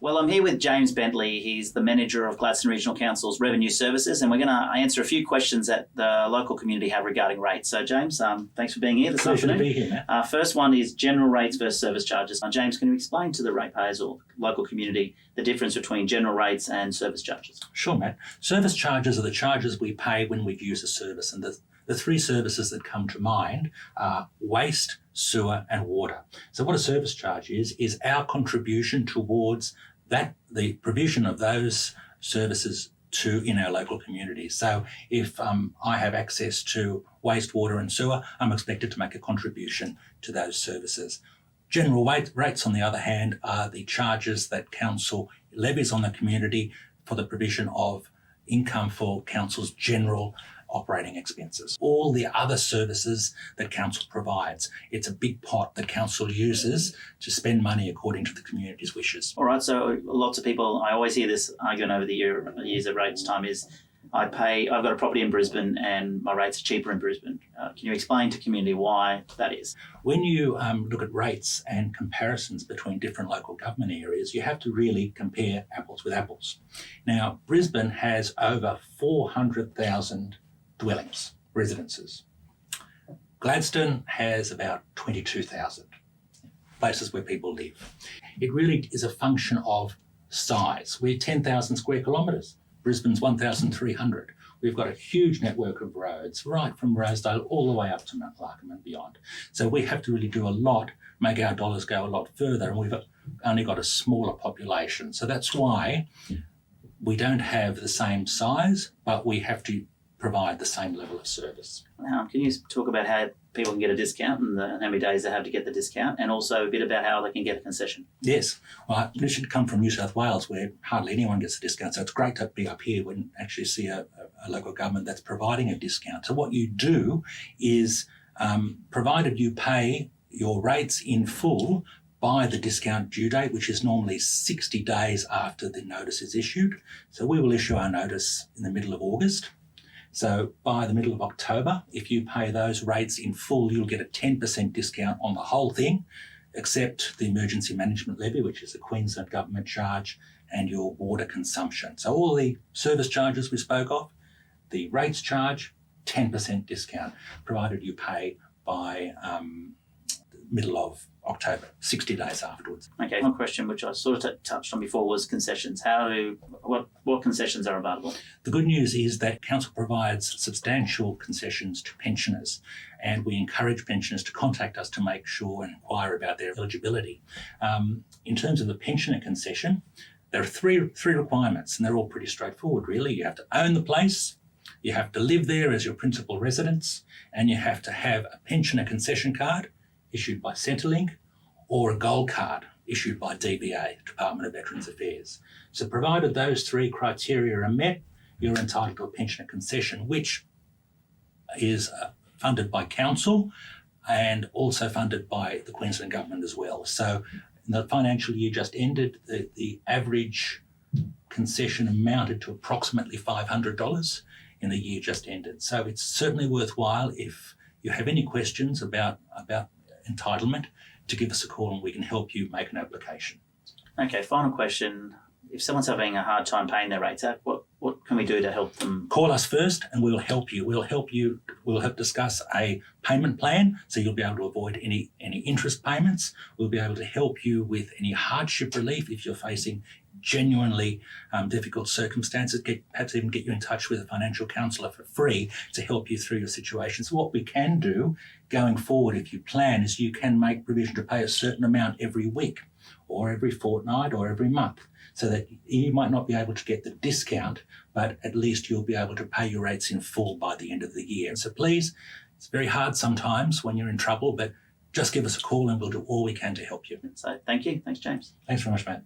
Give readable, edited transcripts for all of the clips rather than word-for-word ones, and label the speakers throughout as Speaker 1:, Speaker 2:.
Speaker 1: Well, I'm here with James Bentley. He's the manager of Gladstone Regional Council's Revenue Services, and we're going to answer a few questions that the local community have regarding rates. So, James, thanks for being here this afternoon.
Speaker 2: Pleasure to be here, Matt.
Speaker 1: First one is general rates versus service charges. James, can you explain to the ratepayers or local community the difference between general rates and service charges?
Speaker 2: Sure, Matt. Service charges are the charges we pay when we use a service, and the three services that come to mind are waste, sewer and water. So what a service charge is our contribution towards the provision of those services in our local community. So if I have access to waste, water and sewer, I'm expected to make a contribution to those services. General rates, on the other hand, are the charges that council levies on the community for the provision of income for council's general operating expenses. All the other services that council provides. It's a big pot that council uses to spend money according to the community's wishes.
Speaker 1: All right, so lots of people, I always hear this argument over the years at rates time is, I've got a property in Brisbane and my rates are cheaper in Brisbane. Can you explain to community why that is?
Speaker 2: When you look at rates and comparisons between different local government areas, you have to really compare apples with apples. Now, Brisbane has over 400,000 dwellings, residences. Gladstone has about 22,000 places where people live. It really is a function of size. We're 10,000 square kilometres. Brisbane's 1,300. We've got a huge network of roads, right from Rosedale all the way up to Mount Larkham and beyond. So we have to really do a lot, make our dollars go a lot further, and we've only got a smaller population. So that's why we don't have the same size, but we have to provide the same level of service.
Speaker 1: Can you talk about how people can get a discount and how many days they have to get the discount, and also a bit about how they can get a concession?
Speaker 2: Yes. Well, you should come from New South Wales where hardly anyone gets a discount, so it's great to be up here when actually see a local government that's providing a discount. So what you do is, provided you pay your rates in full by the discount due date, which is normally 60 days after the notice is issued. So we will issue our notice in the middle of August. So by the middle of October, if you pay those rates in full, you'll get a 10% discount on the whole thing, except the emergency management levy, which is a Queensland government charge, and your water consumption. So all the service charges we spoke of, the rates charge, 10% discount, provided you pay by the middle of October, 60 days afterwards.
Speaker 1: Okay, one question which I sort of touched on before was concessions. What concessions are available?
Speaker 2: The good news is that council provides substantial concessions to pensioners, and we encourage pensioners to contact us to make sure and inquire about their eligibility. In terms of the pensioner concession, there are three requirements, and they're all pretty straightforward, really. You have to own the place, you have to live there as your principal residence, and you have to have a pensioner concession card issued by Centrelink, or a gold card issued by DVA, Department of Veterans Affairs. So provided those three criteria are met, you're entitled to a pensioner concession, which is funded by council and also funded by the Queensland Government as well. So in the financial year just ended, the average concession amounted to approximately $500 in the year just ended. So it's certainly worthwhile, if you have any questions about entitlement, to give us a call and we can help you make an application.
Speaker 1: Okay, final question. If someone's having a hard time paying their rates, what can we do to help them?
Speaker 2: Call us first and we'll help you. We'll help discuss a payment plan, so you'll be able to avoid any interest payments. We'll be able to help you with any hardship relief if you're facing genuinely difficult circumstances, perhaps even get you in touch with a financial counsellor for free to help you through your situation. So what we can do going forward, if you plan, is you can make provision to pay a certain amount every week or every fortnight or every month, so that you might not be able to get the discount, but at least you'll be able to pay your rates in full by the end of the year. So please, it's very hard sometimes when you're in trouble, but just give us a call and we'll do all we can to help you.
Speaker 1: So thank you. Thanks, James.
Speaker 2: Thanks very much, Matt.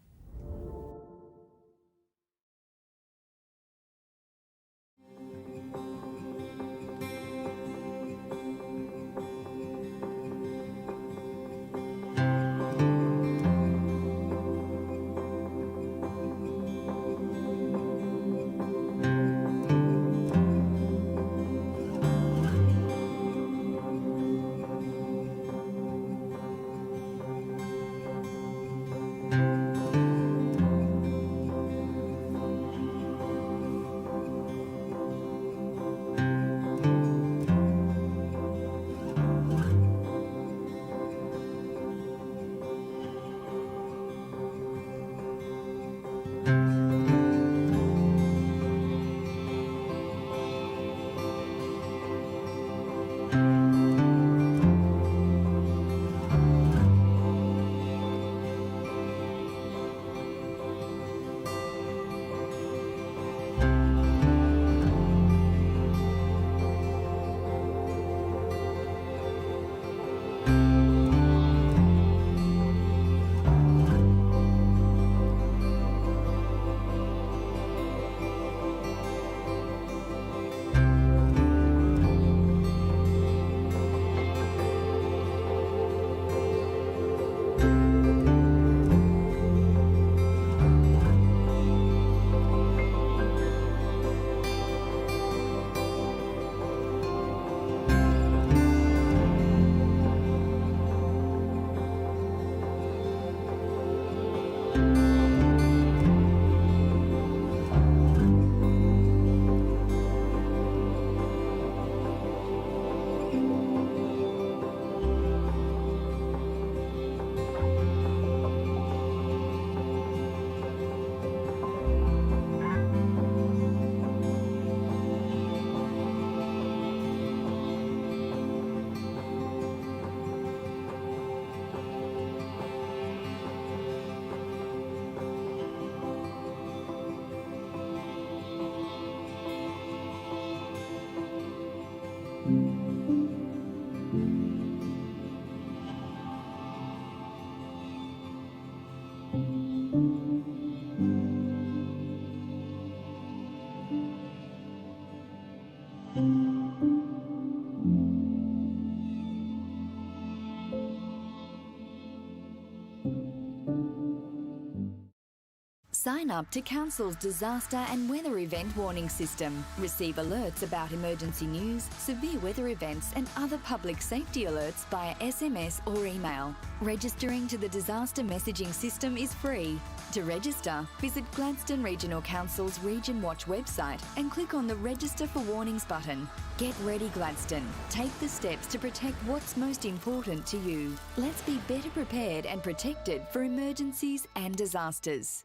Speaker 3: Sign up to Council's disaster and weather event warning system. Receive alerts about emergency news, severe weather events and other public safety alerts via SMS or email. Registering to the disaster messaging system is free. To register, visit Gladstone Regional Council's Region Watch website and click on the Register for Warnings button. Get ready, Gladstone. Take the steps to protect what's most important to you. Let's be better prepared and protected for emergencies and disasters.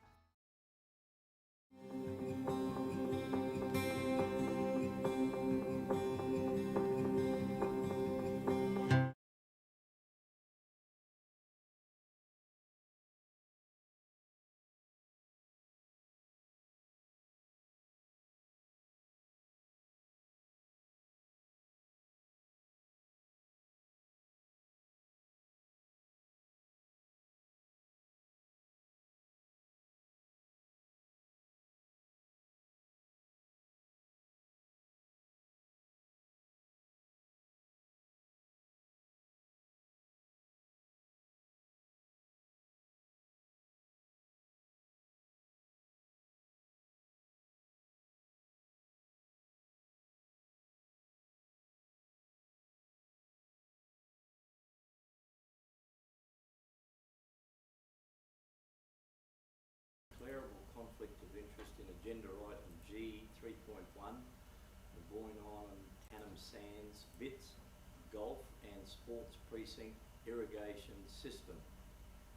Speaker 4: Declarable conflict of interest in agenda item G 3.1, the Boyne Island Tannum Sands Bits Golf and Sports Precinct Irrigation System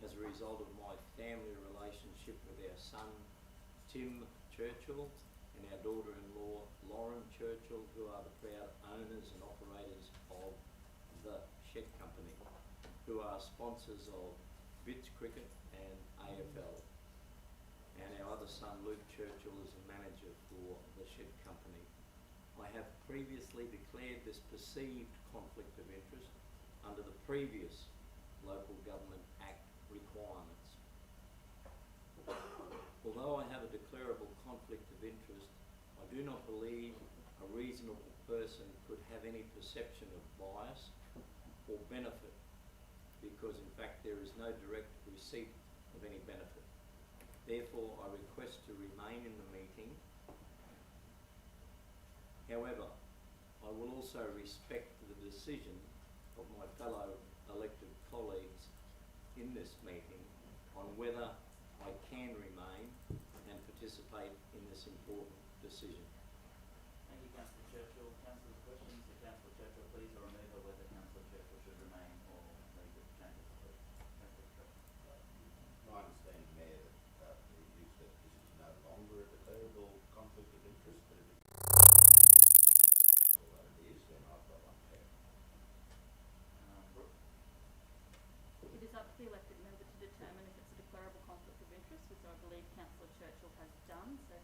Speaker 4: as a result of my family relationship with our son Tim Churchill and our daughter-in-law Lauren Churchill, who are the proud owners and operators of the Shed Company, who are sponsors of Bits Cricket and AFL. And our other son, Luke Churchill, is a manager for the Shed Company. I have previously declared this perceived conflict of interest under the previous Local Government Act requirements. Although I have a declarable conflict of interest, I do not believe a reasonable person could have any perception of bias or benefit, because in fact there is no direct receipt of any benefit. Therefore, I request to remain in the meeting. However, I will also respect the decision of my fellow elected colleagues in this meeting on whether I can remain and participate in this important decision.
Speaker 1: Thank you, Councillor Churchill. Councillors, questions to Councillor Churchill, please, or remove, or whether Councillor Churchill should remain or leave the changes, please. Councillor Churchill.
Speaker 5: My understanding, Mayor, that you said this is no longer a declarable conflict of interest, but if it is, then I've got one there.
Speaker 1: Brooke?
Speaker 6: It is up to the elected member to determine if it's a declarable conflict of interest, which I believe Councillor Churchill has done. So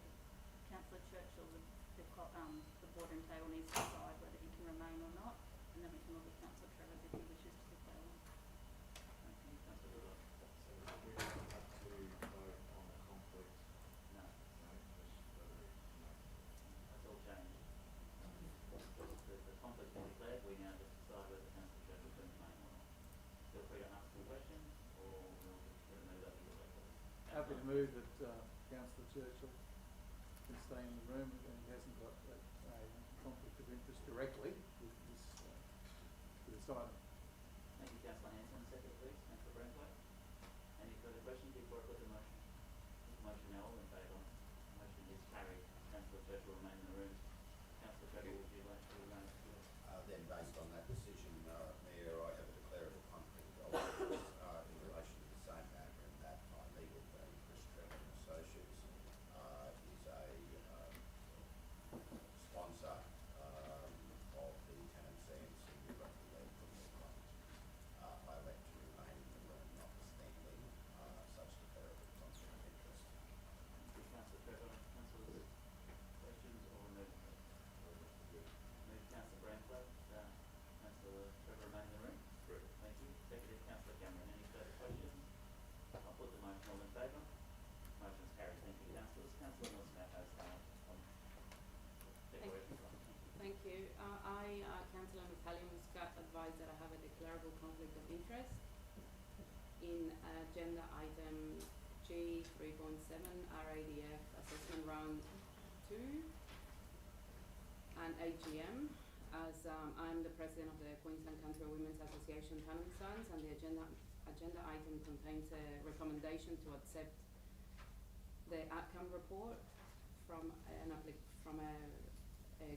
Speaker 6: Councillor Churchill, the board and table needs to decide whether he can remain or not, and then we can look at Councillor Trevor if he wishes to declare one.
Speaker 1: Thank you, Councillor Goodall.
Speaker 7: So we don't have to vote on the conflict.
Speaker 1: No,
Speaker 7: No, just whether no.
Speaker 1: that's all changed. The conflict is declared, we now just decide whether Councillor Churchill can remain or not. Feel free to ask some questions, or we'll remove that either way, please.
Speaker 8: Happy to move that Councillor Churchill can stay in the room, and he hasn't got a conflict of interest directly with this item.
Speaker 1: Thank you, Councillor Hanson. Second, please. Councillor Branco. Any further questions before I put the motion? Motion now, all in favour. Motion is carried. Councillor Churchill remain in the room. Councillor Trevor, would you like to remain?
Speaker 5: Then based on that decision, Mayor, I have a declarable conflict of interest in relation to the same matter, in that my legal firm, Chris Trevor and Associates, is a sponsor of the Tannum Sands Senior Rugby League Football Club. I elect to remain in the room, notwithstanding such declarable conflict of interest.
Speaker 1: Thank you, Councillor Trevor. Councillors, questions or remove? Move Councillor Branco. Councillor
Speaker 9: Talia Muscat advised that I have a declarable conflict of interest in agenda item G 3.7 RADF assessment round 2 and AGM, as I'm the president of the Queensland Country Women's Association Tanam Sons, and the agenda item contains a recommendation to accept the outcome report from a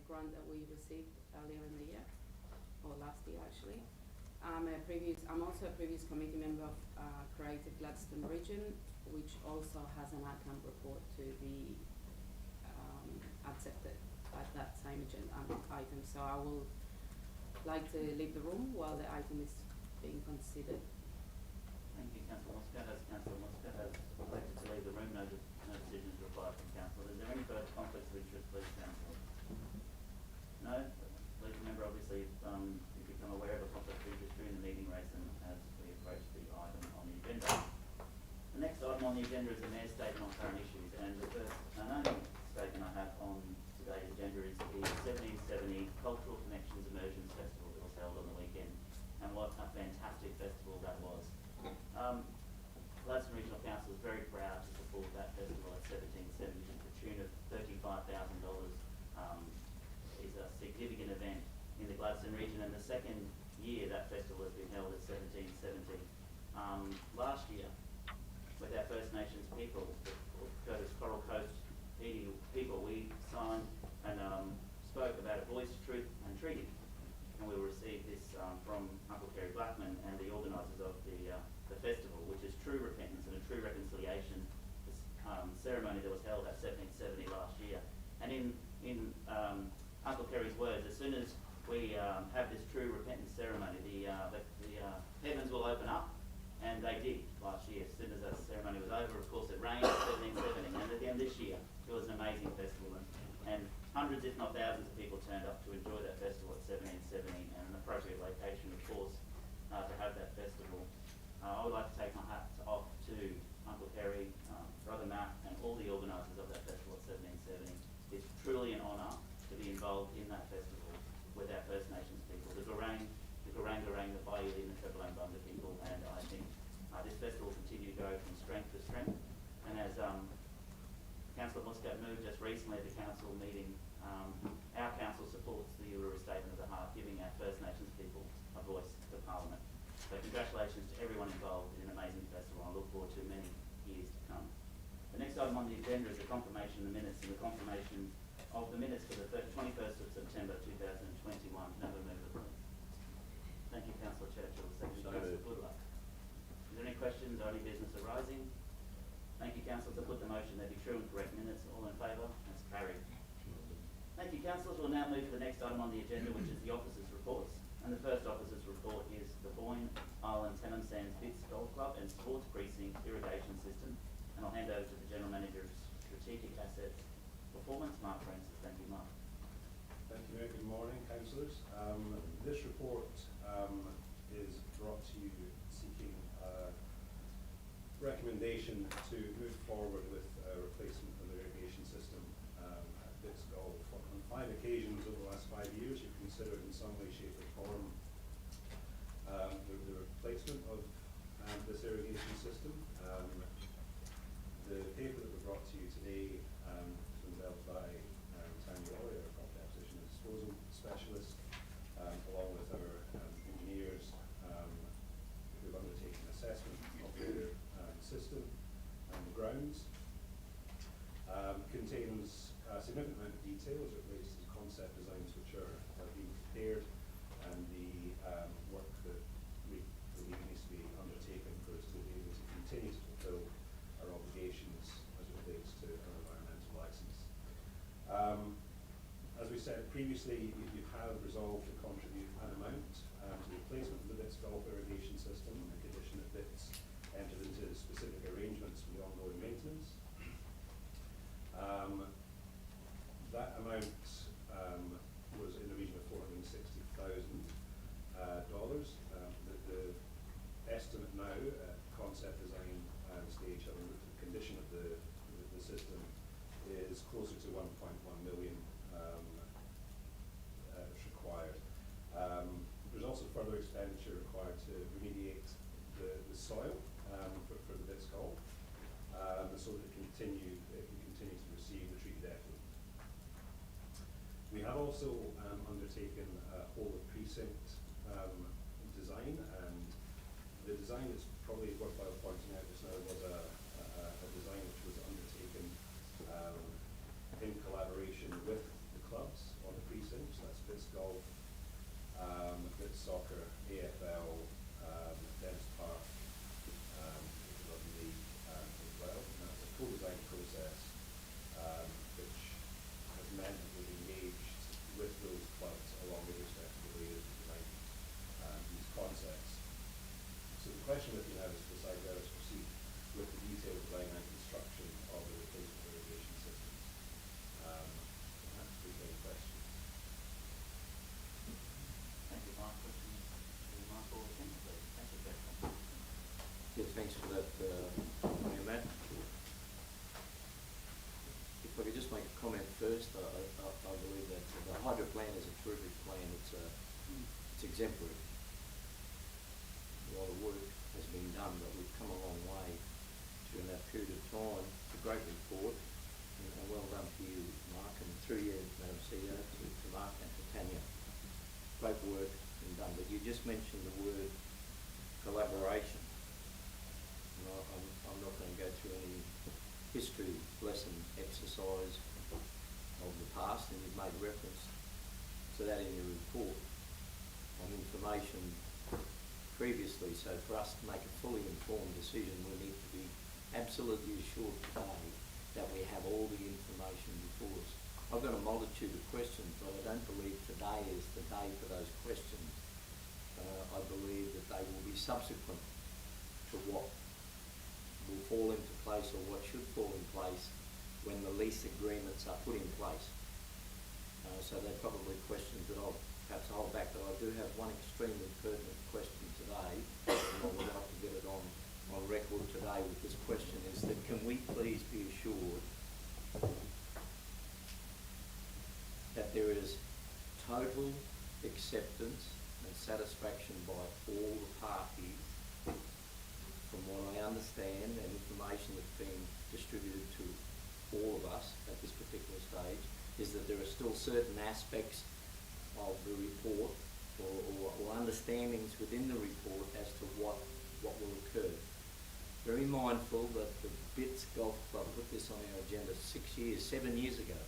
Speaker 9: grant that we received earlier in the year, or last year actually. I'm also a previous committee member of Creative Gladstone Region, which also has an outcome report to be accepted at that same agenda item. So I will like to leave the room while the item is being considered.
Speaker 1: Thank you, Councillor Muscat. As Councillor Muscat has elected to leave the room, no decision is required from Council. Is there any further conflicts of interest, please, Council? No? Legal member, obviously, you've become aware of a conflict of interest during the meeting race and as we approach the item on the agenda. The next item on the agenda is the Mayor's statement on current issues, and the first and only statement I have on today's agenda is the 1770 Cultural Connections Immersions Festival that was held on the weekend, and what a fantastic festival that was. Gladstone Regional Council is very proud to support that festival at 1770 to the tune of $35,000. Is a significant event in the Gladstone region, and the second year that festival has been held at 1770. Last year, with our First Nations people, the Curtis Coral Coast people, we signed and spoke about a voice, truth and treaty, and we will receive this from Uncle Kerry Blackman and the organisers of the festival, which is true repentance and a true reconciliation ceremony that was held at 1770 last year. And in Uncle Kerry's words, as soon as we have this true repentance ceremony, the heavens will open up, and they did last year. As soon as that ceremony was over, of course, it rained at 1770, and again this year it was an amazing festival, and hundreds, if not thousands, of people turned up to enjoy that festival at 1770, and an appropriate location, of course, to have that festival. I would like to take my hat off to Uncle Kerry, Brother Matt, and all the organisers of that festival at 1770. It's truly an honour to be involved in that festival with our First Nations people, the Gurang, the Bayou, and the Treble Bunda people, and I think this festival will continue to go from strength to strength. And as Councillor Muscat moved just recently at the council meeting, our council supports the Uluru Statement of the Heart, giving our First Nations people a voice to Parliament. So congratulations to everyone involved in an amazing festival. I look forward to many years to come. The next item on the agenda is the confirmation of the minutes, and the confirmation of the minutes for the 21st of September 2021. Never move it, please. Thank you, Councillor Churchill. Second, Councillor Goodluck. Is there any questions or any business arising? Thank you, Councillors. I put the motion there be true and correct minutes. All in favour? That's carried. Thank you, Councillors. We'll now move to the next item on the agenda, which is the officers' reports. And the first officers' report is the Boyne Island Tanam Sands Bits Golf Club and Sports Precinct Irrigation System. And I'll hand over to the General Manager of Strategic Assets Performance, Mark Francis. Thank you, Mark.
Speaker 5: Thank you, Mayor. Good morning, councillors. This report is brought to you seeking recommendation to move forward with a replacement of the irrigation system at Bits Golf. On 5 occasions over the last 5 years, you've considered in some way, shape or form the replacement of this irrigation system. The paper that we brought to you today was developed by Tanya Lawyer, our property acquisition and disposal specialist, along with our engineers who have undertaken assessment of the system and the grounds. Contains a significant amount of detail as it relates to concept designs which are being prepared, and the work that we believe needs to be undertaken for us to be able to continue to fulfil our obligations as it relates to our environmental licence. As we said previously, you have resolved to contribute an amount to the replacement of the Bits Golf irrigation system on the condition that Bits entered into specific arrangements for the ongoing maintenance. That amount was in the region of $460,000. The estimate now at concept design stage of the condition of the system is closer to 1.1 million required.
Speaker 10: soil for the bits golf, so that it can continue to receive the treated effluent. We have also undertaken a whole of precinct design, and the design is probably worthwhile pointing out just now was a design which was undertaken in collaboration with the clubs on the precincts. That's Bits Golf, Bits Soccer, AFL, Dennis Park, Rugby League as well. And that's a co-design process which has meant that we've engaged with those clubs along the respective areas of design these concepts. So the question with you now is to decide whether to proceed with the detailed design and construction of the replacement irrigation systems. Perhaps we can questions.
Speaker 1: Thank you, Mark. Questions to Mark or Tim, please? Thank you, Jeff.
Speaker 4: Yeah, thanks for that, Matt. If I could just make a comment first, I believe that the hydro plan is a terrific plan. It's exemplary. A lot of work has been done, but we've come a long way during that period of time. It's a great report, and well done to you, Mark, and through you, Madam CEO, to Mark and to Tanya. Great work been done, but you just mentioned the word collaboration. And I'm not going to go through any history lesson exercise of the past, and you've made reference to that in your report on information previously. So for us to make a fully informed decision, we need to be absolutely assured today that we have all the information before us. I've got a multitude of questions, but I don't believe today is the day for those questions. I believe that they will be subsequent to what will fall into place or what should fall in place when the lease agreements are put in place. So they're probably questions that I'll perhaps hold back, but I do have one extremely pertinent question today, and I would like to get it on record today with this question, is that can we please be assured that there is total acceptance and satisfaction by all the parties, from what I understand and information that's being distributed to all of us at this particular stage, is that there are still certain aspects of the report or understandings within the report as to what will occur. Very mindful that the Bits Golf Club put this on our agenda 7 years ago,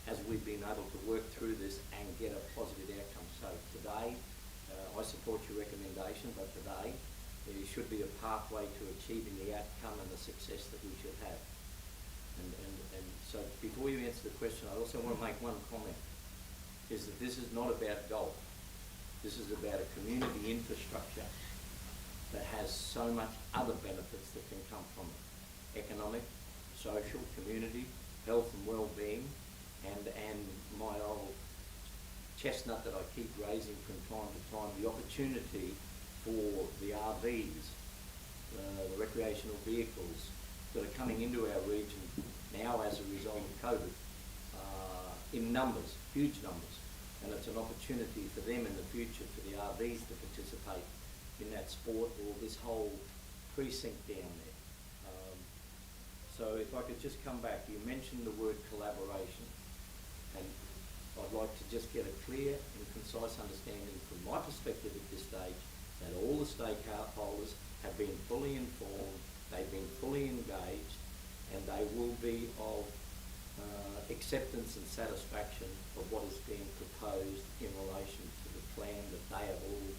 Speaker 4: as we've been able to work through this and get a positive outcome. So today, I support your recommendation, but today there should be a pathway to achieving the outcome and the success that we should have. And so before you answer the question, I also want to make one comment, is that this is not about golf. This is about a community infrastructure that has so much other benefits that can come from it. Economic, social, community, health and well-being, and my old chestnut that I keep raising from time to time, the opportunity for the RVs, the recreational vehicles that are coming into our region now as a result of COVID, in numbers, huge numbers. And it's an opportunity for them in the future, for the RVs to participate in that sport, or this whole precinct down there. So if I could just come back, you mentioned the word collaboration, and I'd like to just get a clear and concise understanding from my perspective at this stage that all the stakeholders have been fully informed, they've been fully engaged, and they will be of acceptance and satisfaction of what is being proposed in relation to the plan that they have all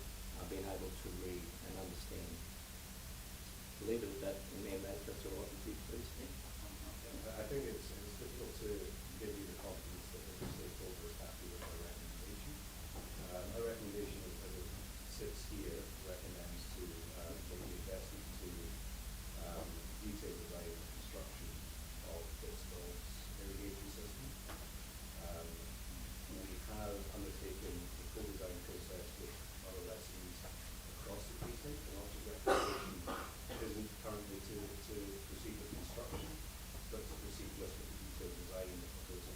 Speaker 4: been able to read and understand. Leave it at that, and then that's all I can do, please.
Speaker 10: I think it's difficult to give you the confidence that the stakeholder is happy with our recommendation. Our recommendation, as it sits here, recommends to make the investment to detail design and construction of Bits Golf's irrigation system. We have undertaken the co-design process with other lessees across the precinct, and also recommendation isn't currently to proceed with construction, but to proceed with the detailed design of those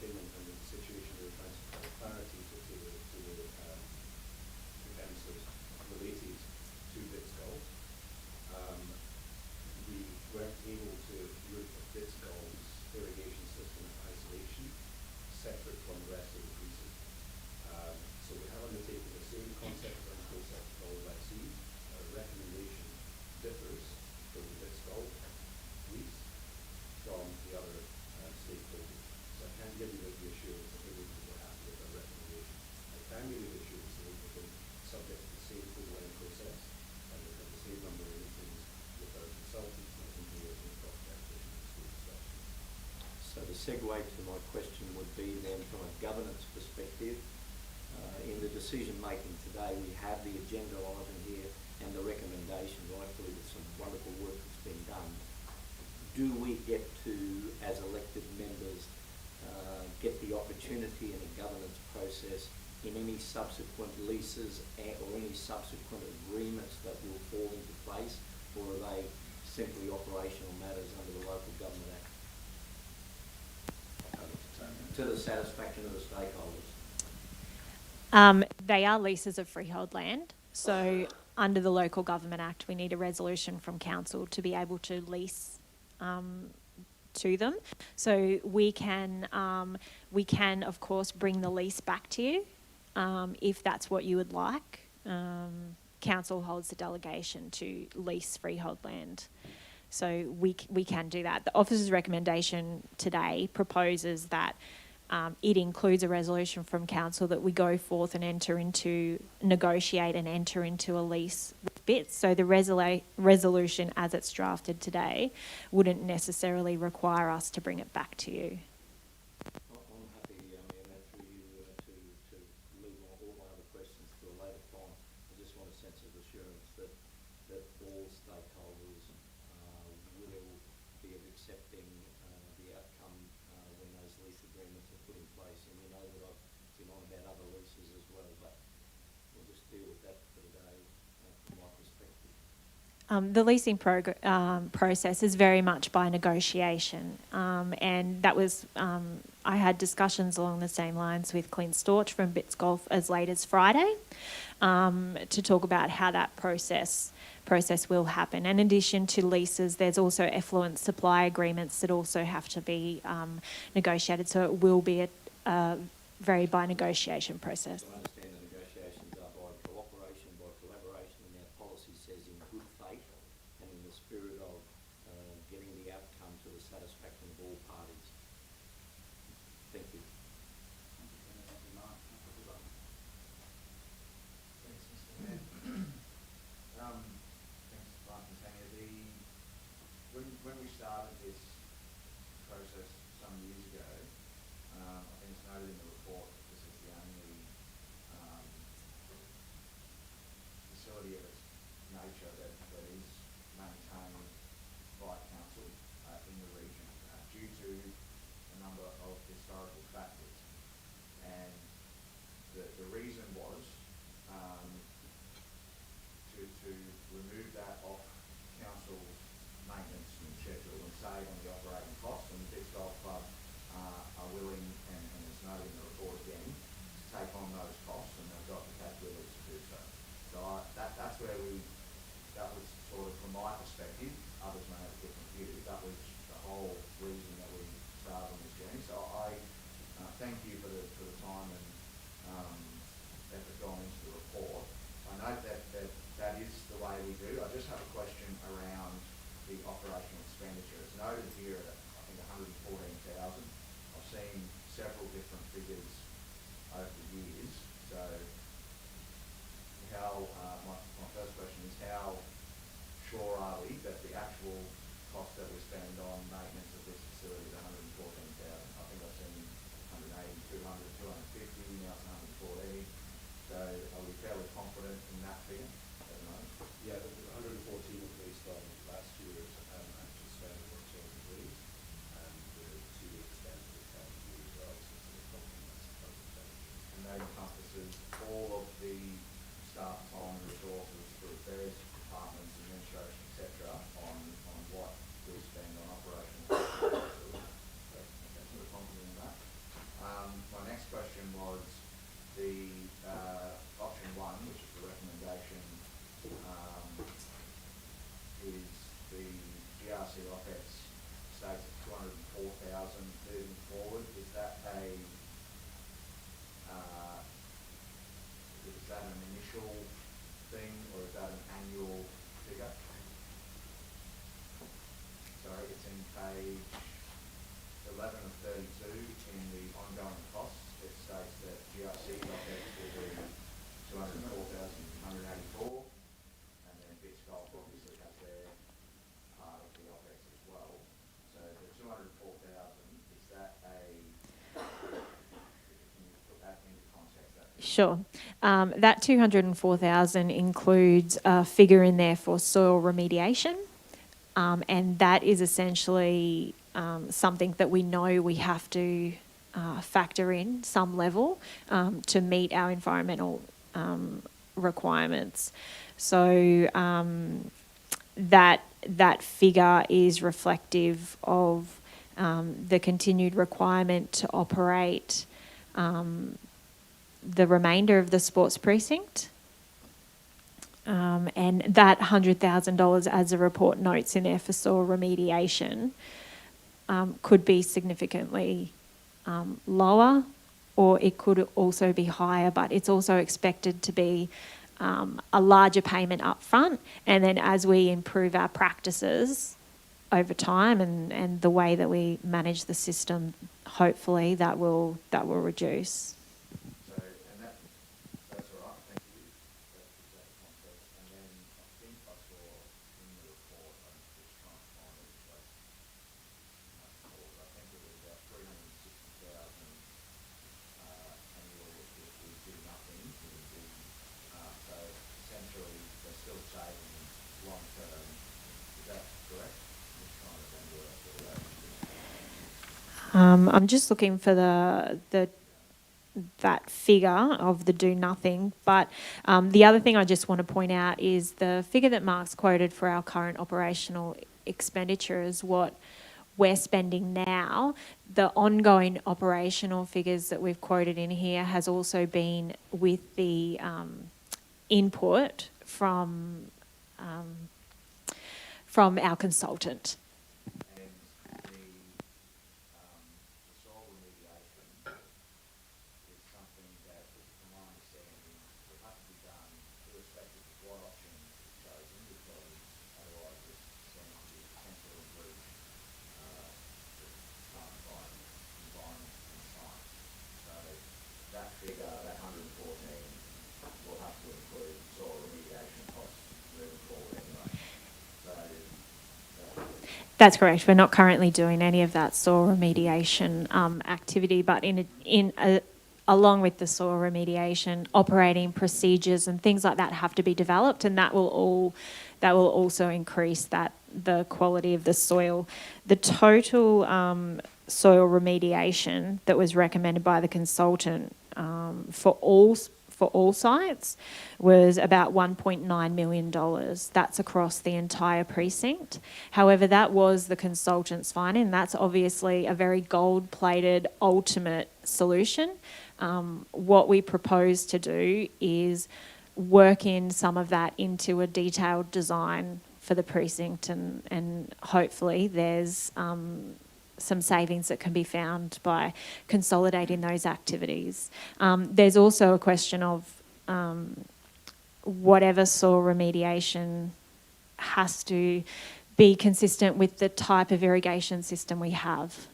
Speaker 10: working and the situation we were trying to provide clarity to the councillors related to Bits Golf. We weren't able to look at Bits Golf's irrigation system in isolation, separate from the rest of the precinct. So we have undertaken the same concept and process for Let's See. Our recommendation differs for the Bits Golf lease from the other stakeholders. So I can't give you the assurance that we're happy with our recommendation. I can give you the assurance that we've been subject to the same full line process and we've had the same number of meetings with our consultants and engineers and project discussions.
Speaker 4: So the segue to my question would be then from a governance perspective, in the decision making today, we have the agenda item here and the recommendation, rightfully with some wonderful work that's been done. Do we get to, as elected members, get the opportunity in a governance process in any subsequent leases or any subsequent agreements that will fall into place, or are they simply operational matters under the Local Government Act? To the satisfaction of the stakeholders.
Speaker 11: They are leases of freehold land, so under the Local Government Act we need a resolution from council to be able to lease to them. So we can of course bring the lease back to you if that's what you would like. Council holds the delegation to lease freehold land, so we can do that. The officer's recommendation today proposes that it includes a resolution from council that we go forth and negotiate and enter into a lease with Bits. So the resolution as it's drafted today wouldn't necessarily require us to bring it back to you.
Speaker 4: I'm happy, Mayor, through you to leave all my other questions to a later time. I just want a sense of assurance that all stakeholders will be accepting the outcome when those lease agreements are put in place. And you know that I've been on about other leases as well, but we'll just deal with that for today from my perspective.
Speaker 11: The leasing process is very much by negotiation, and that was I had discussions along the same lines with Clint Storch from Bits Golf as late as Friday to talk about how that process will happen. And in addition to leases, there's also effluent supply agreements that also have to be negotiated, so it will be a very by negotiation process.
Speaker 4: I understand the negotiations are by cooperation, by collaboration, and our policy says in good faith and in the spirit of getting the outcome to the satisfaction of all parties. Thank you.
Speaker 5: Thanks, Mr. Mayor. Thanks, Mark and Tanya. When we started this process some years ago, I think it's noted in the report that this is the only facility of its nature that is maintained by council in the region due to a number of historical factors. And the reason was to remove that off council's maintenance and schedule and save on the operating costs. And the Bits Golf Club are willing, and it's noted in the report again, to take on those costs, and they've got the capability to do so. So that's where that was sort of from my perspective, others may have a different view, that was the whole reason that we started on this journey. So I thank you for the time and effort gone into the report. I note that is the way we do. I just have a question around the operational expenditure. It's noted here at I think 114,000. I've seen several different figures over the years. So my first question is, how sure are we that the actual cost that we spend on maintenance of this facility is 114,000? I think I've seen 180, 200, 250, now it's 114. So are we fairly confident in that figure at the moment?
Speaker 10: Yeah, the 114 was based on last year's actual spending for change of leads, and the 2 years spent for the current year as well, so it's a complement expenditure.
Speaker 5: And that encompasses all of the staff time and resources for various departments, administration, etc. on what we spend on operational costs. So we're confident in that. an initial thing, or is that an annual figure? Sorry, it's in page 11 of 32 in the ongoing costs. It states that GRC OPEX will be 204,184, and then Bits Golf obviously has their part of the OPEX as well. So the 204,000, is that can you put that into context?
Speaker 11: Sure. That 204,000 includes a figure in there for soil remediation, and that is essentially something that we know we have to factor in some level to meet our environmental requirements. So that figure is reflective of the continued requirement to operate the remainder of the sports precinct. And that $100,000, as the report notes in there for soil remediation, could be significantly lower, or it could also be higher, but it's also expected to be a larger payment up front, and then as we improve our practices over time and the way that we manage the system, hopefully that will reduce.
Speaker 5: So, and that's all right, thank you. That's exact context. And then I think I saw in the report, I'm just trying to find it, but I think it was about 360,000 annual if we do nothing. So essentially, they're still saving long term. Is that correct? I'm just trying to remember what I saw that.
Speaker 11: I'm just looking for that figure of the do nothing, but the other thing I just want to point out is the figure that Mark's quoted for our current operational expenditure is what we're spending now. The ongoing operational figures that we've quoted in here has also been with the input from our consultant.
Speaker 5: And the soil remediation is something that, from my understanding, will have to be done irrespective of what option is chosen, because otherwise it's going to be potential improve the environment and science. So that figure, that 114, will have to include soil remediation costs moving forward anyway. So
Speaker 11: That's correct. We're not currently doing any of that soil remediation activity, but along with the soil remediation, operating procedures and things like that have to be developed, and that will also increase the quality of the soil. The total soil remediation that was recommended by the consultant for all sites was about $1.9 million. That's across the entire precinct. However, that was the consultant's finding. That's obviously a very gold-plated ultimate solution. What we propose to do is work in some of that into a detailed design for the precinct, and hopefully there's some savings that can be found by consolidating those activities. There's also a question of whatever soil remediation has to be consistent with the type of irrigation system we have.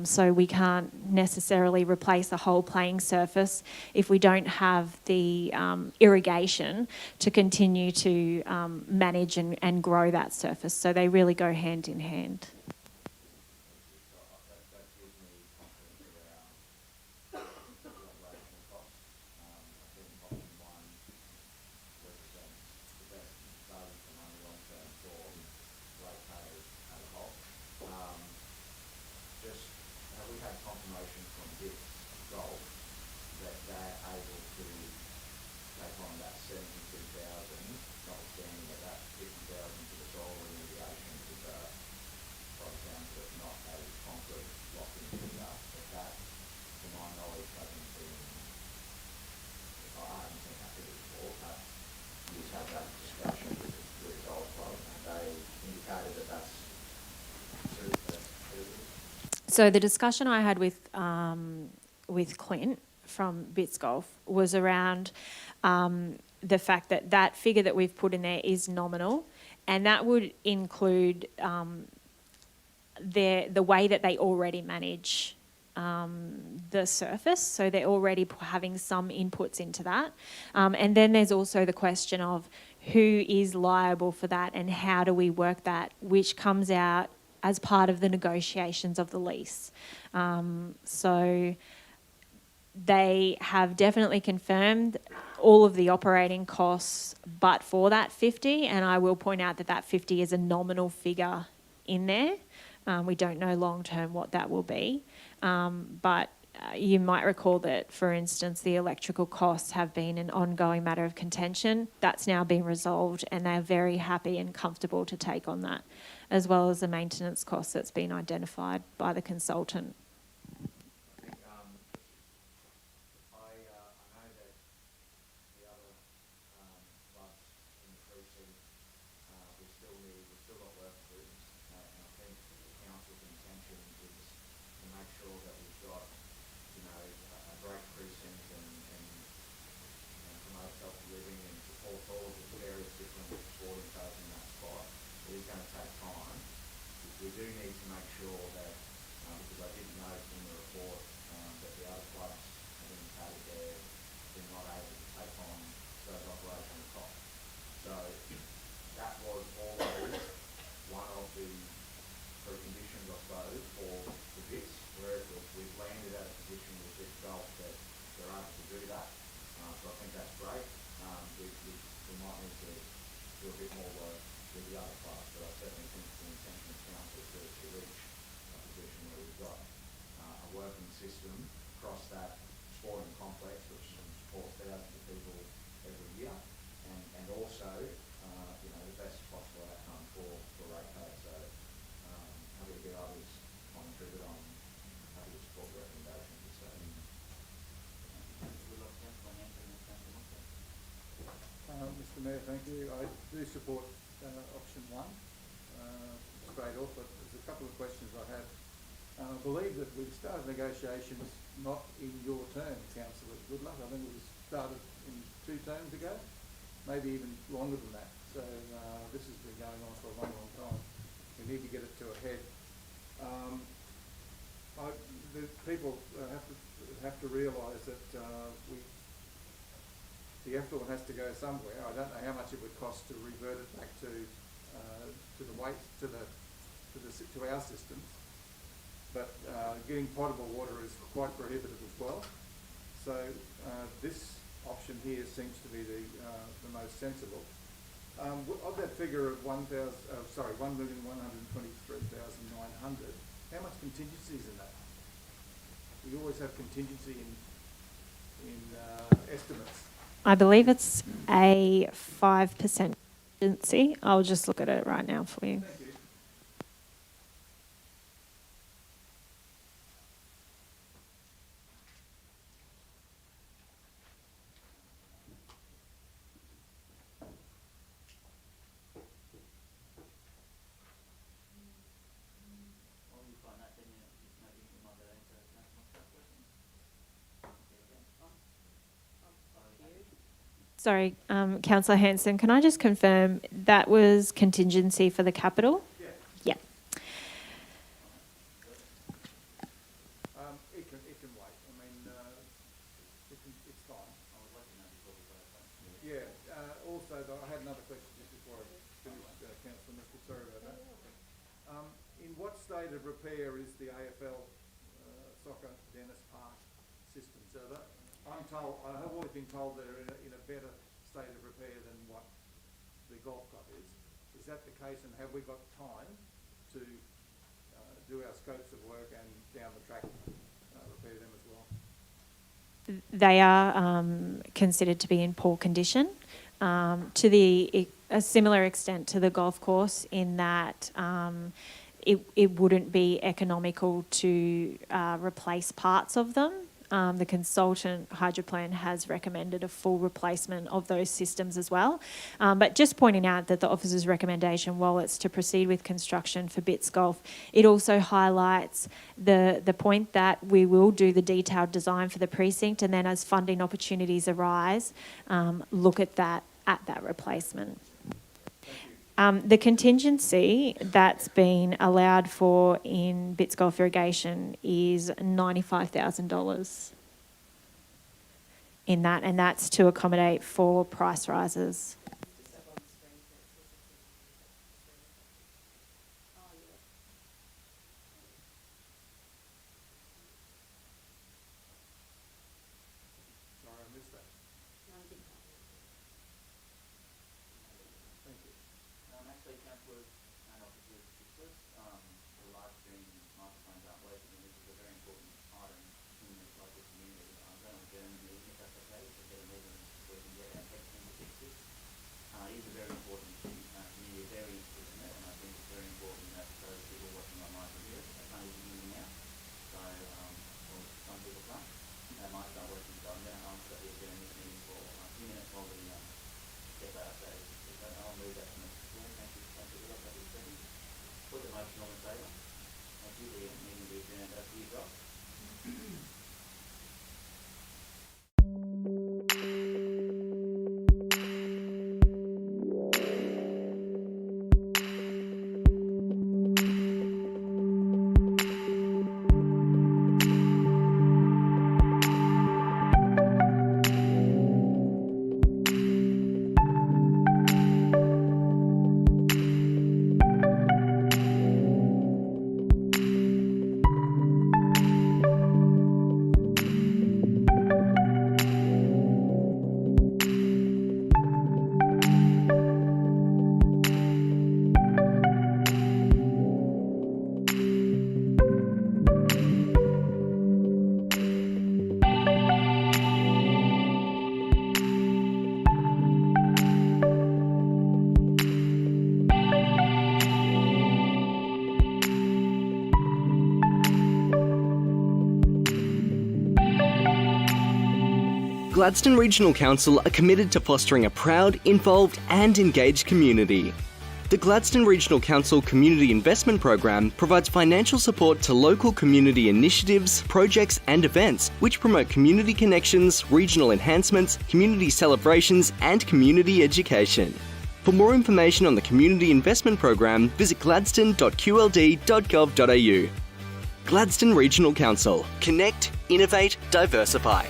Speaker 11: So we can't necessarily replace a whole playing surface if we don't have the irrigation to continue to manage and grow that surface. So they really go hand in hand.
Speaker 5: that gives me confidence around the operational costs. I think option one represents the best value for money long term for ratepayers as a whole. Just have we had confirmation from Bits Golf that they're able to take on that 72,000, notwithstanding that 50,000 for the soil remediation is by the sounds of it not a concrete lock-in figure, but that, to my knowledge, hasn't been, I haven't seen that figure before, but you just had that discussion with Golf Club, and they indicated that that's suitable.
Speaker 11: So the discussion I had with with Clint from Bits Golf was around the fact that that figure that we've put in there is nominal, and that would include the way that they already manage the surface, so they're already having some inputs into that. And then there's also the question of who is liable for that and how do we work that, which comes out as part of the negotiations of the lease. So they have definitely confirmed all of the operating costs but for that 50, and I will point out that that 50 is a nominal figure in there. We don't know long term what that will be, but you might recall that, for instance, the electrical costs have been an ongoing matter of contention. That's now been resolved, and they're very happy and comfortable to take on that, as well as the maintenance cost that's been identified by the consultant.
Speaker 5: We do need to make sure that, because I did note in the report that the other clubs have indicated they're not able to take on those operational costs. So that was always one of the preconditions, I suppose, for the Bits, where we've landed at a position with Bits Golf that they're able to do that. So I think that's great. We might need to do a bit more work with the other clubs, but I certainly think it's the intention of council to reach a position where we've got a working system across that sporting complex which supports thousands of people every year, and also the best possible outcome for ratepayers. So happy to get others contribute on, happy to support the recommendations. So
Speaker 8: Mr Mayor, thank you. I do support option one straight off, but there's a couple of questions I have. I believe that we've started negotiations not in your term, Councillor Goodluck. I think it was started in 2 terms ago, maybe even longer than that. So this has been going on for a long, long time. We need to get it to a head. The people have to realise that the effluent has to go somewhere. I don't know how much it would cost to revert it back to the waste to our systems, but getting potable water is quite prohibitive as well. So this option here seems to be the most sensible. Of that figure of 1,123,900, how much contingency is in that? We always have contingency in estimates.
Speaker 11: I believe it's a 5% contingency. I'll just look at it right now for you.
Speaker 8: Thank you.
Speaker 11: Sorry, Councillor Hanson, can I just confirm that was contingency for the capital?
Speaker 8: Yeah.
Speaker 11: Yeah.
Speaker 8: It can wait. I mean, it's fine.
Speaker 1: I would like to know before we vote.
Speaker 8: Yeah. Also, I had another question just before I finished, Councillor Mitchell. Sorry about that. In what state of repair is the AFL soccer Dennis Park system? So that I have always been told they're in a better state of repair than what the golf club is. Is that the case, and have we got time to do our scopes of work and down the track repair them as well?
Speaker 11: They are considered to be in poor condition, to a similar extent to the golf course, in that it wouldn't be economical to replace parts of them. the consultant Hydroplan has recommended a full replacement of those systems as well. But just pointing out that the officer's recommendation, while it's to proceed with construction for Bits Golf, it also highlights the point that we will do the detailed design for the precinct, and then as funding opportunities arise, look at that replacement. The contingency that's been allowed for in Bits Golf Irrigation is $95,000 in that, and that's to accommodate for price rises.
Speaker 8: Sorry, I missed that. Thank you.
Speaker 1: Actually, councillors and officers, because the live stream microphones aren't working, and this is a very important item in the local community, I'm going to adjourn the meeting if that's okay, to get a meeting where we can get our tech team to fix this. It is a very important thing, community are very interested in it, and I think it's very important that those people watching online can hear it. They can't even hear me now, so, well, some people can't. That might start working, so I'm going to ask that we adjourn this meeting for a few minutes while we get that updated. So I'll move that to the floor. Thank you, Councillor Willock, that was second. Put the motion on the table. Thank you, the meeting will be adjourned. Over to you, Josh.
Speaker 12: Gladstone Regional Council are committed to fostering a proud, involved and engaged community. The Gladstone Regional Council Community Investment Program provides financial support to local community initiatives, projects and events which promote community connections, regional enhancements, community celebrations and community education. For more information on the Community Investment Program, visit gladstone.qld.gov.au. Gladstone Regional Council. Connect, innovate, diversify.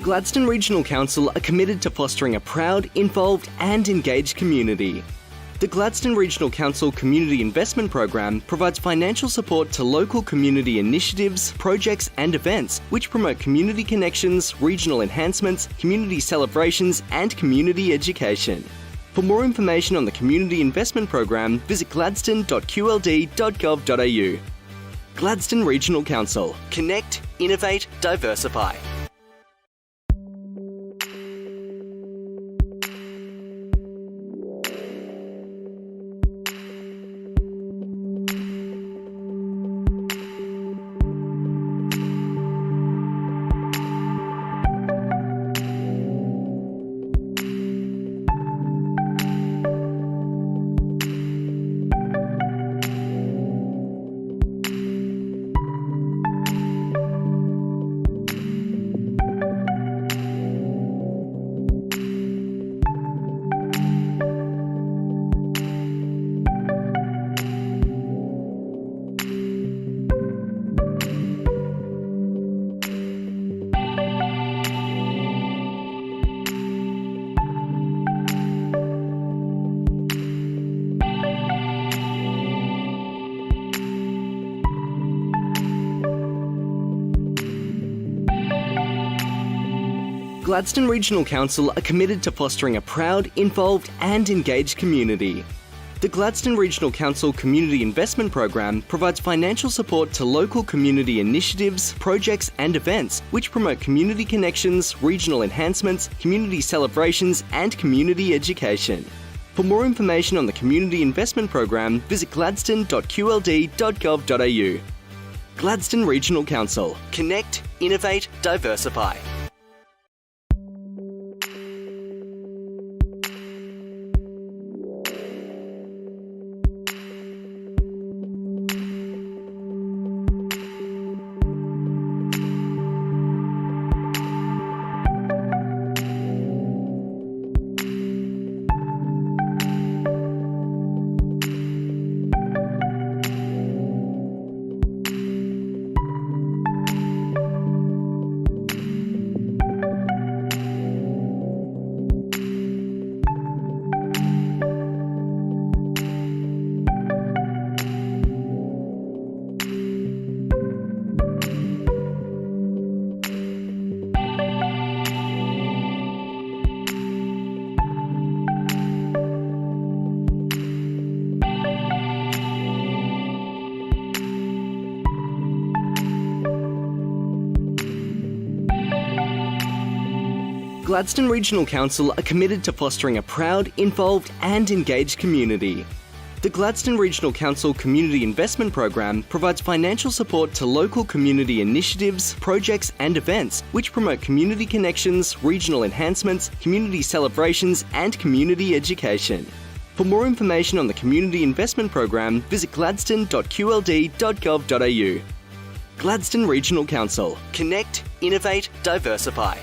Speaker 12: Gladstone Regional Council are committed to fostering a proud, involved and engaged community. The Gladstone Regional Council Community Investment Program provides financial support to local community initiatives, projects and events which promote community connections, regional enhancements, community celebrations and community education. For more information on the Community Investment Program, visit gladstone.qld.gov.au. Gladstone Regional Council. Connect, innovate, diversify. Gladstone Regional Council are committed to fostering a proud, involved and engaged community. The Gladstone Regional Council Community Investment Program provides financial support to local community initiatives, projects and events which promote community connections, regional enhancements, community celebrations and community education. For more information on the Community Investment Program, visit gladstone.qld.gov.au. Gladstone Regional Council. Connect, innovate, diversify. Gladstone Regional Council are committed to fostering a proud, involved and engaged community. The Gladstone Regional Council Community Investment Program provides financial support to local community initiatives, projects and events which promote community connections, regional enhancements, community celebrations and community education. For more information on the Community Investment Program, visit gladstone.qld.gov.au. Gladstone Regional Council. Connect, innovate, diversify.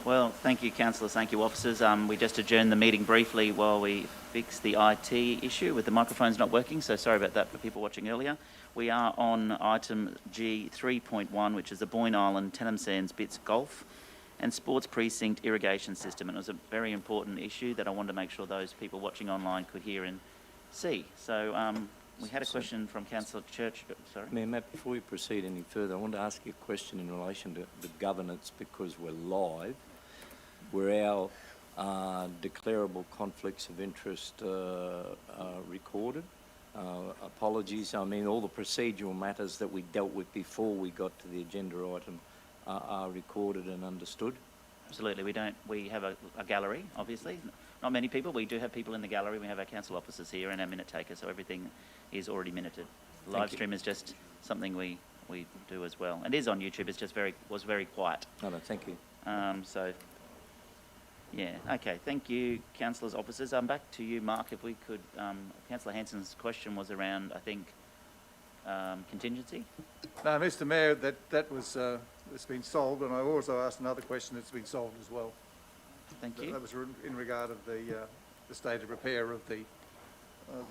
Speaker 1: Well, thank you, councillors. Thank you, officers. We just adjourned the meeting briefly while we fixed the IT issue with the microphones not working, so sorry about that for people watching earlier. We are on item G 3.1, which is the Boyne Island, Tenham Sands Bits Golf and Sports Precinct Irrigation System. And it was a very important issue that I wanted to make sure those people watching online could hear and see. So we had a question from Councillor Church. Sorry.
Speaker 4: Matt, before we proceed any further, I want to ask you a question in relation to the governance because we're live. Were our declarable conflicts of interest recorded? Apologies, I mean all the procedural matters that we dealt with before we got to the agenda item are recorded and understood?
Speaker 1: Absolutely, we have a gallery, obviously. Not many people, we do have people in the gallery. We have our council officers here and our minute takers, so everything is already minuted. The live stream is just something we do as well. It is on YouTube, it's just was very quiet.
Speaker 4: No, thank you.
Speaker 1: So, yeah, okay, thank you, councillors, officers. Back to you, Mark, if we could, Councillor Hanson's question was around, I think, contingency?
Speaker 8: No, Mr Mayor, that was, it's been solved, and I also asked another question that's been solved as well.
Speaker 1: Thank you.
Speaker 8: That was in regard of the state of repair of the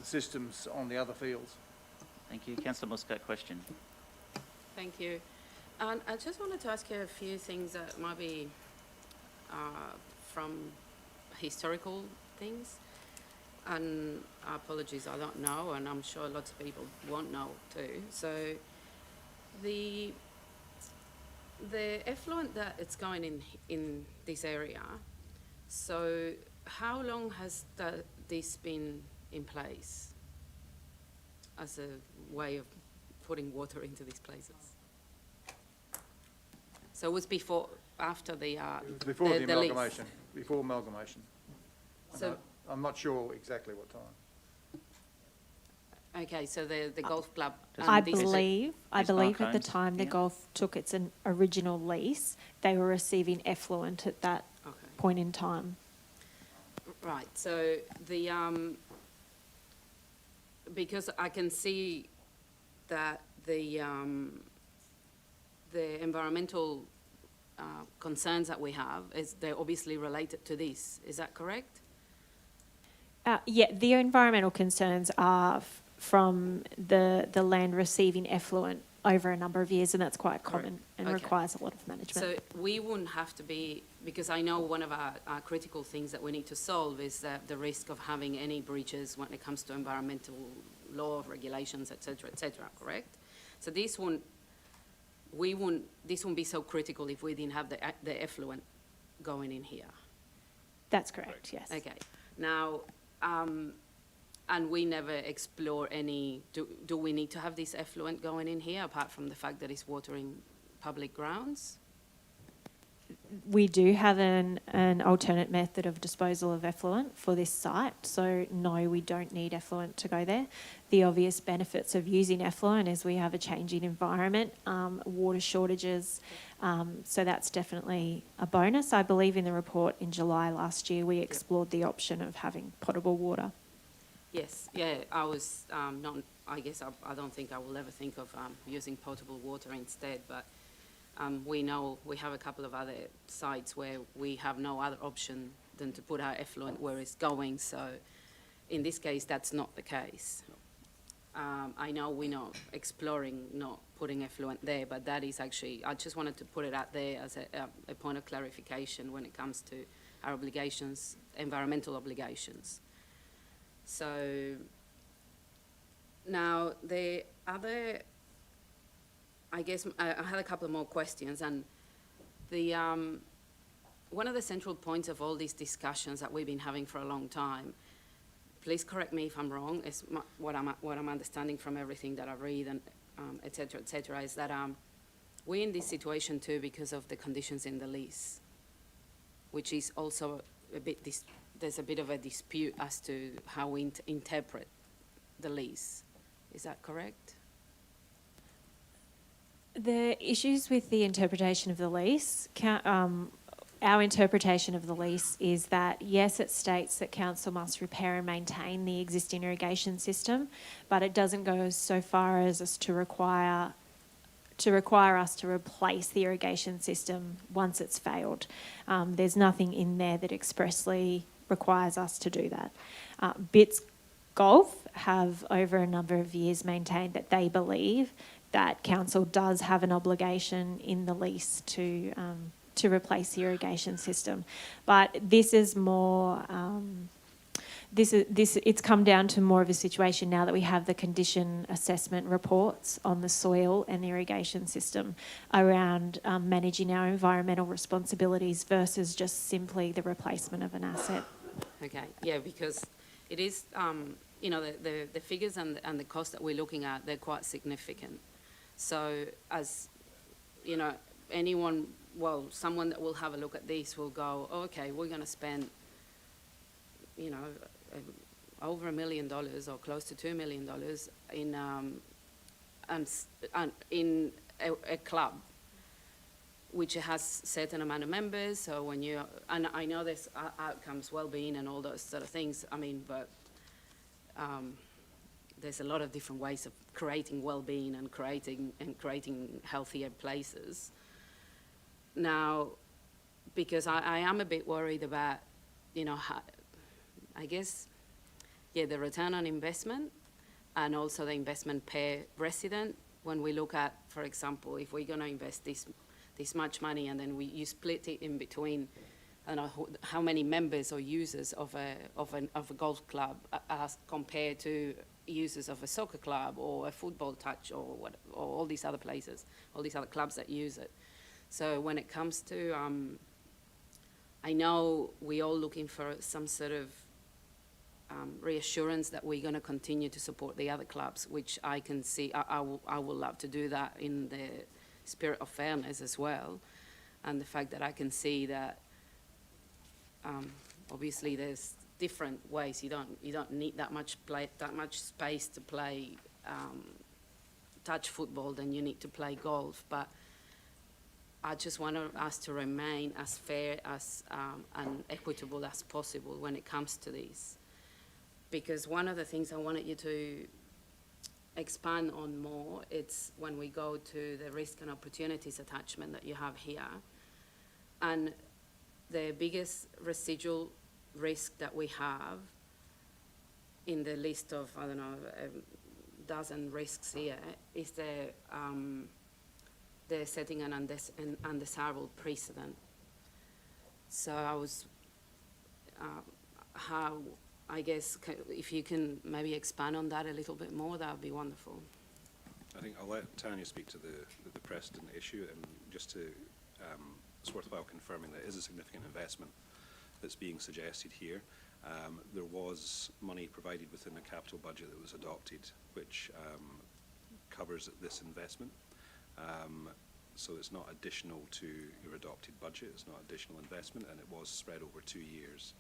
Speaker 8: systems on the other fields.
Speaker 1: Thank you. Councillor Muscat, question.
Speaker 9: Thank you. I just wanted to ask you a few things that might be from historical things. And apologies, I don't know, and I'm sure lots of people won't know too. So the effluent that it's going in this area, so how long has this been in place as a way of putting water into these places? So it was after the
Speaker 8: It was before the amalgamation.
Speaker 9: lease.
Speaker 8: Before amalgamation.
Speaker 9: So
Speaker 8: I'm not sure exactly what time.
Speaker 9: okay, so the golf club.
Speaker 11: I
Speaker 9: this-
Speaker 11: believe
Speaker 1: Ms.
Speaker 11: at the
Speaker 1: Marcones,
Speaker 11: time the
Speaker 1: yeah.
Speaker 11: golf took its original lease, they were receiving effluent at that
Speaker 9: Okay.
Speaker 11: point in time.
Speaker 9: Right, so the, because I can see that the environmental concerns that we have, they're obviously related to this, is that correct?
Speaker 11: Yeah, the environmental concerns are from the land receiving effluent over a number of years, and that's quite common and requires a lot of management.
Speaker 9: So we wouldn't have to be, because I know one of our critical things that we need to solve is the risk of having any breaches when it comes to environmental law, regulations, et cetera, correct? So this wouldn't be so critical if we didn't have the effluent going in here.
Speaker 11: That's correct, yes.
Speaker 9: Okay. Now, and we never explore any, do we need to have this effluent going in here apart from the fact that it's watering public grounds?
Speaker 11: We do have an alternate method of disposal of effluent for this site, so no, we don't need effluent to go there. The obvious benefits of using effluent is we have a changing environment, water shortages, so that's definitely a bonus. I believe in the report in July last year we explored the option of having potable water.
Speaker 9: Yes, yeah, I was I guess I don't think I will ever think of using potable water instead, but we know we have a couple of other sites where we have no other option than to put our effluent where it's going, so in this case that's not the case. I know we're not exploring not putting effluent there, but that is actually, I just wanted to put it out there as a point of clarification when it comes to our obligations, environmental obligations. So now the other, I guess I had a couple more questions, and the one of the central points of all these discussions that we've been having for a long time, please correct me if I'm wrong, is what I'm understanding from everything that I read and et cetera, is that we're in this situation too because of the conditions in the lease, which is also a bit there's a bit of a dispute as to how we interpret the lease. Is that correct?
Speaker 11: The issues with the interpretation of the lease, our interpretation of the lease is that, yes, it states that council must repair and maintain the existing irrigation system, but it doesn't go so far as to require us to replace the irrigation system once it's failed. There's nothing in there that expressly requires us to do that. Bits Golf have over a number of years maintained that they believe that council does have an obligation in the lease to replace the irrigation system, but this is more. It's come down to more of a situation now that we have the condition assessment reports on the soil and the irrigation system around managing our environmental responsibilities versus just simply the replacement of an asset.
Speaker 9: Okay, yeah, because it is, the figures and the cost that we're looking at, they're quite significant. So as, someone that will have a look at this will go, oh, okay, we're going to spend, over $1 million or close to $2 million in a club, which has certain amount of members. So when and I know there's outcomes, well-being and all those sort of things, but there's a lot of different ways of creating well-being and creating healthier places. Now, because I am a bit worried about, I guess, the return on investment and also the investment per resident. When we look at, for example, if we're going to invest this much money and then you split it in between, I don't know how many members or users of a golf club as compared to users of a soccer club or a football touch or all these other places, all these other clubs that use it. So when it comes to, I know we're all looking for some sort of reassurance that we're going to continue to support the other clubs, which I can see, I would love to do that in the spirit of fairness as well. And the fact that I can see that obviously there's different ways. You don't need that much space to play touch football than you need to play golf. But I just want us to remain as fair as and equitable as possible when it comes to this. Because one of the things I wanted you to expand on more, it's when we go to the risk and opportunities attachment that you have here. And the biggest residual risk that we have in the list of, I don't know, a dozen risks here, is the setting an undesirable precedent. So I was, how, I guess, if you can maybe expand on that a little bit more, that would be wonderful.
Speaker 10: I think I'll let Tanya speak to the precedent issue, and just to, it's worthwhile confirming that it is a significant investment that's being suggested here. There was money provided within the capital budget that was adopted, which covers this investment. So it's not additional to your adopted budget, it's not additional investment, and it was spread over 2 years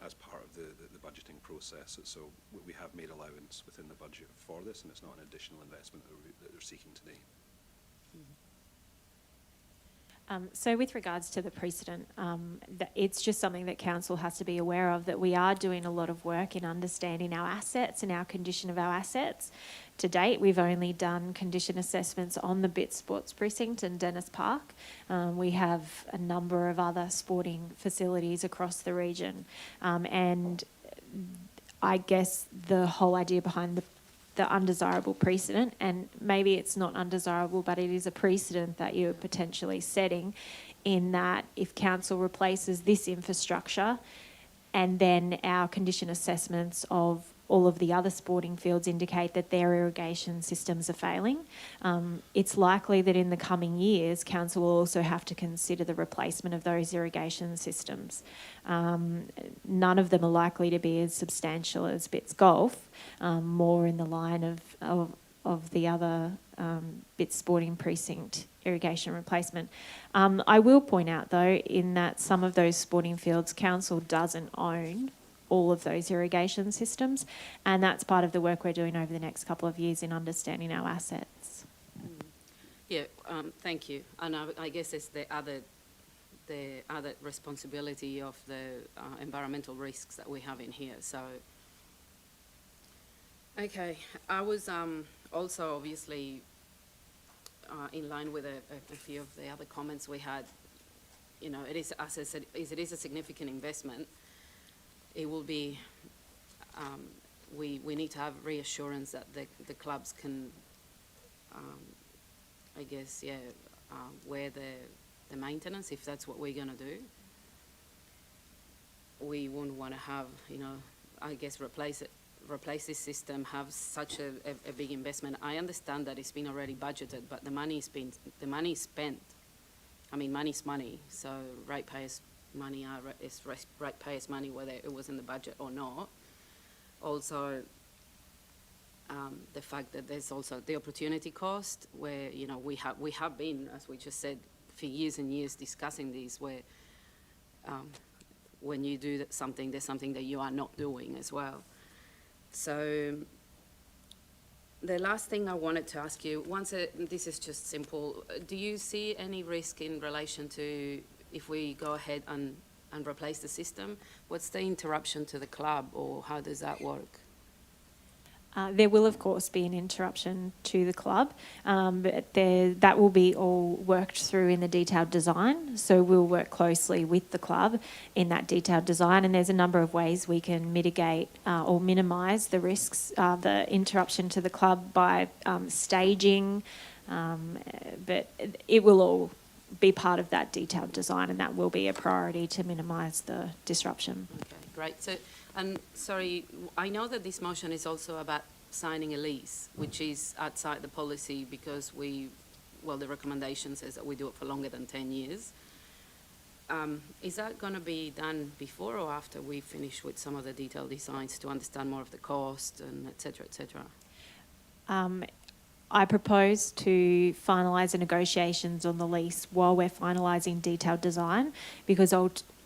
Speaker 10: as part of the budgeting process. So we have made allowance within the budget for this, and it's not an additional investment that they're seeking today.
Speaker 11: So with regards to the precedent, it's just something that council has to be aware of, that we are doing a lot of work in understanding our assets and our condition of our assets. To date, we've only done condition assessments on the BIT Sports Precinct and Dennis Park. We have a number of other sporting facilities across the region. And I guess the whole idea behind the undesirable precedent, and maybe it's not undesirable, but it is a precedent that you're potentially setting, in that if council replaces this infrastructure and then our condition assessments of all of the other sporting fields indicate that their irrigation systems are failing, it's likely that in the coming years council will also have to consider the replacement of those irrigation systems. None of them are likely to be as substantial as Bits Golf, more in the line of the other Bits Sporting Precinct irrigation replacement. I will point out though, in that some of those sporting fields council doesn't own all of those irrigation systems, and that's part of the work we're doing over the next couple of years in understanding our assets.
Speaker 9: Yeah, thank you. And I guess it's the other responsibility of the environmental risks that we have in here. So, okay, I was also obviously in line with a few of the other comments we had. You know, it is, as I said, it is a significant investment. It will be, we need to have reassurance that the clubs can, I guess, yeah, wear the maintenance, if that's what we're going to do. We wouldn't want to have, you know, I guess replace this system, have such a big investment. I understand that it's been already budgeted, but the money is spent. I mean, money's money, so ratepayers' money is ratepayers' money, whether it was in the budget or not. Also, the fact that there's also the opportunity cost, where, you know, we have been, as we just said, for years and years discussing these, where when you do something, there's something that you are not doing as well. So the last thing I wanted to ask you, this is just simple, do you see any risk in relation to if we go ahead and replace the system? What's the interruption to the club, or how does that work?
Speaker 11: There will, of course, be an interruption to the club, but that will be all worked through in the detailed design. So we'll work closely with the club in that detailed design, and there's a number of ways we can mitigate or minimise the risks, the interruption to the club by staging, but it will all be part of that detailed design, and that will be a priority to minimise the disruption.
Speaker 9: Okay, great. So, and sorry, I know that this motion is also about signing a lease, which is outside the policy because the recommendation says that we do it for longer than 10 years. Is that going to be done before or after we finish with some of the detailed designs to understand more of the cost and et cetera, et cetera?
Speaker 11: I propose to finalise the negotiations on the lease while we're finalising detailed design, because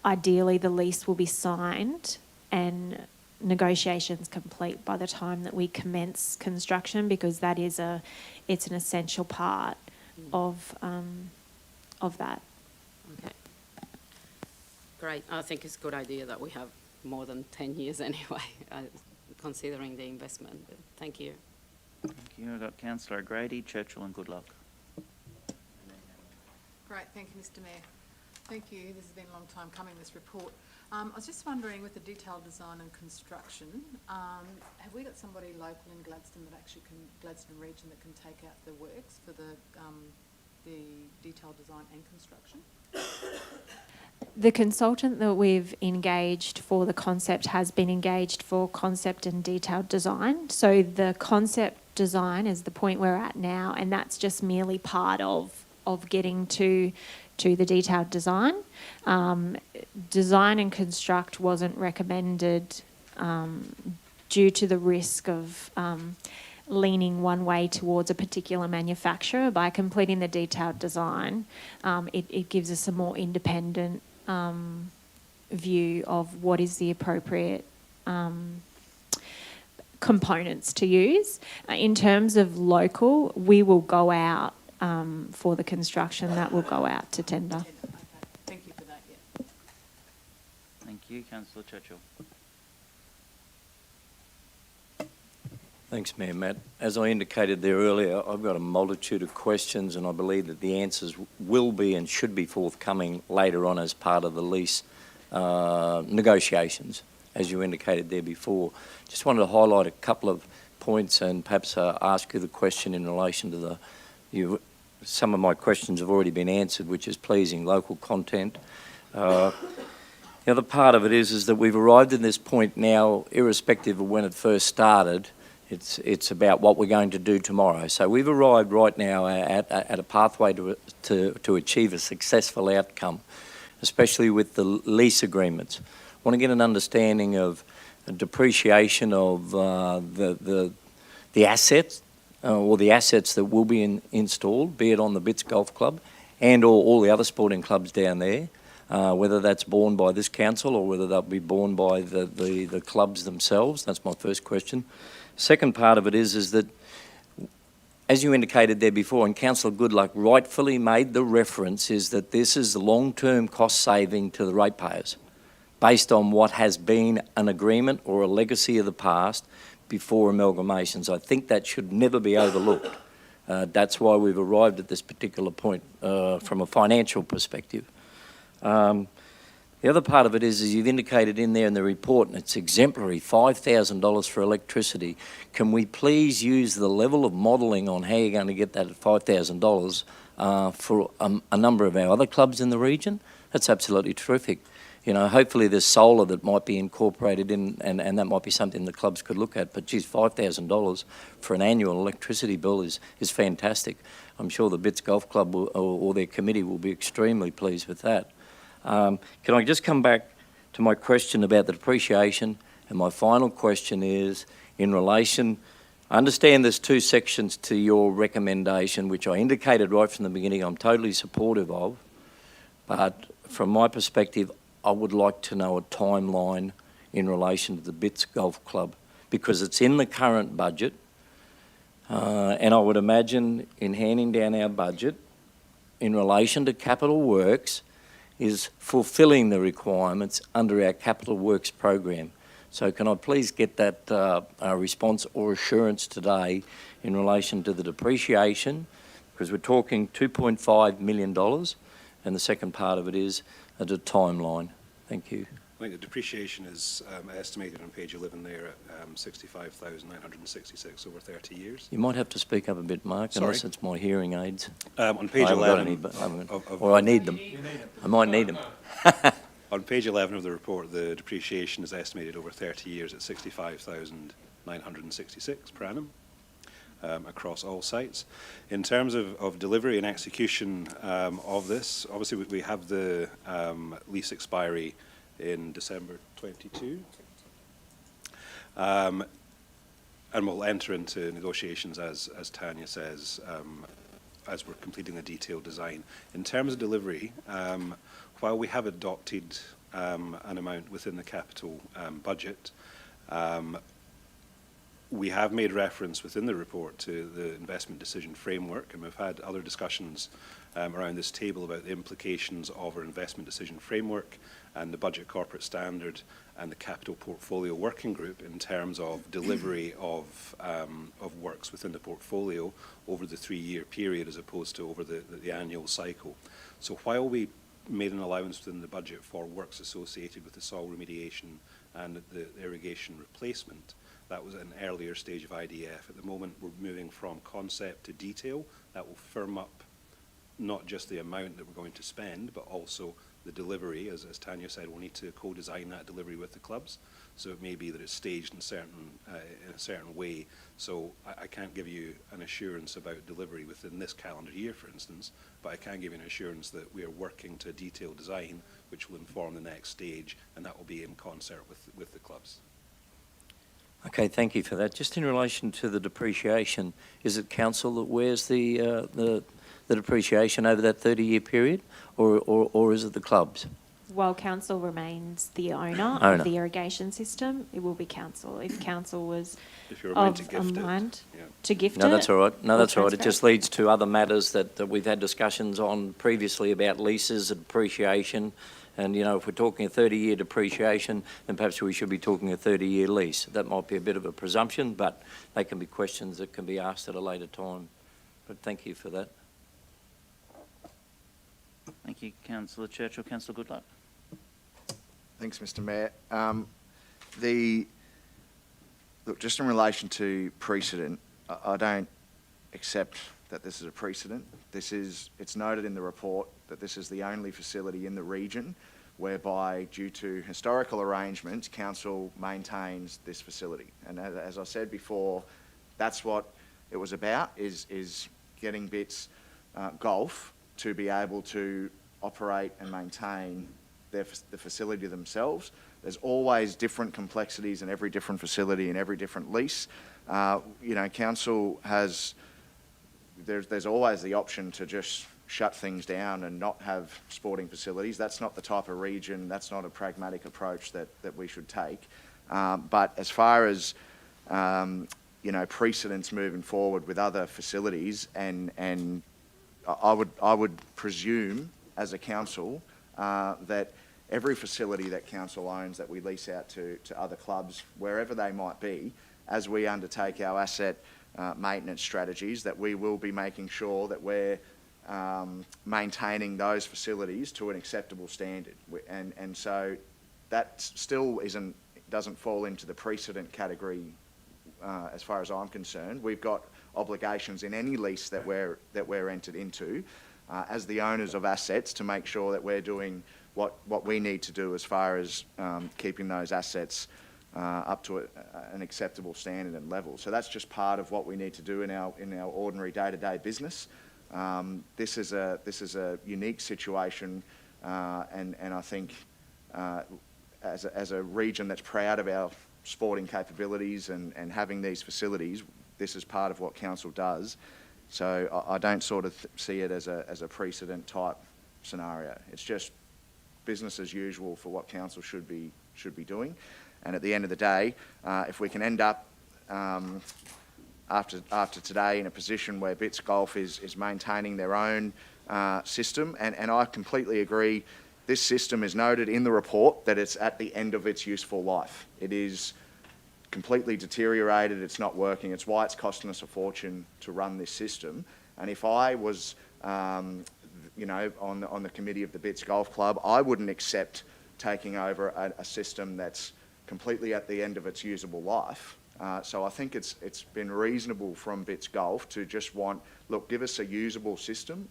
Speaker 11: ideally the lease will be signed and negotiations complete by the time that we commence construction, because that is it's an essential part of that.
Speaker 9: Okay. Great. I think it's a good idea that we have more than 10 years anyway, considering the investment. Thank you.
Speaker 13: Thank you. I've got Councillor Grady, Churchill and Goodluck.
Speaker 14: Great, thank you, Mr Mayor. Thank you. This has been a long time coming, this report. I was just wondering, with the detailed design and construction, have we got somebody local in Gladstone that actually can, Gladstone region, that can take out the works for the detailed design and construction?
Speaker 11: The consultant that we've engaged for the concept has been engaged for concept and detailed design. So the concept design is the point we're at now, and that's just merely part of getting to the detailed design. Design and construct wasn't recommended due to the risk of leaning one way towards a particular manufacturer. By completing the detailed design, it gives us a more independent view of what is the appropriate components to use. In terms of local, we will go out for the construction, that will go out to tender.
Speaker 14: Okay. Thank you for that, yeah.
Speaker 13: Thank you, Councillor Churchill.
Speaker 4: Thanks, Mayor Matt. As I indicated there earlier, I've got a multitude of questions, and I believe that the answers will be and should be forthcoming later on as part of the lease negotiations, as you indicated there before. Just wanted to highlight a couple of points and perhaps ask you the question in relation to some of my questions have already been answered, which is pleasing, local content. The other part of it is that we've arrived at this point now, irrespective of when it first started. It's about what we're going to do tomorrow. So we've arrived right now at a pathway to achieve a successful outcome, especially with the lease agreements. I want to get an understanding of the depreciation of the assets, or the assets that will be installed, be it on the Bits Golf Club and or all the other sporting clubs down there, whether that's borne by this council or whether they'll be borne by the clubs themselves. That's my first question. Second part of it is that, as you indicated there before, and Councillor Goodluck rightfully made the reference, is that this is the long-term cost saving to the ratepayers based on what has been an agreement or a legacy of the past before amalgamations. I think that should never be overlooked. That's why we've arrived at this particular point from a financial perspective. The other part of it is you've indicated in there in the report, and it's exemplary, $5,000 for electricity. Can we please use the level of modelling on how you're going to get that at $5,000 for a number of our other clubs in the region? That's absolutely terrific. You know, hopefully there's solar that might be incorporated in, and that might be something the clubs could look at. But geez, $5,000 for an annual electricity bill is fantastic. I'm sure the Bits Golf Club or their committee will be extremely pleased with that. Can I just come back to my question about the depreciation? And my final question is in relation, I understand there's two sections to your recommendation, which I indicated right from the beginning I'm totally supportive of. But from my perspective, I would like to know a timeline in relation to the Bits Golf Club, because it's in the current budget. And I would imagine in handing down our budget in relation to capital works is fulfilling the requirements under our capital works program. So can I please get that response or assurance today in relation to the depreciation, because we're talking $2.5 million, and the second part of it is at a timeline. Thank you.
Speaker 10: I think the depreciation is estimated on page 11 there at $65,966 over 30 years.
Speaker 4: You might have to speak up a bit, Mark,
Speaker 10: Sorry.
Speaker 4: unless it's my hearing aids.
Speaker 10: On page 11...
Speaker 4: I need them. I might need them.
Speaker 10: On page 11 of the report, the depreciation is estimated over 30 years at $65,966 per annum across all sites. In terms of delivery and execution of this, obviously we have the lease expiry in December 22. And we'll enter into negotiations, as Tanya says, as we're completing the detailed design. In terms of delivery, while we have adopted an amount within the capital budget, we have made reference within the report to the investment decision framework, and we've had other discussions around this table about the implications of our investment decision framework and the budget corporate standard and the capital portfolio working group in terms of delivery of works within the portfolio over the 3-year period as opposed to over the annual cycle. So while we made an allowance within the budget for works associated with the soil remediation and the irrigation replacement. That was at an earlier stage of IDF. At the moment, we're moving from concept to detail. That will firm up not just the amount that we're going to spend, but also the delivery. As Tanya said, we'll need to co-design that delivery with the clubs. So it may be that it's staged in a certain way. So I can't give you an assurance about delivery within this calendar year, for instance, but I can give you an assurance that we are working to detailed design, which will inform the next stage, and that will be in concert with the clubs.
Speaker 15: Okay, thank you for that. Just in relation to the depreciation, is it council that wears the depreciation over that 30-year period, or is it the clubs?
Speaker 11: While council remains the owner of the irrigation system, it will be council. If council was of a mind to gift it.
Speaker 15: No, that's all right. No, that's all right. It just leads to other matters that we've had discussions on previously about leases and depreciation. And, you know, if we're talking a 30-year depreciation, then perhaps we should be talking a 30-year lease. That might be a bit of a presumption, but they can be questions that can be asked at a later time. But thank you for that.
Speaker 13: Thank you, Councillor Churchill. Councillor Goodluck.
Speaker 16: Thanks, Mr. Mayor. Look, just in relation to precedent, I don't accept that this is a precedent. It's noted in the report that this is the only facility in the region whereby, due to historical arrangements, council maintains this facility. And as I said before, that's what it was about, is getting BITS Golf to be able to operate and maintain the facility themselves. There's always different complexities in every different facility and every different lease. You know, council has, there's always the option to just shut things down and not have sporting facilities. That's not the type of region, that's not a pragmatic approach that we should take. But as far as, you know, precedents moving forward with other facilities, and I would presume as a council that every facility that council owns that we lease out to other clubs, wherever they might be, as we undertake our asset maintenance strategies, that we will be making sure that we're maintaining those facilities to an acceptable standard. And so that still doesn't fall into the precedent category as far as I'm concerned. We've got obligations in any lease that we're entered into as the owners of assets to make sure that we're doing what we need to do as far as keeping those assets up to an acceptable standard and level. So that's just part of what we need to do in our ordinary day-to-day business. This is a unique situation, and I think as a region that's proud of our sporting capabilities and having these facilities, this is part of what council does. So I don't sort of see it as a precedent type scenario. It's just business as usual for what council should be doing. And at the end of the day, if we can end up after today in a position where BITS Golf is maintaining their own system, and I completely agree, this system is noted in the report that it's at the end of its useful life. It is completely deteriorated, it's not working, it's why it's costing us a fortune to run this system. And if I was you know, on the committee of the BITS Golf Club, I wouldn't accept taking over a system that's completely at the end of its usable life. So I think it's been reasonable from BITS Golf to just look, give us a usable system,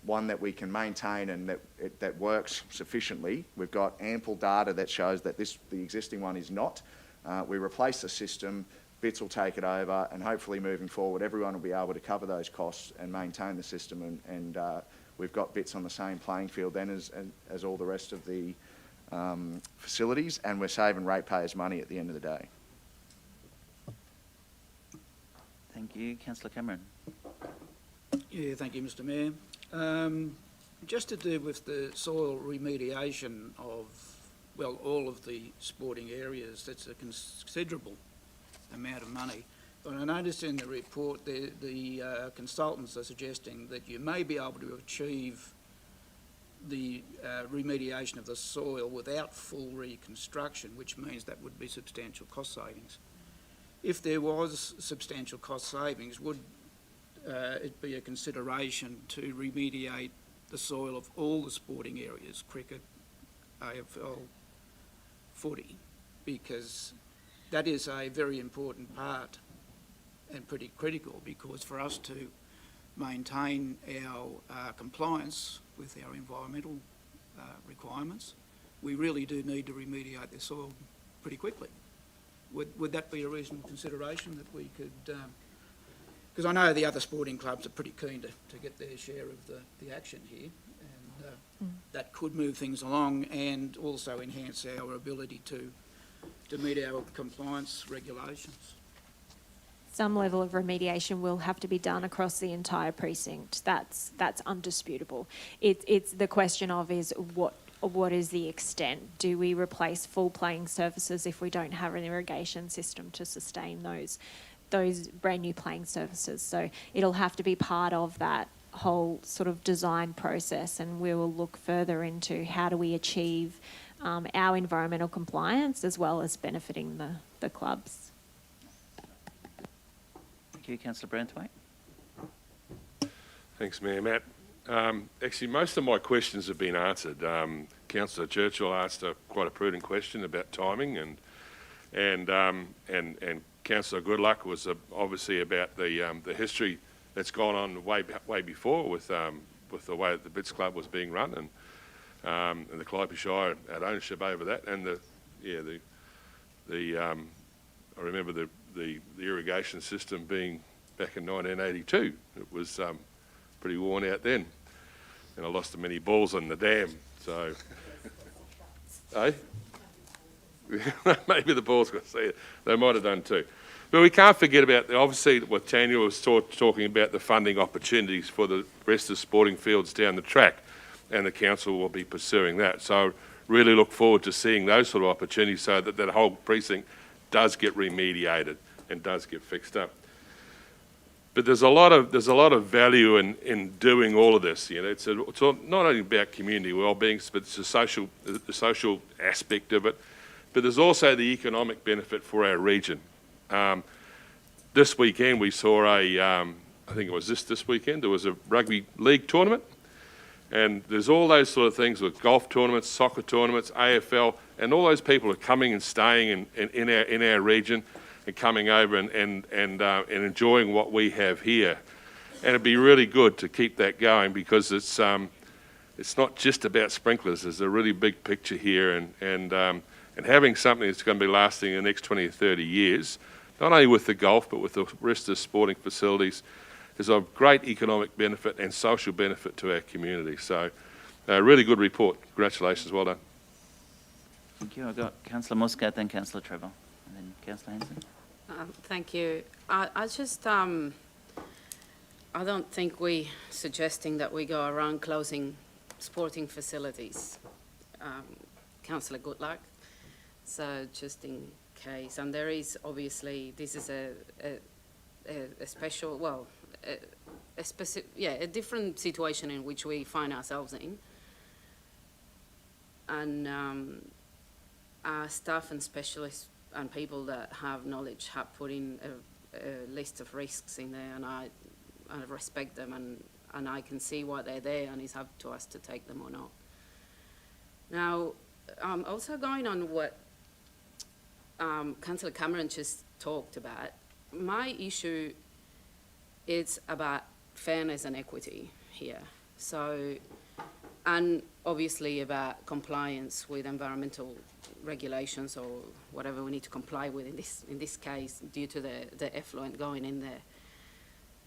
Speaker 16: one that we can maintain and that works sufficiently. We've got ample data that shows that the existing one is not. We replace the system, BITS will take it over, and hopefully moving forward everyone will be able to cover those costs and maintain the system, and we've got BITS on the same playing field then as all the rest of the facilities, and we're saving ratepayers money at the end of the day.
Speaker 13: Thank you. Councillor Cameron.
Speaker 17: Yeah, thank you, Mr. Mayor. Just to do with the soil remediation of, well, all of the sporting areas, that's a considerable amount of money. But I noticed in the report the consultants are suggesting that you may be able to achieve the remediation of the soil without full reconstruction, which means that would be substantial cost savings. If there was substantial cost savings, would it be a consideration to remediate the soil of all the sporting areas, cricket, AFL, footy, because that is a very important part and pretty critical, because for us to maintain our compliance with our environmental requirements, we really do need to remediate the soil pretty quickly. Would that be a reasonable consideration that we could, because I know the other sporting clubs are pretty keen to get their share of the action here, and that could move things along and also enhance our ability to meet our compliance regulations.
Speaker 11: Some level of remediation will have to be done across the entire precinct. That's undisputable. It's the question of is what is the extent? Do we replace full playing surfaces if we don't have an irrigation system to sustain those brand new playing surfaces? So it'll have to be part of that whole sort of design process, and we will look further into how do we achieve our environmental compliance as well as benefiting the clubs.
Speaker 13: Thank you, Councillor Branthwaite.
Speaker 18: Thanks, Mayor Matt. Actually, most of my questions have been answered. Councillor Churchill asked quite a prudent question about timing, and Councillor Goodluck was obviously about the history that's gone on way before with the way that the Bits Club was being run, and the Calliope Shire had ownership over that, and I remember the irrigation system being back in 1982. It was pretty worn out then, and I lost many balls on the dam. So, eh? Maybe the balls got to see it. They might have done too. But we can't forget about, obviously, what Tanya was talking about, the funding opportunities for the rest of the sporting fields down the track, and the council will be pursuing that. So really look forward to seeing those sort of opportunities so that that whole precinct does get remediated and does get fixed up. But there's a lot of value in doing all of this. You know, it's not only about community well-being, but it's the social aspect of it. But there's also the economic benefit for our region. This weekend we saw I think it was this weekend, there was a rugby league tournament, and there's all those sort of things with golf tournaments, soccer tournaments, AFL, and all those people are coming and staying in our region and coming over and enjoying what we have here. And it'd be really good to keep that going, because it's not just about sprinklers. There's a really big picture here, and having something that's going to be lasting the next 20 or 30 years, not only with the golf but with the rest of the sporting facilities, is of great economic benefit and social benefit to our community. So, a really good report. Congratulations, well done.
Speaker 13: Thank you. I've got Councillor Muscat, then Councillor Trevor, and then Councillor Hanson.
Speaker 9: Thank you. I just, I don't think we're suggesting that we go around closing sporting facilities, Councillor Goodluck. So just in case, and there is obviously, this is a special, well, a specific, a different situation in which we find ourselves in. And our staff and specialists and people that have knowledge have put in a list of risks in there, and I respect them, and I can see why they're there, and it's up to us to take them or not. Now, also going on what Councillor Cameron just talked about, my issue is about fairness and equity here. So, and obviously about compliance with environmental regulations or whatever we need to comply with in this case due to the effluent going in there.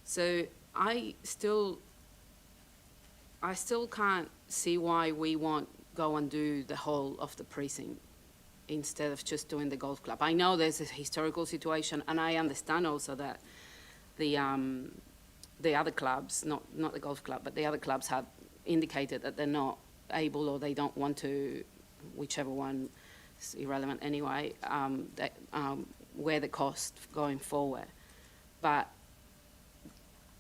Speaker 9: So I still can't see why we won't go and do the whole of the precinct instead of just doing the golf club. I know there's a historical situation, and I understand also that the other clubs, not the golf club, but the other clubs have indicated that they're not able or they don't want to, whichever one is irrelevant anyway, wear the cost going forward. But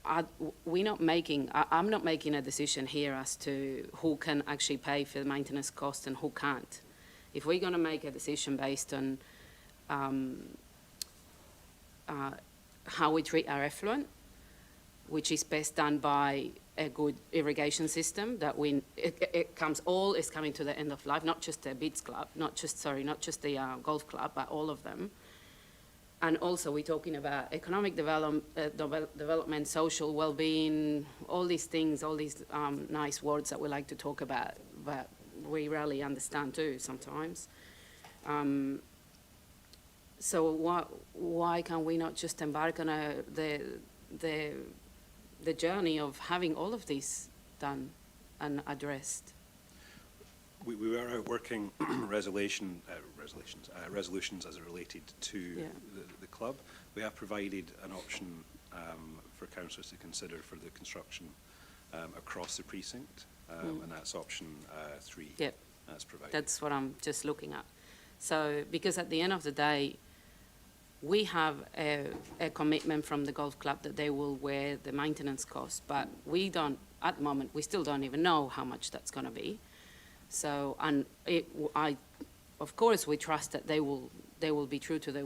Speaker 9: I'm not making a decision here as to who can actually pay for the maintenance cost and who can't. If we're going to make a decision based on how we treat our effluent, which is best done by a good irrigation system that is coming to the end of life, not just the Bits Club, not just the golf club, but all of them. And also we're talking about economic development, social well-being, all these things, all these nice words that we like to talk about, but we rarely understand too sometimes. So why can we not just embark on the journey of having all of this done and addressed?
Speaker 10: We were out working resolutions as it related to the club. We have provided an option for councillors to consider for the construction across the precinct, and that's option 3.
Speaker 9: Yep.
Speaker 10: That's provided.
Speaker 9: That's what I'm just looking at. So, because at the end of the day, we have a commitment from the golf club that they will wear the maintenance costs, but we don't, at the moment, we still don't even know how much that's going to be. So, and of course, we trust that they will be true to their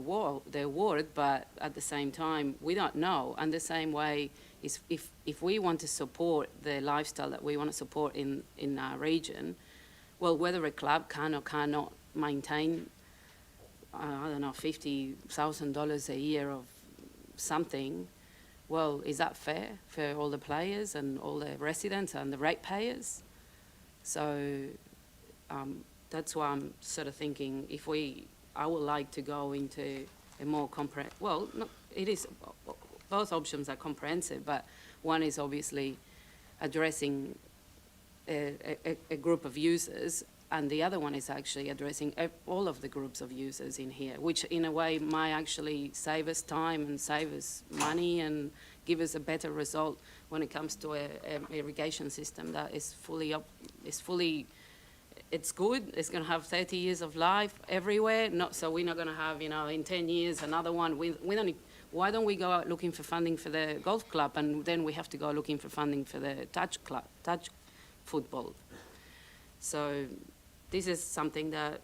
Speaker 9: word, but at the same time, we don't know. And the same way is if we want to support the lifestyle that we want to support in our region, well, whether a club can or cannot maintain, I don't know, $50,000 a year of something, well, is that fair for all the players and all the residents and the ratepayers? So that's why I'm sort of thinking I would like to go into a more both options are comprehensive, but one is obviously addressing a group of users, and the other one is actually addressing all of the groups of users in here, which in a way might actually save us time and save us money and give us a better result when it comes to an irrigation system that is it's good, it's going to have 30 years of life everywhere, so we're not going to have, in 10 years another one. Why don't we go out looking for funding for the golf club, and then we have to go looking for funding for the touch football? So this is something that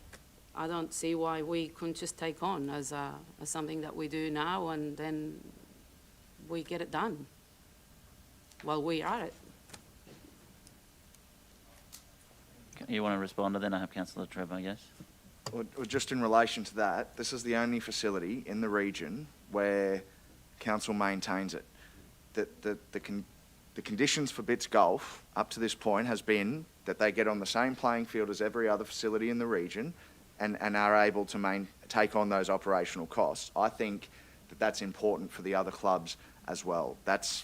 Speaker 9: I don't see why we couldn't just take on as something that we do now, and then we get it done while we are at it.
Speaker 13: You want to respond, and then I have Councillor Trevor, yes?
Speaker 16: Well, just in relation to that, this is the only facility in the region where council maintains it. The conditions for Bits Golf up to this point has been that they get on the same playing field as every other facility in the region and are able to take on those operational costs. I think that that's important for the other clubs as well. That's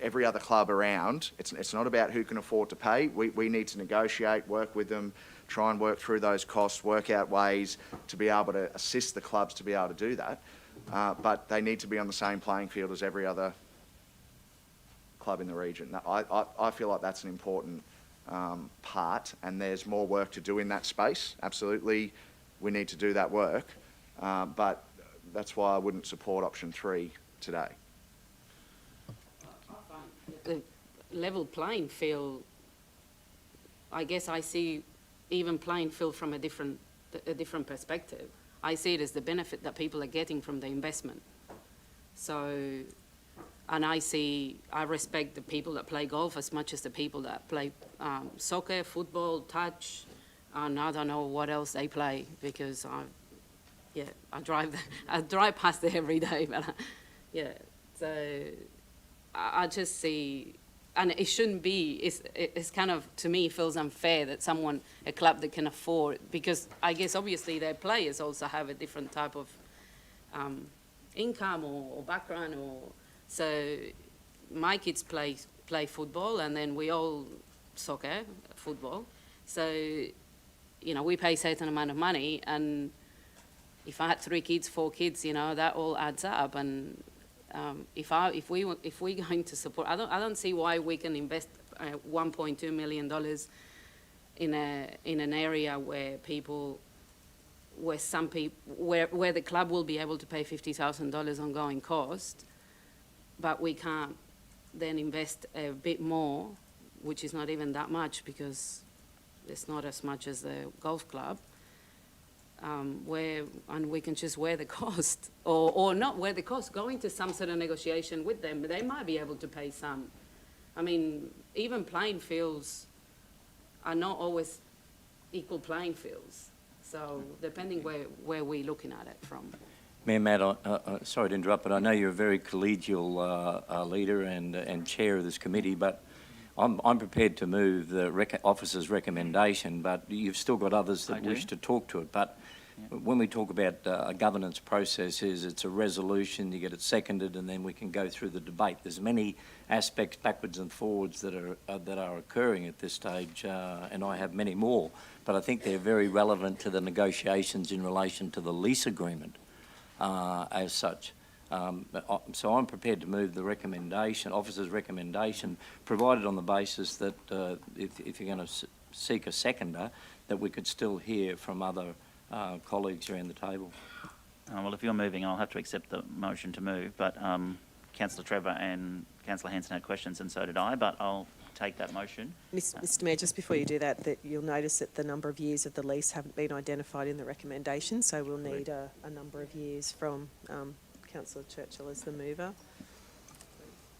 Speaker 16: every other club around. It's not about who can afford to pay. We need to negotiate, work with them, try and work through those costs, work out ways to be able to assist the clubs to be able to do that. But they need to be on the same playing field as every other club in the region. I feel like that's an important part, and there's more work to do in that space. Absolutely, we need to do that work, but that's why I wouldn't support option 3 today.
Speaker 9: The level playing field, I guess I see even playing field from a different perspective. I see it as the benefit that people are getting from the investment. So, and I respect the people that play golf as much as the people that play soccer, football, touch, and I don't know what else they play, because I drive past there every day, but so I just see, and it shouldn't be, it's kind of, to me, feels unfair that a club that can afford, because I guess obviously their players also have a different type of income or background, so my kids play football, and then we all soccer, football, so, we pay a certain amount of money, and if I had 3 kids, 4 kids, that all adds up, and if we're going to support, I don't see why we can invest $1.2 million in an area where the club will be able to pay $50,000 ongoing cost, but we can't then invest a bit more, which is not even that much because it's not as much as the golf club. And we can just wear the cost, or not wear the cost, go into some sort of negotiation with them. They might be able to pay some, I mean, even playing fields are not always equal playing fields. So depending where we're looking at it from.
Speaker 15: Mayor Matt, sorry to interrupt, but I know you're a very collegial leader and chair of this committee, but I'm prepared to move the officer's recommendation, but you've still got others that wish to talk to it. But when we talk about a governance process, it's a resolution, you get it seconded, and then we can go through the debate. There's many aspects backwards and forwards that are occurring at this stage, and I have many more. But I think they're very relevant to the negotiations in relation to the lease agreement as such. So I'm prepared to move the recommendation, officer's recommendation, provided on the basis that if you're going to seek a seconder, that we could still hear from other colleagues around the table.
Speaker 13: Well, if you're moving, I'll have to accept the motion to move, but Councillor Trevor and Councillor Hanson had questions and so did I, but I'll take that motion.
Speaker 19: Mr Mayor, just before you do that you'll notice that the number of years of the lease haven't been identified in the recommendation, so we'll need a number of years from Councillor Churchill as the mover.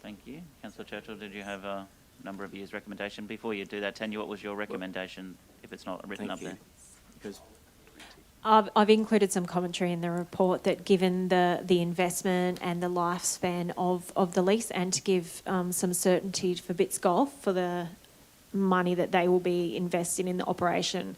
Speaker 13: Thank you. Councillor Churchill, did you have a number of years recommendation? Before you do that, Tanya, what was your recommendation, if it's not written up there?
Speaker 15: Because
Speaker 11: I've included some commentary in the report that given the investment and the lifespan of the lease, and to give some certainty for Bits Golf for the money that they will be investing in the operation,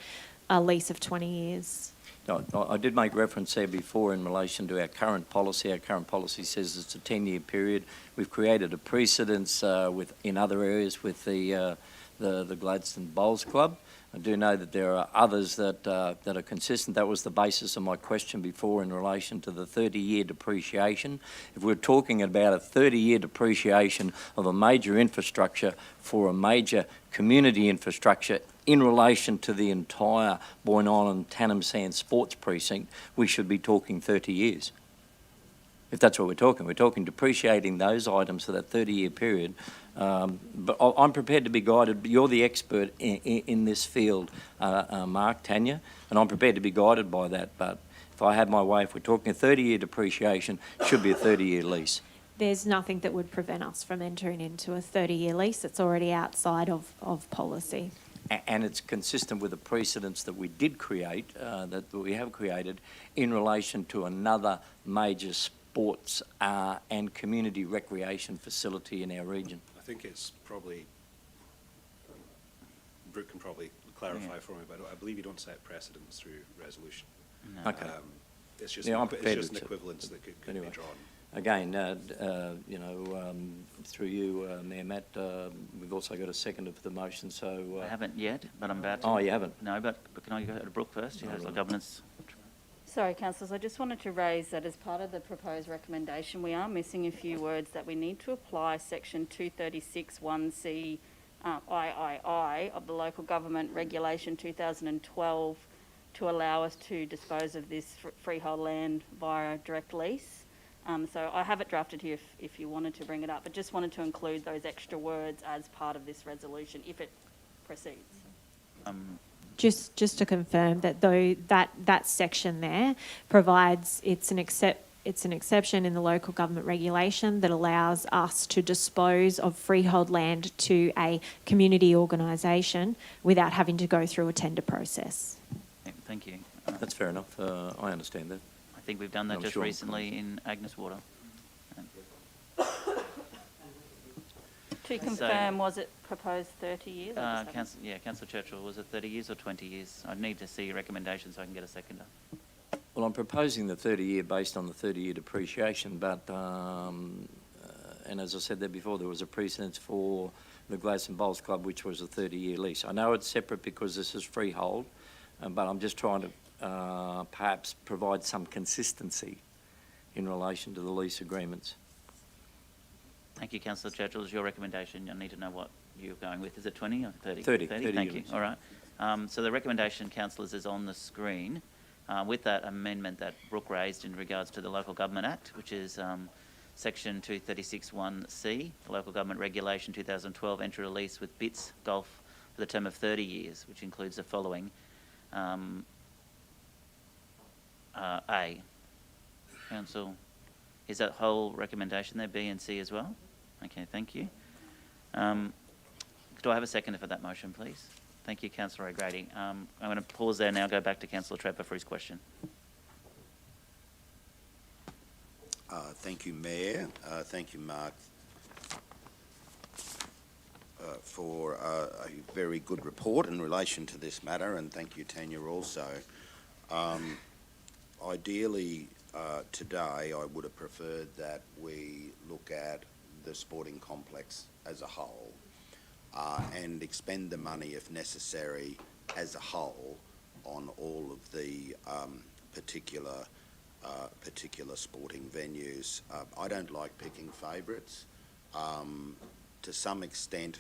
Speaker 11: a lease of 20 years.
Speaker 15: No, I did make reference there before in relation to our current policy. Our current policy says it's a 10-year period. We've created a precedence in other areas with the Gladstone Bowls Club. I do know that there are others that are consistent. That was the basis of my question before in relation to the 30-year depreciation. If we're talking about a 30-year depreciation of a major infrastructure for a major community infrastructure in relation to the entire Boyne Island Tannum Sands Sports Precinct, we should be talking 30 years. If that's what we're talking depreciating those items for that 30-year period. But I'm prepared to be guided. You're the expert in this field, Mark, Tanya, and I'm prepared to be guided by that. But if I had my way, if we're talking a 30-year depreciation, it should be a 30-year lease.
Speaker 11: There's nothing that would prevent us from entering into a 30-year lease. It's already outside of policy.
Speaker 15: And it's consistent with the precedents that we did create, that we have created, in relation to another major sports and community recreation facility in our region.
Speaker 10: I think it's probably, Brooke can probably clarify for me, but I believe you don't set precedents through resolution.
Speaker 15: No. Okay.
Speaker 10: It's just,
Speaker 15: it's
Speaker 10: just an equivalence that could be drawn.
Speaker 15: Again, through you, Mayor Matt, we've also got a second of the motion, so...
Speaker 13: I haven't yet, but I'm about to.
Speaker 15: Oh, you haven't?
Speaker 13: No, but can I go to Brooke first? She has the governance.
Speaker 6: Sorry, councillors, I just wanted to raise that as part of the proposed recommendation, we are missing a few words that we need to apply section 236(1)(c) III of the Local Government Regulation 2012 to allow us to dispose of this freehold land via direct lease. So I have it drafted here if you wanted to bring it up, but just wanted to include those extra words as part of this resolution if it proceeds.
Speaker 11: Just to confirm that that section there provides it's an exception in the local government regulation that allows us to dispose of freehold land to a community organisation without having to go through a tender process.
Speaker 13: Thank you.
Speaker 15: That's fair enough. I understand that.
Speaker 13: I think we've done that just recently in Agnes Water.
Speaker 6: To confirm, was it proposed 30 years?
Speaker 13: Councillor Churchill, was it 30 years or 20 years? I'd need to see your recommendation so I can get a seconder.
Speaker 15: Well, I'm proposing the 30-year based on the 30-year depreciation, but, and as I said there before, there was a precedence for the Gladstone Bowls Club, which was a 30-year lease. I know it's separate because this is freehold, but I'm just trying to perhaps provide some consistency in relation to the lease agreements.
Speaker 13: Thank you, Councillor Churchill. Is your recommendation? I need to know what you're going with. Is it 20 or 30?
Speaker 15: 30.
Speaker 13: 30, thank you. All right. So the recommendation, councillors, is on the screen with that amendment that Brooke raised in regards to the Local Government Act, which is section 236(1)(c), the Local Government Regulation 2012, enter a lease with Bits Golf for the term of 30 years, which includes the following. A. Council, is that whole recommendation there, B and C as well? Okay, thank you. Do I have a seconder for that motion, please? Thank you, Councillor O'Grady. I'm going to pause there now, go back to Councillor Trevor for his question.
Speaker 5: Thank you, Mayor. Thank you, Mark, for a very good report in relation to this matter, and thank you, Tanya, also. Ideally, today, I would have preferred that we look at the sporting complex as a whole and expend the money, if necessary, as a whole on all of the particular sporting venues. I don't like picking favourites. To some extent,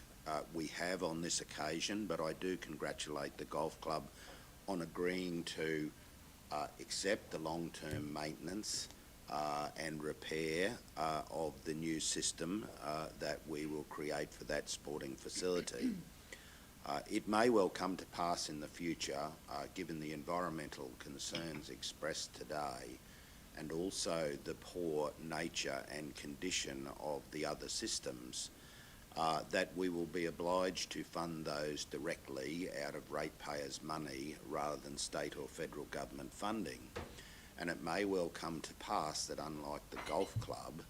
Speaker 5: we have on this occasion, but I do congratulate the golf club on agreeing to accept the long-term maintenance and repair of the new system that we will create for that sporting facility. It may well come to pass in the future, given the environmental concerns expressed today and also the poor nature and condition of the other systems, that we will be obliged to fund those directly out of ratepayers' money rather than state or federal government funding. And it may well come to pass that, unlike the golf club,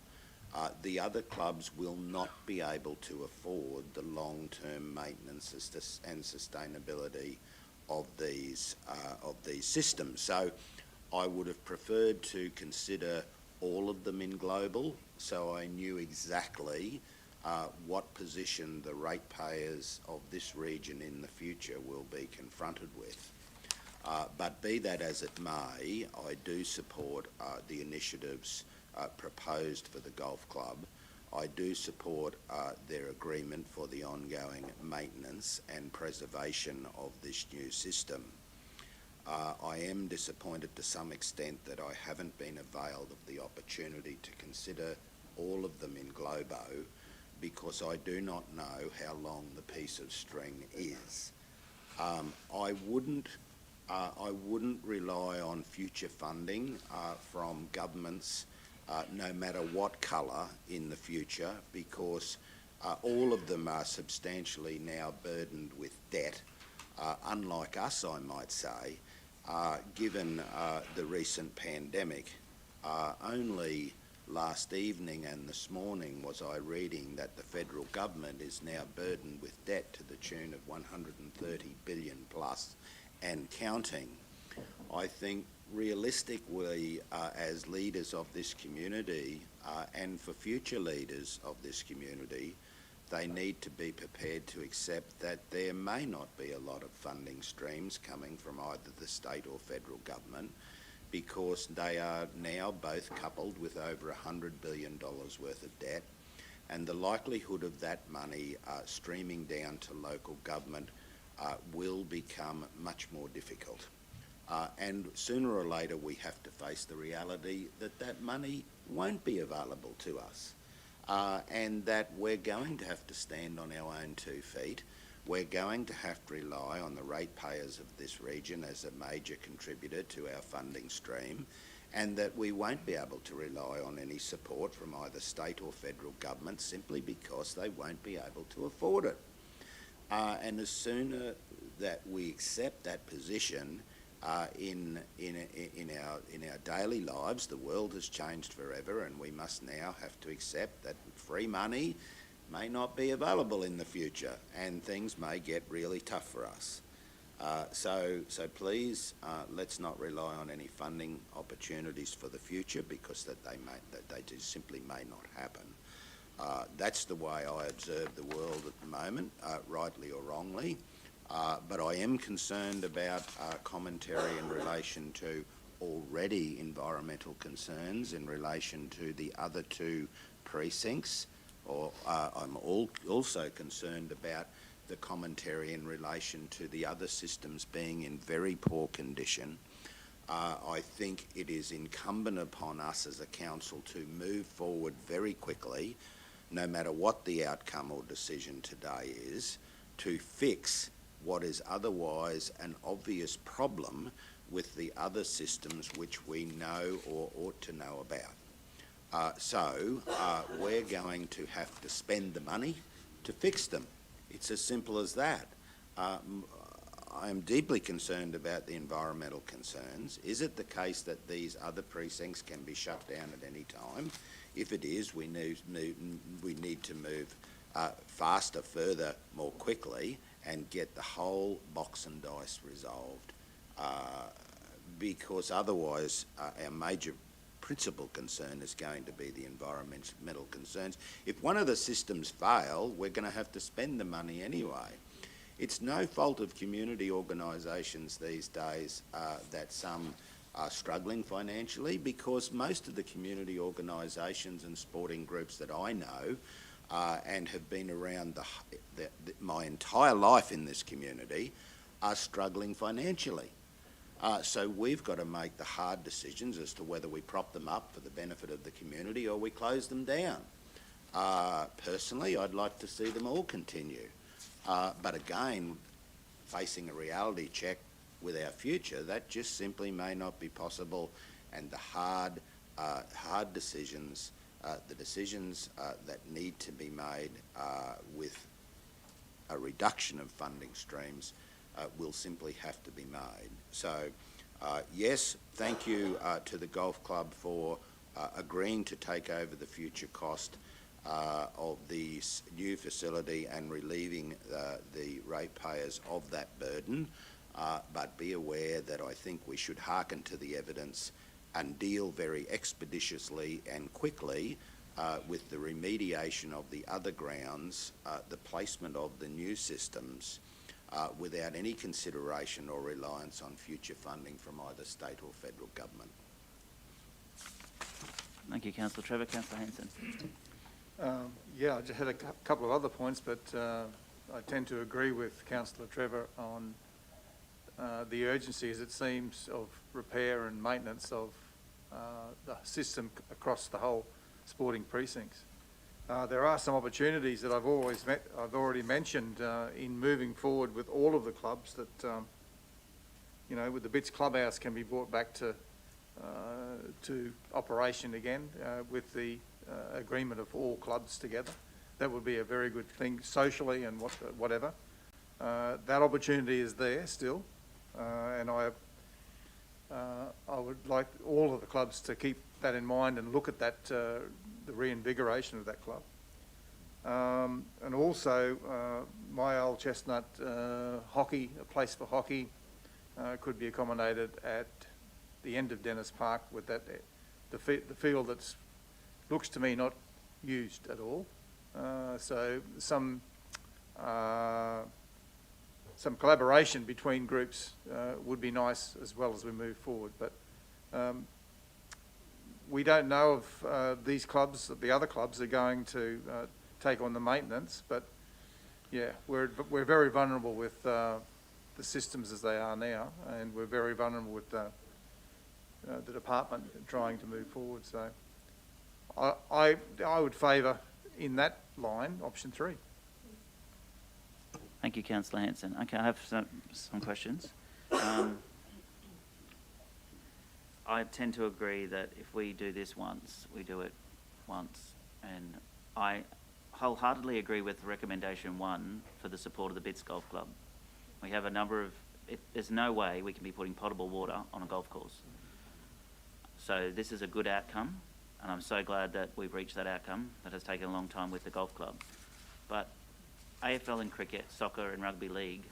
Speaker 5: the other clubs will not be able to afford the long-term maintenance and sustainability of these systems. So I would have preferred to consider all of them in global, so I knew exactly what position the ratepayers of this region in the future will be confronted with. But be that as it may, I do support the initiatives proposed for the golf club. I do support their agreement for the ongoing maintenance and preservation of this new system. I am disappointed to some extent that I haven't been availed of the opportunity to consider all of them in globo, because I do not know how long the piece of string is. I wouldn't rely on future funding from governments, no matter what colour in the future, because all of them are substantially now burdened with debt, unlike us, I might say, given the recent pandemic. Only last evening and this morning was I reading that the federal government is now burdened with debt to the tune of 130 billion plus and counting. I think realistically, as leaders of this community and for future leaders of this community, they need to be prepared to accept that there may not be a lot of funding streams coming from either the state or federal government, because they are now both coupled with over $100 billion worth of debt, and the likelihood of that money streaming down to local government will become much more difficult. And sooner or later we have to face the reality that that money won't be available to us, and that we're going to have to stand on our own 2 feet. We're going to have to rely on the ratepayers of this region as a major contributor to our funding stream, and that we won't be able to rely on any support from either state or federal government simply because they won't be able to afford it. And as soon that we accept that position in our daily lives, the world has changed forever, and we must now have to accept that free money may not be available in the future, and things may get really tough for us. So please, let's not rely on any funding opportunities for the future, because they just simply may not happen. That's the way I observe the world at the moment, rightly or wrongly. But I am concerned about commentary in relation to already environmental concerns in relation to the other 2 precincts. I'm also concerned about the commentary in relation to the other systems being in very poor condition. I think it is incumbent upon us as a council to move forward very quickly, no matter what the outcome or decision today is, to fix what is otherwise an obvious problem with the other systems which we know or ought to know about. So we're going to have to spend the money to fix them. It's as simple as that. I am deeply concerned about the environmental concerns. Is it the case that these other precincts can be shut down at any time? If it is, we need to move faster, further, more quickly, and get the whole box and dice resolved. Because otherwise, our major principal concern is going to be the environmental concerns. If one of the systems fail, we're going to have to spend the money anyway. It's no fault of community organisations these days that some are struggling financially, because most of the community organisations and sporting groups that I know and have been around my entire life in this community are struggling financially. So we've got to make the hard decisions as to whether we prop them up for the benefit of the community or we close them down. Personally, I'd like to see them all continue. But again, facing a reality check with our future, that just simply may not be possible, and the hard decisions, the decisions that need to be made with a reduction of funding streams will simply have to be made. So, yes, thank you to the golf club for agreeing to take over the future cost of the new facility and relieving the ratepayers of that burden, but be aware that I think we should hearken to the evidence and deal very expeditiously and quickly with the remediation of the other grounds, the placement of the new systems, without any consideration or reliance on future funding from either state or federal government.
Speaker 13: Thank you, Councillor Trevor. Councillor Hanson.
Speaker 8: Yeah, I just had a couple of other points, but I tend to agree with Councillor Trevor on the urgency, as it seems, of repair and maintenance of the system across the whole sporting precincts. There are some opportunities that I've already mentioned in moving forward with all of the clubs that, you know, with the Bits Clubhouse can be brought back to operation again with the agreement of all clubs together. That would be a very good thing socially and whatever. That opportunity is there still, and I would like all of the clubs to keep that in mind and look at that, the reinvigoration of that club. And also, my old chestnut hockey, a place for hockey, could be accommodated at the end of Dennis Park with that the field that's looks to me not used at all. So some collaboration between groups would be nice as well as we move forward. But we don't know if these clubs, the other clubs, are going to take on the maintenance. But yeah, we're very vulnerable with the systems as they are now, and we're very vulnerable with the department trying to move forward. So I would favour, in that line, option 3.
Speaker 13: Thank you, Councillor Hanson. Okay, I have some questions. I tend to agree that if we do this once, we do it once. And I wholeheartedly agree with recommendation 1 for the support of the Bits Golf Club. We have a number of... there's no way we can be putting potable water on a golf course. So this is a good outcome, and I'm so glad that we've reached that outcome. That has taken a long time with the golf club. But AFL and cricket, soccer and rugby league,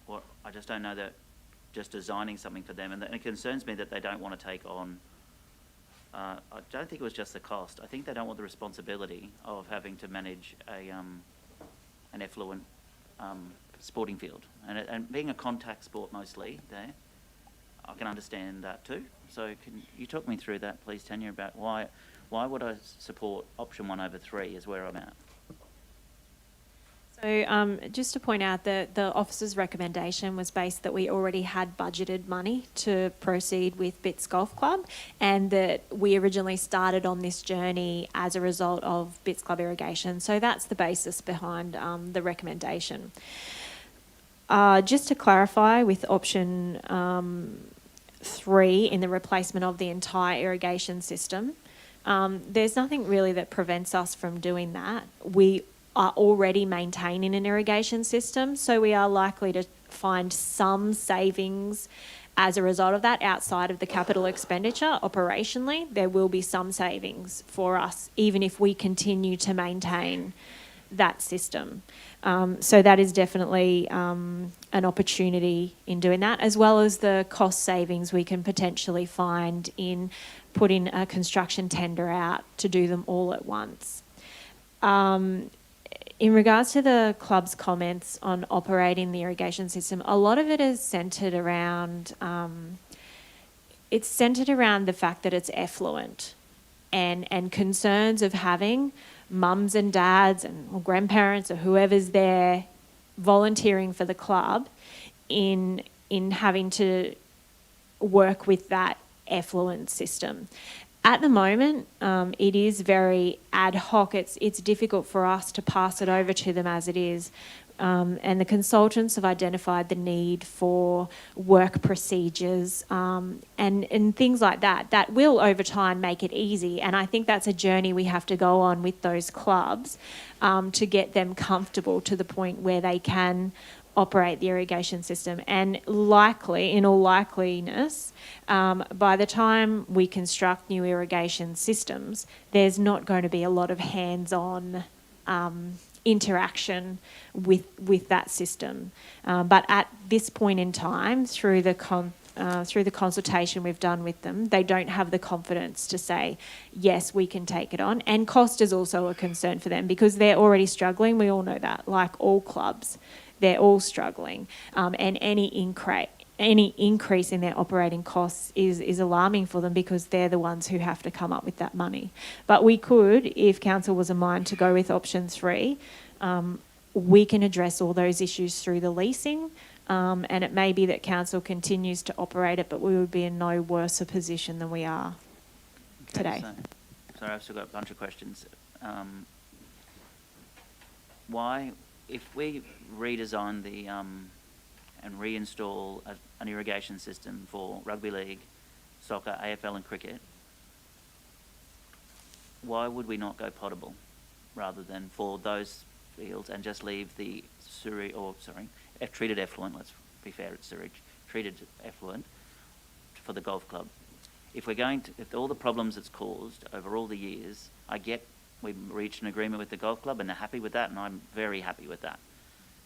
Speaker 13: well, I just don't know that just designing something for them, and it concerns me that they don't want to take on, I don't think it was just the cost. I think they don't want the responsibility of having to manage an effluent sporting field. And being a contact sport mostly there, I can understand that too. So can you talk me through that, please, Tanya, about why would I support option 1 over 3 is where I'm at?
Speaker 11: So just to point out that the officer's recommendation was based that we already had budgeted money to proceed with Bits Golf Club, and that we originally started on this journey as a result of Bits Club irrigation. So that's the basis behind the recommendation. Just to clarify, with option 3 in the replacement of the entire irrigation system, there's nothing really that prevents us from doing that. We are already maintaining an irrigation system, so we are likely to find some savings as a result of that outside of the capital expenditure. Operationally, there will be some savings for us, even if we continue to maintain that system. So that is definitely an opportunity in doing that, as well as the cost savings we can potentially find in putting a construction tender out to do them all at once. In regards to the club's comments on operating the irrigation system, a lot of it is centred around the fact that it's effluent and concerns of having mums and dads or grandparents or whoever's there volunteering for the club in having to work with that effluent system. At the moment, it is very ad hoc. It's difficult for us to pass it over to them as it is. And the consultants have identified the need for work procedures and things like that that will over time make it easy. And I think that's a journey we have to go on with those clubs to get them comfortable to the point where they can operate the irrigation system. And likely, in all likeliness, by the time we construct new irrigation systems, there's not going to be a lot of hands-on interaction with that system. But at this point in time, through the consultation we've done with them, they don't have the confidence to say, yes, we can take it on. And cost is also a concern for them because they're already struggling. We all know that, like all clubs. They're all struggling, and any increase in their operating costs is alarming for them because they're the ones who have to come up with that money. But we could, if council was in mind to go with option 3, we can address all those issues through the leasing, and it may be that council continues to operate it, but we would be in no worse a position than we are today.
Speaker 13: Sorry, I've still got a bunch of questions. Why, if we redesign and reinstall an irrigation system for rugby league, soccer, AFL and cricket, why would we not go potable rather than for those fields and just leave the treated effluent, let's be fair, it's sewage, treated effluent for the golf club? If all the problems it's caused over all the years, I get we've reached an agreement with the golf club and they're happy with that, and I'm very happy with that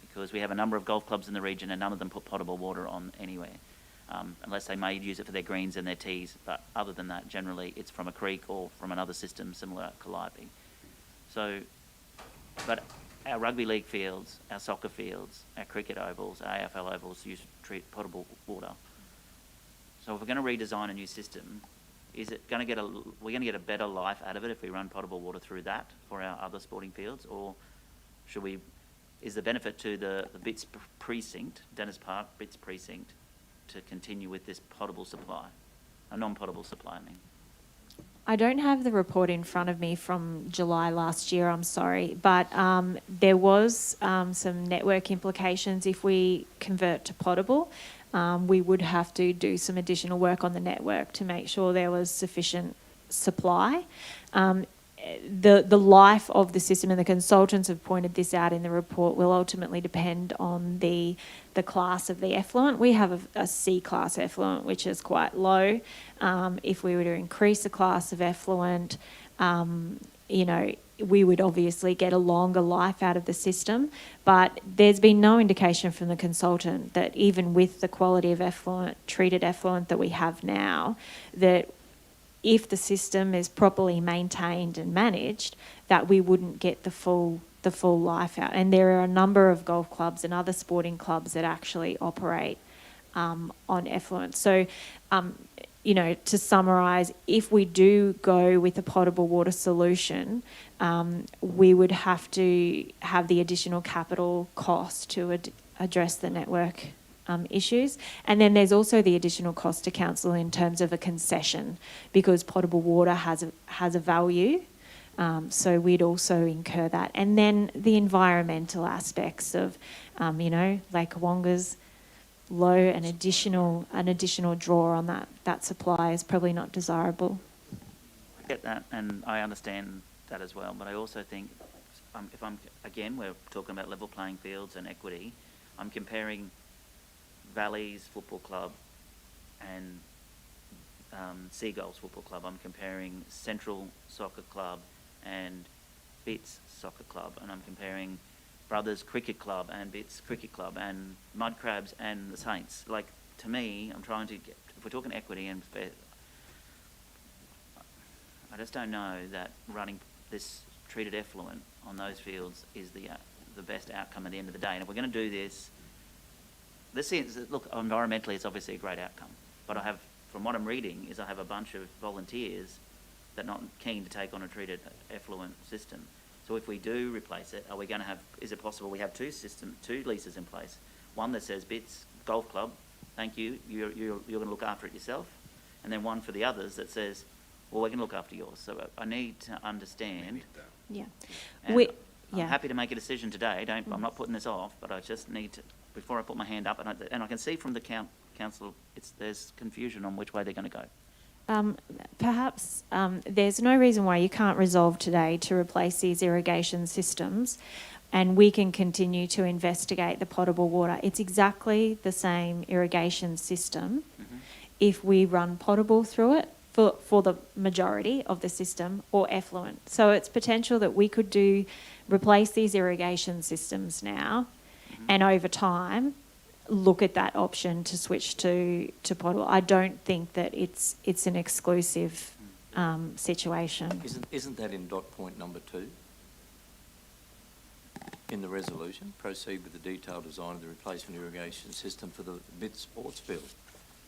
Speaker 13: because we have a number of golf clubs in the region and none of them put potable water on anywhere, unless they may use it for their greens and their tees, but other than that, generally it's from a creek or from another system similar to Calliope. So, but our rugby league fields, our soccer fields, our cricket ovals, our AFL ovals use potable water. So if we're going to redesign a new system, we're going to get a better life out of it if we run potable water through that for our other sporting fields, or is the benefit to the Bits precinct, Dennis Park Bits precinct, to continue with this potable supply, a non-potable supply, I mean?
Speaker 11: I don't have the report in front of me from July last year, I'm sorry, but there was some network implications if we convert to potable. We would have to do some additional work on the network to make sure there was sufficient supply. The life of the system, and the consultants have pointed this out in the report, will ultimately depend on the class of the effluent. We have a C-class effluent, which is quite low. If we were to increase the class of effluent, we would obviously get a longer life out of the system, but there's been no indication from the consultant that even with the quality of effluent, treated effluent that we have now, that if the system is properly maintained and managed, that we wouldn't get the full life out. And there are a number of golf clubs and other sporting clubs that actually operate on effluent. So, to summarise, if we do go with a potable water solution, we would have to have the additional capital cost to address the network issues. And then there's also the additional cost to council in terms of a concession, because potable water has a value. So we'd also incur that. And then the environmental aspects of, Lake Wonga's low, an additional draw on that supply is probably not desirable.
Speaker 13: I get that, and I understand that as well, but I also think if I'm, again, we're talking about level playing fields and equity, I'm comparing Valleys Football Club and Seagulls Football Club. I'm comparing Central Soccer Club and Bits Soccer Club, and I'm comparing Brothers Cricket Club and Bits Cricket Club and Mud Crabs and the Saints. Like, to me, I'm trying to get, if we're talking equity and fair, I just don't know that running this treated effluent on those fields is the best outcome at the end of the day. And if we're going to do this is, look, environmentally it's obviously a great outcome, but I have, from what I'm reading, is I have a bunch of volunteers that are not keen to take on a treated effluent system. So if we do replace it, are we going to have, is it possible we have two leases in place? One that says Bits Golf Club, thank you, you're going to look after it yourself, and then one for the others that says, well, we can look after yours. So I need to understand.
Speaker 11: Yeah.
Speaker 13: I'm happy to make a decision today. I'm not putting this off, but I just need to, before I put my hand up, and I can see from the council, there's confusion on which way they're going to go.
Speaker 11: Perhaps there's no reason why you can't resolve today to replace these irrigation systems, and we can continue to investigate the potable water. It's exactly the same irrigation system if we run potable through it for the majority of the system, or effluent. So it's potential that we could replace these irrigation systems now, and over time look at that option to switch to potable. I don't think that it's an exclusive situation.
Speaker 15: Isn't that in dot point number 2? In the resolution, proceed with the detailed design of the replacement irrigation system for the Bits sports field.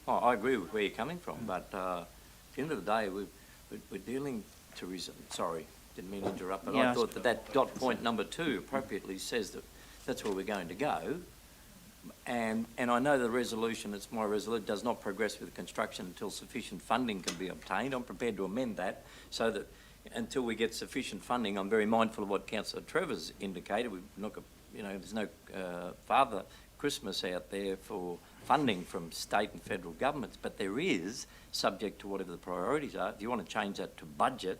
Speaker 15: Oh, I agree with where you're coming from, but at the end of the day, we're dealing to sorry, didn't mean to interrupt, but I thought that dot point number 2 appropriately says that that's where we're going to go. And I know the resolution, it's my resolution, does not progress with construction until sufficient funding can be obtained. I'm prepared to amend that so that until we get sufficient funding, I'm very mindful of what Councillor Trevor's indicated. We've not got, there's no Father Christmas out there for funding from state and federal governments, but there is, subject to whatever the priorities are, if you want to change that to budget,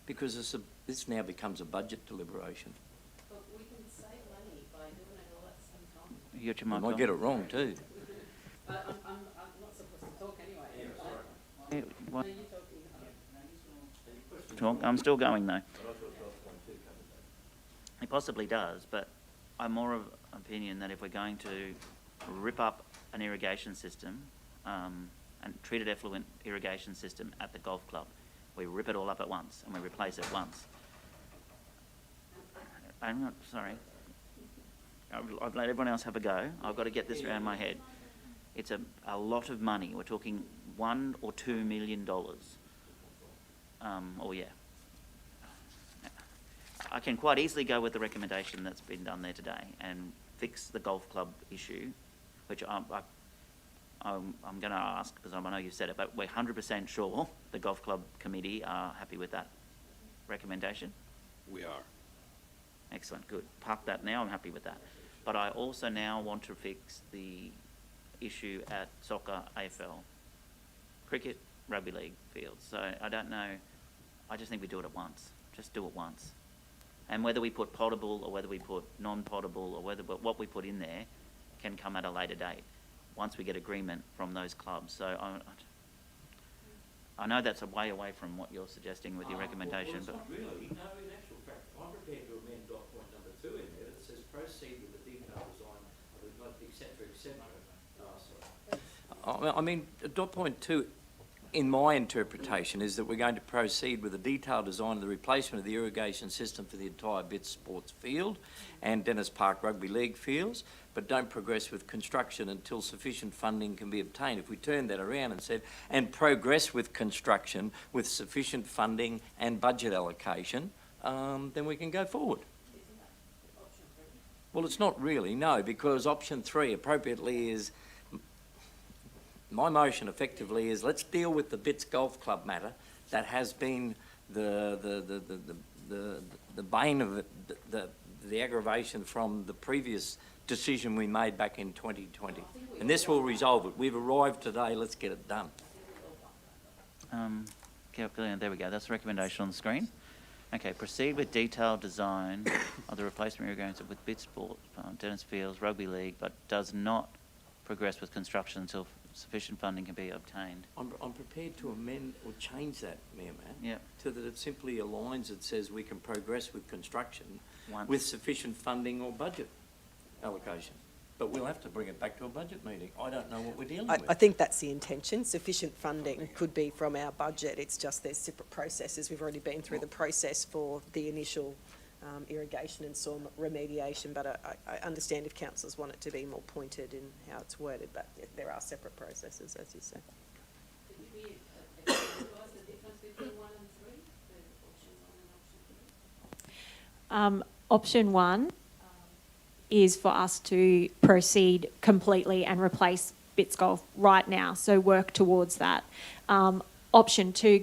Speaker 15: because this now becomes a budget deliberation.
Speaker 9: But we can save money by doing it all at the same time.
Speaker 13: You got your
Speaker 15: I
Speaker 13: mic
Speaker 15: might
Speaker 13: on.
Speaker 15: get it wrong too.
Speaker 9: I'm not supposed to talk anyway.
Speaker 13: Yeah, what?
Speaker 9: No, you're talking.
Speaker 13: I'm still going though. It possibly does, but I'm more of opinion that if we're going to rip up an irrigation system, and treated effluent irrigation system at the golf club, we rip it all up at once and we replace it once. I'm not, sorry. I've let everyone else have a go. I've got to get this around my head. It's a lot of money. We're talking $1 or $2 million. I can quite easily go with the recommendation that's been done there today and fix the golf club issue, which I'm going to ask, because I know you've said it, but we're 100% sure the golf club committee are happy with that recommendation?
Speaker 5: We are.
Speaker 13: Excellent, good. Park that now, I'm happy with that. But I also now want to fix the issue at soccer, AFL, cricket, rugby league fields. So I don't know, I just think we do it at once. Just do it once. And whether we put potable or whether we put non-potable or what we put in there can come at a later date, once we get agreement from those clubs. So I know that's a way away from what you're suggesting with your recommendation,
Speaker 4: well,
Speaker 13: but...
Speaker 4: Not really. No, in actual fact, I'm prepared to amend dot point number 2 in there that says proceed with the detailed design, et cetera, et cetera. Sorry.
Speaker 15: I mean, dot point 2, in my interpretation, is that we're going to proceed with a detailed design of the replacement of the irrigation system for the entire Bits sports field and Dennis Park rugby league fields, but don't progress with construction until sufficient funding can be obtained. If we turned that around and said, and progress with construction with sufficient funding and budget allocation, then we can go forward. Well, it's not really, no, because option 3 appropriately is, my motion effectively is, let's deal with the Bits Golf Club matter that has been the bane of it, the aggravation from the previous decision we made back in 2020. And this will resolve it. We've arrived today, let's get it done.
Speaker 13: There we go, that's the recommendation on the screen. Okay, proceed with detailed design of the replacement irrigation with bit sport, tennis fields, rugby league, but does not progress with construction until sufficient funding can be obtained.
Speaker 15: I'm prepared to amend or change that, Mayor Matt.
Speaker 13: Yeah.
Speaker 15: So that it simply aligns, it says we can progress with construction
Speaker 13: Once.
Speaker 15: with sufficient funding or budget allocation. But we'll have to bring it back to a budget meeting. I don't know what we're dealing with.
Speaker 19: I think that's the intention. Sufficient funding could be from our budget. It's just there's separate processes. We've already been through the process for the initial irrigation and soil remediation, but I understand if councillors want it to be more pointed in how it's worded, but there are separate processes, as you say.
Speaker 9: Could you explain to us the difference between 1 and 3, the option 1 and option 3?
Speaker 11: Option 1 is for us to proceed completely and replace bits golf right now, so work towards that. Option 2,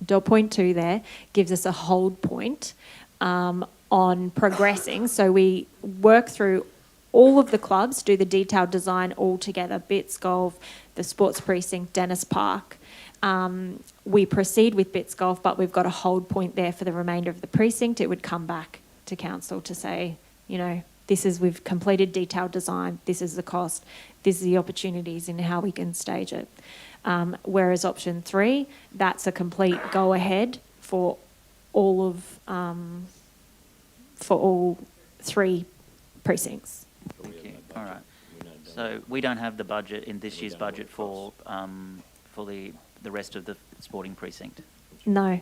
Speaker 11: dot point 2 there gives us a hold point on progressing. So we work through all of the clubs, do the detailed design all together, bits golf, the sports precinct, Dennis Park. We proceed with bits golf, but we've got a hold point there for the remainder of the precinct. It would come back to council to say, you know, we've completed detailed design, this is the cost, this is the opportunities in how we can stage it. Whereas option 3, that's a complete go ahead for all 3 precincts.
Speaker 13: Thank you. All right. So we don't have the budget in this year's budget for the rest of the sporting precinct.
Speaker 11: No.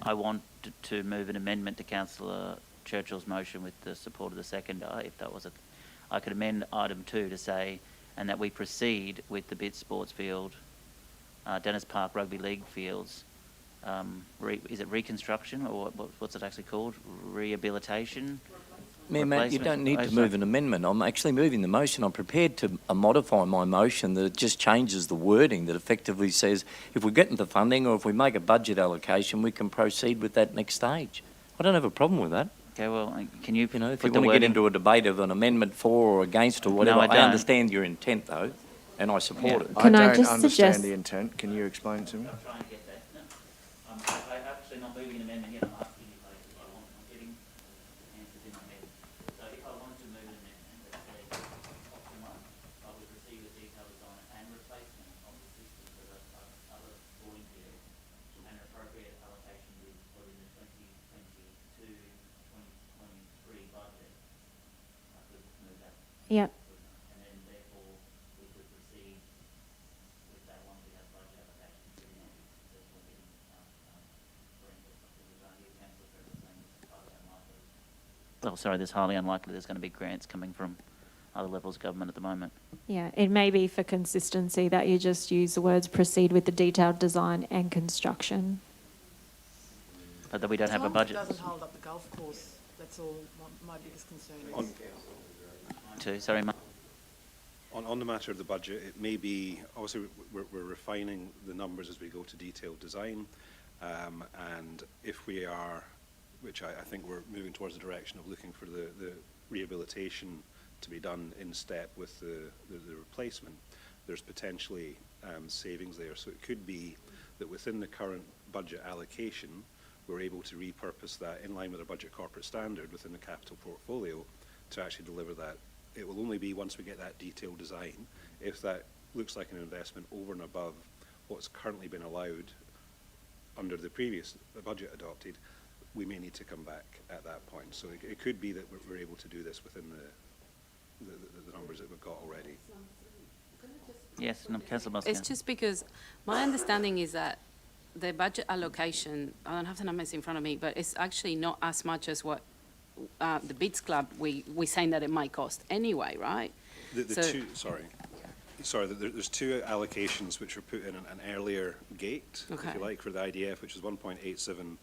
Speaker 13: I want to move an amendment to Councillor Churchill's motion with the support of the seconder. If that was I could amend item 2 to say, and that we proceed with the bit sports field, Dennis Park rugby league fields. Is it reconstruction or what's it actually called? Rehabilitation?
Speaker 15: Matt, you don't need to move an amendment. I'm actually moving the motion. I'm prepared to modify my motion that just changes the wording that effectively says if we get into funding or if we make a budget allocation, we can proceed with that next stage. I don't have a problem with that.
Speaker 13: Okay, well, can you
Speaker 15: if you want to get into a debate of an amendment for or against or whatever,
Speaker 13: No, I don't.
Speaker 15: I understand your intent though, and I support it.
Speaker 16: I don't understand the intent. Can you explain it to me?
Speaker 13: I'm trying to get that. I'm actually not moving an amendment yet. I'm asking you, please, if I'm getting answers in my head. So if I wanted to move an amendment that says option 1, I would receive a detailed design and replacement of the system for the other sporting fields and an appropriate allocation within the 2022-2023 budget. I could move that.
Speaker 11: Yep.
Speaker 13: And then therefore we could proceed with that once we have budget allocations within it. Oh, sorry, there's highly unlikely there's going to be grants coming from other levels of government at the moment.
Speaker 11: Yeah, it may be for consistency that you just use the words proceed with the detailed design and construction.
Speaker 13: But that we don't have a budget.
Speaker 14: As long as it doesn't hold up the golf course, that's all my biggest concern is.
Speaker 13: Sorry, Mark.
Speaker 10: On the matter of the budget, it may be, obviously we're refining the numbers as we go to detailed design, and if we are, which I think we're moving towards the direction of looking for the rehabilitation to be done in step with the replacement, there's potentially savings there. So it could be that within the current budget allocation, we're able to repurpose that in line with our budget corporate standard within the capital portfolio to actually deliver that. It will only be once we get that detailed design, if that looks like an investment over and above what's currently been allowed under the previous budget adopted, we may need to come back at that point. So it could be that we're able to do this within the numbers that we've got already.
Speaker 13: Yes, no, Councillor Muscat.
Speaker 9: It's just because my understanding is that the budget allocation, I don't have the numbers in front of me, but it's actually not as much as what the Bids Club, we're saying that it might cost anyway, right?
Speaker 10: There's two allocations which were put in an earlier gate, if you like, for the IDF, which is 1.87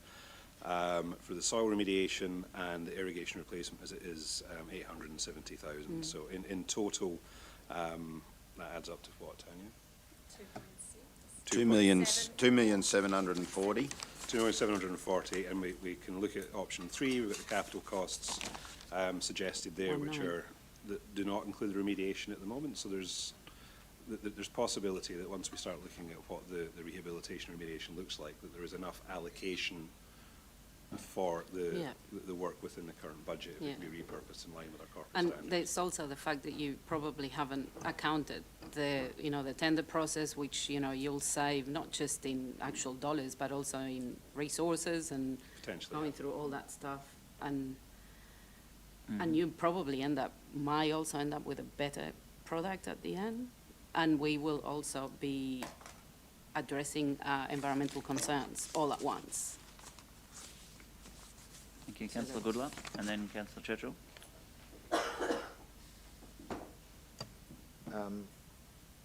Speaker 10: for the soil remediation, and the irrigation replacement is 870,000. So in total, that adds up to what, Tanya?
Speaker 5: 2,740,000.
Speaker 10: 2,740,000, and we can look at option 3. We've got the capital costs suggested there, which are that do not include the remediation at the moment. So there's there's possibility that once we start looking at what the rehabilitation remediation looks like, that there is enough allocation for the work within the current budget. It would be repurposed in line with our corporate standards.
Speaker 9: And there's also the fact that you probably haven't accounted the tender process, which, you'll save not just in actual dollars, but also in resources and going through all that stuff. And you probably might also end up with a better product at the end. And we will also be addressing environmental concerns all at once.
Speaker 13: Thank you, Councillor Goodluck, and then Councillor Churchill.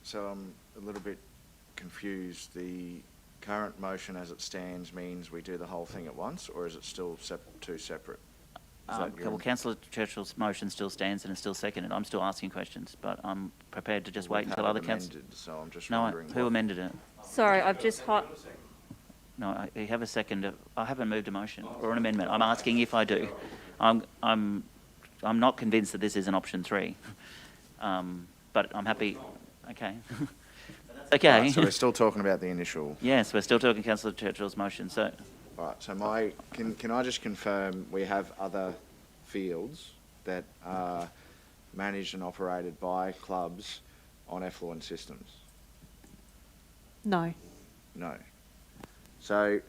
Speaker 16: So I'm a little bit confused. The current motion as it stands means we do the whole thing at once, or is it still two separate?
Speaker 13: Well, Councillor Churchill's motion still stands and is still seconded. I'm still asking questions, but I'm prepared to just wait until other councillors...
Speaker 16: So I'm just
Speaker 13: No,
Speaker 16: wondering...
Speaker 13: who amended it?
Speaker 6: Sorry, I've just
Speaker 13: No, I have a second. I haven't moved a motion or an amendment. I'm asking if I do. I'm not convinced that this is an option 3, but I'm happy. Okay. Okay.
Speaker 16: Right, so we're still talking about the initial...
Speaker 13: Yes, we're still talking Councillor Churchill's motion. So.
Speaker 16: Right. So can I just confirm we have other fields that are managed and operated by clubs on effluent systems?
Speaker 11: No.
Speaker 16: No. So,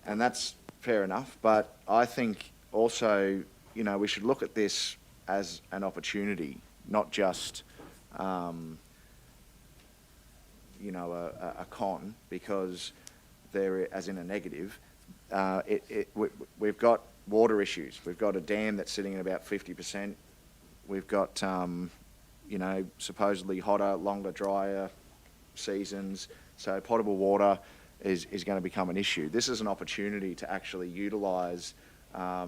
Speaker 16: and that's fair enough, but I think also, we should look at this as an opportunity, not just, a con, because as in a negative, we've got water issues. We've got a dam that's sitting at about 50%. We've got, supposedly hotter, longer, drier seasons. So potable water is going to become an issue. This is an opportunity to actually utilise a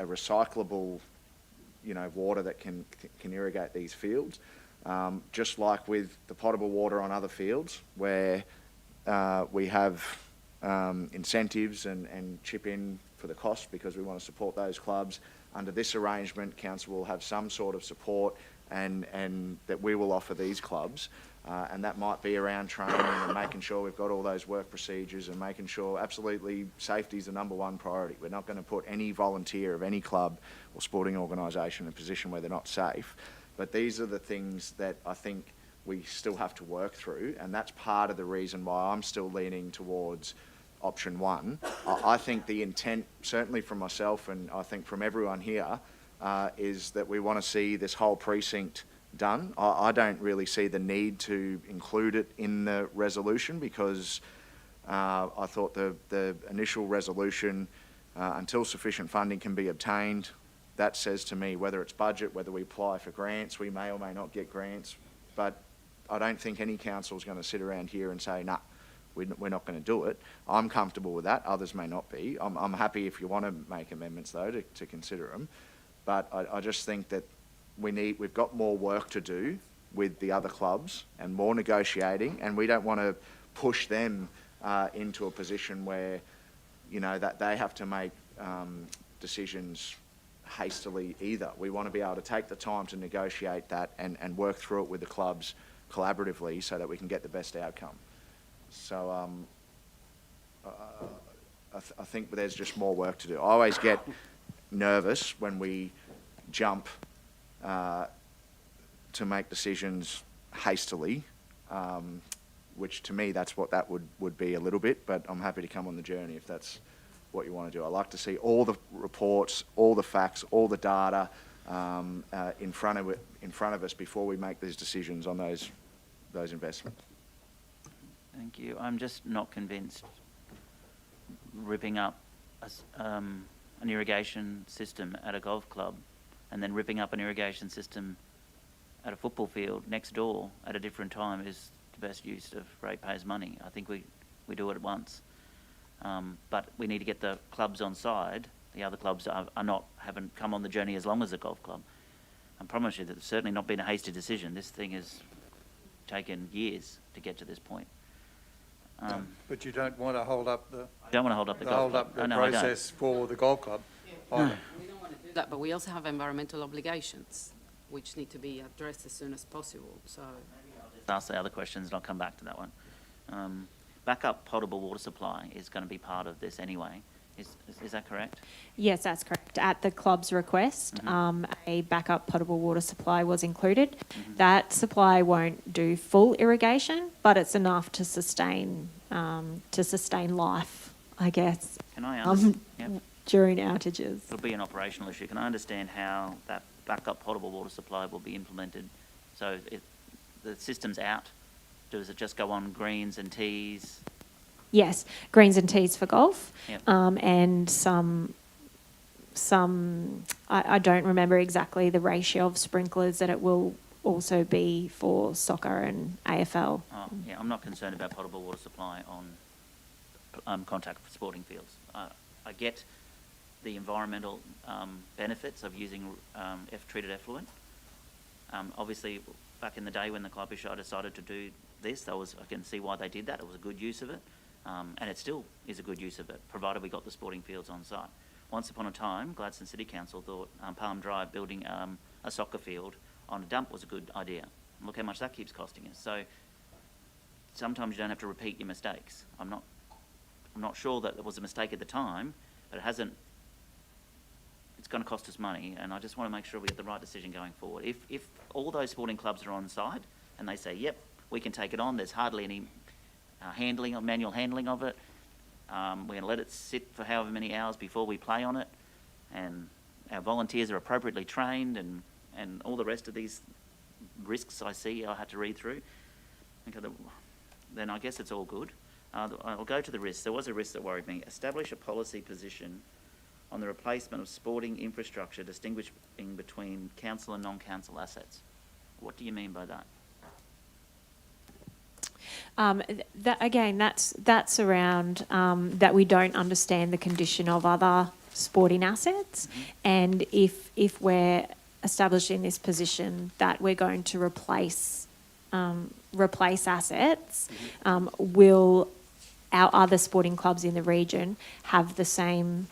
Speaker 16: recyclable, water that can irrigate these fields. Just like with the potable water on other fields, where we have incentives and chip in for the cost because we want to support those clubs. Under this arrangement, council will have some sort of support and that we will offer these clubs. And that might be around training and making sure we've got all those work procedures and making sure absolutely safety is the #1 priority. We're not going to put any volunteer of any club or sporting organisation in a position where they're not safe. But these are the things that I think we still have to work through, and that's part of the reason why I'm still leaning towards option 1. I think the intent, certainly from myself and I think from everyone here, is that we want to see this whole precinct done. I don't really see the need to include it in the resolution because I thought the initial resolution, until sufficient funding can be obtained, that says to me whether it's budget, whether we apply for grants, we may or may not get grants, but I don't think any council is going to sit around here and say, nah, we're not going to do it. I'm comfortable with that. Others may not be. I'm happy if you want to make amendments, though, to consider them. But I just think that we've got more work to do with the other clubs and more negotiating, and we don't want to push them into a position where, that they have to make decisions hastily either. We want to be able to take the time to negotiate that and work through it with the clubs collaboratively so that we can get the best outcome. So I think there's just more work to do. I always get nervous when we jump to make decisions hastily, which to me that's what that would be a little bit, but I'm happy to come on the journey if that's what you want to do. I like to see all the reports, all the facts, all the data in front of us before we make these decisions on those investments.
Speaker 13: Thank you. I'm just not convinced ripping up an irrigation system at a golf club and then ripping up an irrigation system at a football field next door at a different time is the best use of ratepayers' money. I think we do it at once. But we need to get the clubs on side. The other clubs haven't come on the journey as long as the golf club. I promise you that it's certainly not been a hasty decision. This thing has taken years to get to this point.
Speaker 8: But you don't want to hold up the...
Speaker 13: I don't want to hold up the golf club.
Speaker 8: the process for the golf club.
Speaker 9: No. We don't want to do that, but we also have environmental obligations which need to be addressed as soon as possible. So
Speaker 13: ask the other questions and I'll come back to that one. Backup potable water supply is going to be part of this anyway. Is that correct?
Speaker 11: Yes, that's correct. At the club's request, a backup potable water supply was included. That supply won't do full irrigation, but it's enough to sustain life, I guess.
Speaker 13: Can I understand?
Speaker 11: During outages.
Speaker 13: It'll be an operational issue. Can I understand how that backup potable water supply will be implemented? So if the system's out, does it just go on greens and tees?
Speaker 11: Yes, greens and tees for golf,
Speaker 13: Yep.
Speaker 11: and some. I don't remember exactly the ratio of sprinklers that it will also be for soccer and AFL.
Speaker 13: Oh, yeah, I'm not concerned about potable water supply on contact sporting fields. I get the environmental benefits of using treated effluent. Obviously, back in the day when the club decided to do this, I can see why they did that. It was a good use of it. And it still is a good use of it, provided we got the sporting fields on site. Once upon a time, Gladstone City Council thought Palm Drive building a soccer field on a dump was a good idea. And look how much that keeps costing us. So sometimes you don't have to repeat your mistakes. I'm not sure that it was a mistake at the time, but it's going to cost us money, and I just want to make sure we get the right decision going forward. If all those sporting clubs are on side and they say, yep, we can take it on, there's hardly any manual handling of it. We're going to let it sit for however many hours before we play on it, and our volunteers are appropriately trained, and all the rest of these risks I see I had to read through. Okay, then I guess it's all good. I'll go to the risks. There was a risk that worried me. Establish a policy position on the replacement of sporting infrastructure, distinguishing between council and non-council assets. What do you mean by that?
Speaker 11: That's around that we don't understand the condition of other sporting assets, and if we're establishing this position that we're going to replace assets, will our other sporting clubs in the region have the same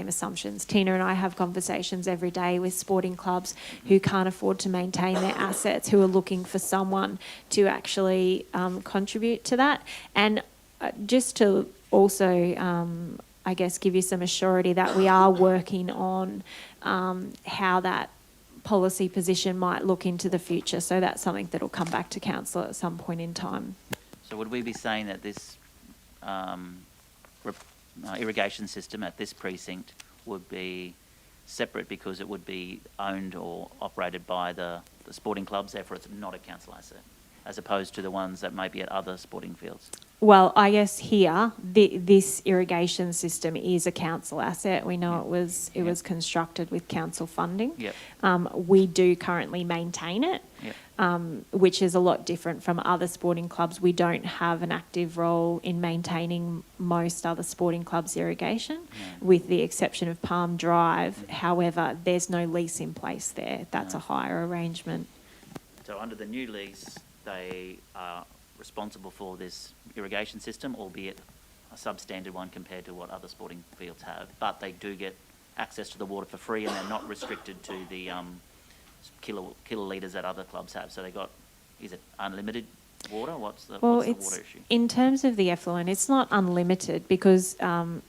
Speaker 11: assumptions? Tina and I have conversations every day with sporting clubs who can't afford to maintain their assets, who are looking for someone to actually contribute to that. And just to also, I guess, give you some assurity that we are working on how that policy position might look into the future. So that's something that will come back to council at some point in time.
Speaker 13: So would we be saying that this irrigation system at this precinct would be separate because it would be owned or operated by the sporting clubs, therefore it's not a council asset, as opposed to the ones that may be at other sporting fields?
Speaker 11: Well, I guess here, this irrigation system is a council asset. We know it was constructed with council funding.
Speaker 13: Yep.
Speaker 11: We do currently maintain it, which is a lot different from other sporting clubs. We don't have an active role in maintaining most other sporting clubs' irrigation, with the exception of Palm Drive. However, there's no lease in place there. That's a hire arrangement.
Speaker 13: So under the new lease, they are responsible for this irrigation system, albeit a substandard one compared to what other sporting fields have, but they do get access to the water for free, and they're not restricted to the kilolitres that other clubs have. So is it unlimited water? What's the water issue?
Speaker 11: In terms of the effluent, it's not unlimited because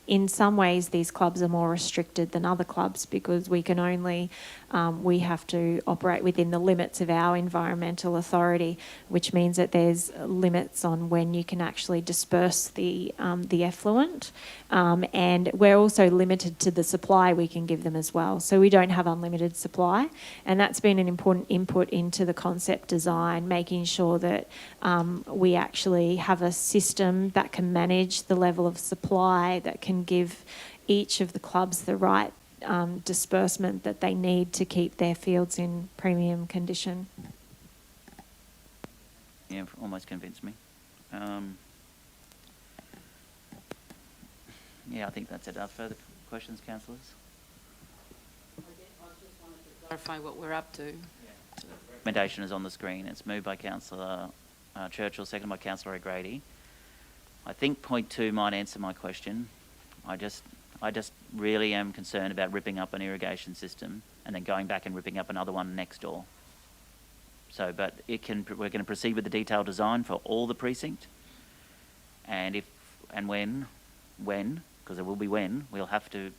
Speaker 11: in some ways these clubs are more restricted than other clubs because we can only, we have to operate within the limits of our environmental authority, which means that there's limits on when you can actually disperse the effluent. And we're also limited to the supply we can give them as well. So we don't have unlimited supply. And that's been an important input into the concept design, making sure that we actually have a system that can manage the level of supply, that can give each of the clubs the right disbursement that they need to keep their fields in premium condition.
Speaker 13: Yeah, almost convinced me. Yeah, I think that's it. Further questions, councillors?
Speaker 9: I just wanted to clarify what we're up to.
Speaker 13: The recommendation is on the screen. It's moved by Councillor Churchill, seconded by Councillor O'Grady. I think point 2 might answer my question. I just really am concerned about ripping up an irrigation system and then going back and ripping up another one next door. So, but we're going to proceed with the detailed design for all the precinct. And when, because there will be when, we'll have to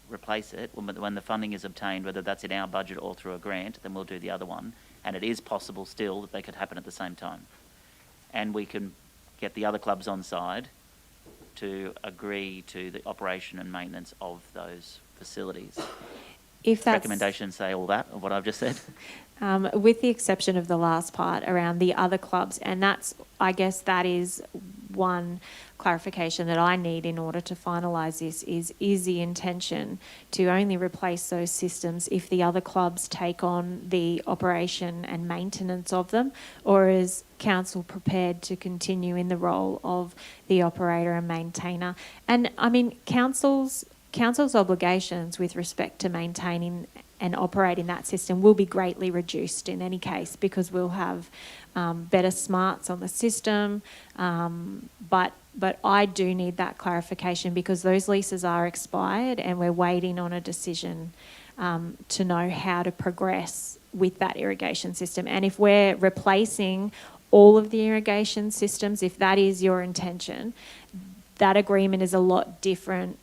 Speaker 13: replace it. When the funding is obtained, whether that's in our budget or through a grant, then we'll do the other one. And it is possible still that they could happen at the same time. And we can get the other clubs on side to agree to the operation and maintenance of those facilities.
Speaker 11: If that's
Speaker 13: Recommendations say all that, of what I've just said.
Speaker 11: With the exception of the last part around the other clubs, and I guess that is one clarification that I need in order to finalise this is the intention to only replace those systems if the other clubs take on the operation and maintenance of them, or is council prepared to continue in the role of the operator and maintainer? And I mean, council's obligations with respect to maintaining and operating that system will be greatly reduced in any case, because we'll have better smarts on the system. But I do need that clarification, because those leases are expired and we're waiting on a decision to know how to progress with that irrigation system. And if we're replacing all of the irrigation systems, if that is your intention, that agreement is a lot different.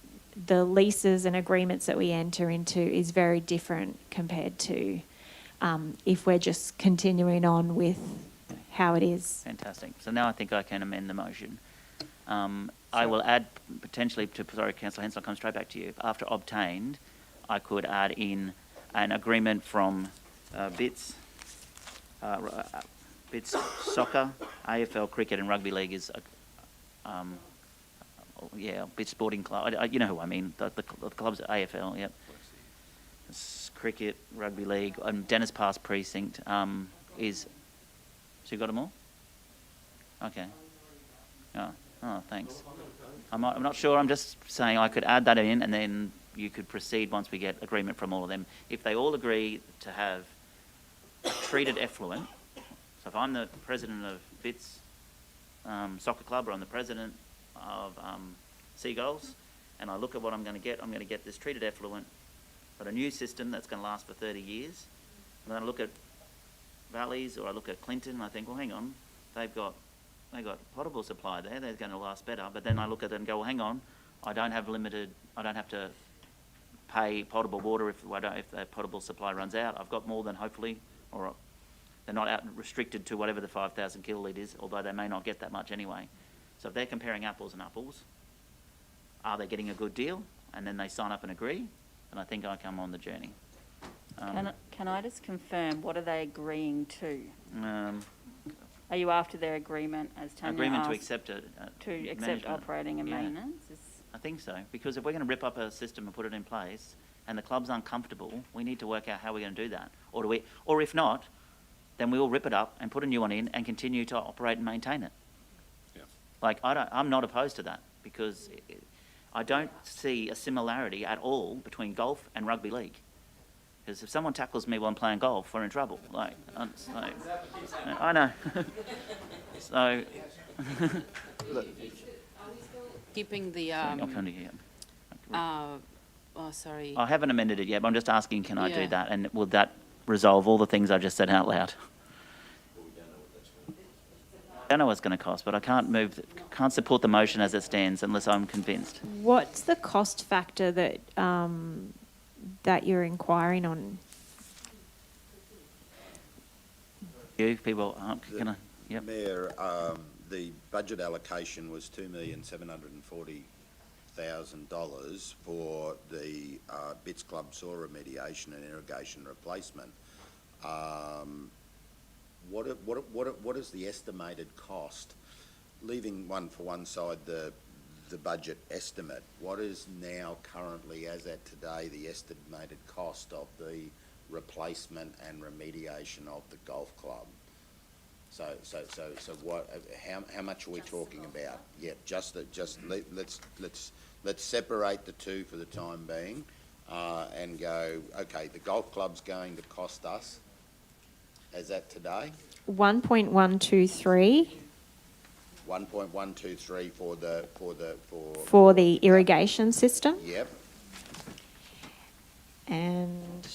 Speaker 11: The leases and agreements that we enter into is very different compared to if we're just continuing on with how it is.
Speaker 13: Fantastic. So now I think I can amend the motion. I will add potentially to, sorry, Councillor Hensel, I'll come straight back to you. After obtained, I could add in an agreement from BITS Soccer, AFL Cricket and Rugby League is BITS Sporting Club. You know who I mean. The clubs at AFL, yep. Cricket, Rugby League, and Dennis Pass Precinct is... So you got them all? Okay. Oh, thanks. I'm not sure. I'm just saying I could add that in, and then you could proceed once we get agreement from all of them. If they all agree to have treated effluent, so if I'm the president of BITS Soccer Club, or I'm the president of Seagulls, and I look at what I'm going to get this treated effluent, but a new system that's going to last for 30 years. And then I look at Valleys, or I look at Clinton, and I think, well, hang on, they've got potable supply there, they're going to last better. But then I look at it and go, well, hang on, I don't have to pay potable water if the potable supply runs out. I've got more than, hopefully, or they're not restricted to whatever the 5,000 kilolitres, although they may not get that much anyway. So if they're comparing apples and apples, are they getting a good deal? And then they sign up and agree, and I think I come on the journey.
Speaker 6: Can I just confirm, what are they agreeing to? Are you after their agreement, as Tanya
Speaker 13: agreement
Speaker 6: asked,
Speaker 13: to accept management.
Speaker 6: operating and maintenance?
Speaker 13: I think so, because if we're going to rip up a system and put it in place, and the club's uncomfortable, we need to work out how we're going to do that. Or if not, then we will rip it up and put a new one in and continue to operate and maintain it.
Speaker 18: Yeah.
Speaker 13: Like, I'm not opposed to that, because I don't see a similarity at all between golf and rugby league. Because if someone tackles me while I'm playing golf, we're in trouble. I know. So,
Speaker 9: Keeping the, sorry.
Speaker 13: I haven't amended it yet, but I'm just asking, can I do that? And will that resolve all the things I just said out loud? I don't know what it's going to cost, but I can't support the motion as it stands unless I'm convinced.
Speaker 11: What's the cost factor that that you're inquiring on?
Speaker 13: You people, can I? Yep.
Speaker 5: Mayor, the budget allocation was $2,740,000 for the BITS Club soil remediation and irrigation replacement. What is the estimated cost? Leaving one side the budget estimate, what is now currently, as at today, the estimated cost of the replacement and remediation of the golf club? So what? How much are we talking about? Yeah, let's separate the two for the time being, and go. Okay, the golf club's going to cost us, as at today,
Speaker 11: 1.123.
Speaker 5: 1.123
Speaker 11: for the irrigation system.
Speaker 5: Yep.
Speaker 11: And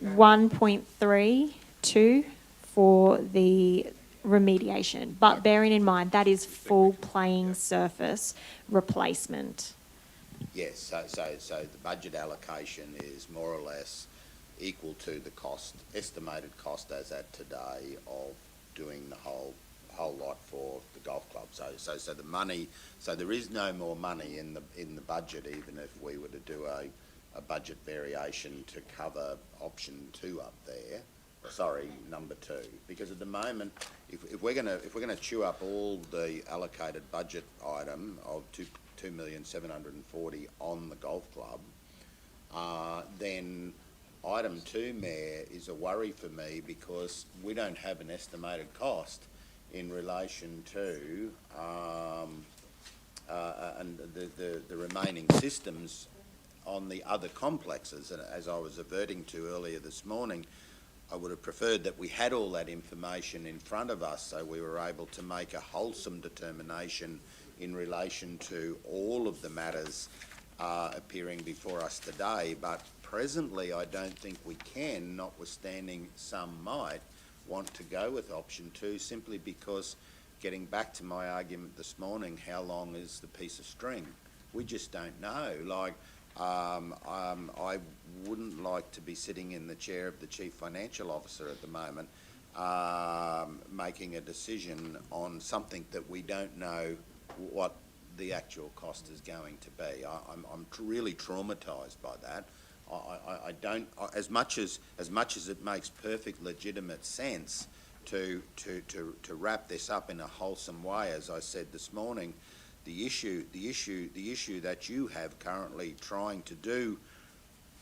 Speaker 11: 1.32 for the remediation. But bearing in mind, that is full playing surface replacement.
Speaker 5: Yes, so the budget allocation is more or less equal to the cost, estimated cost as at today of doing the whole lot for the golf club. So the money, so there is no more money in the budget, even if we were to do a budget variation to cover option 2 up there. Sorry, number 2, because at the moment, if we're gonna chew up all the allocated budget item of 2,740,000 on the golf club, then item 2, Mayor, is a worry for me because we don't have an estimated cost in relation to and the remaining systems on the other complexes. And as I was adverting to earlier this morning, I would have preferred that we had all that information in front of us so we were able to make a wholesome determination in relation to all of the matters appearing before us today. But presently I don't think we can, notwithstanding some might want to go with option 2, simply because, getting back to my argument this morning, how long is the piece of string? We just don't know. Like, I wouldn't like to be sitting in the chair of the Chief Financial Officer at the moment making a decision on something that we don't know what the actual cost is going to be. I'm really traumatised by that. I don't, as much as it makes perfect legitimate sense to wrap this up in a wholesome way, as I said this morning, the issue that you have currently trying to do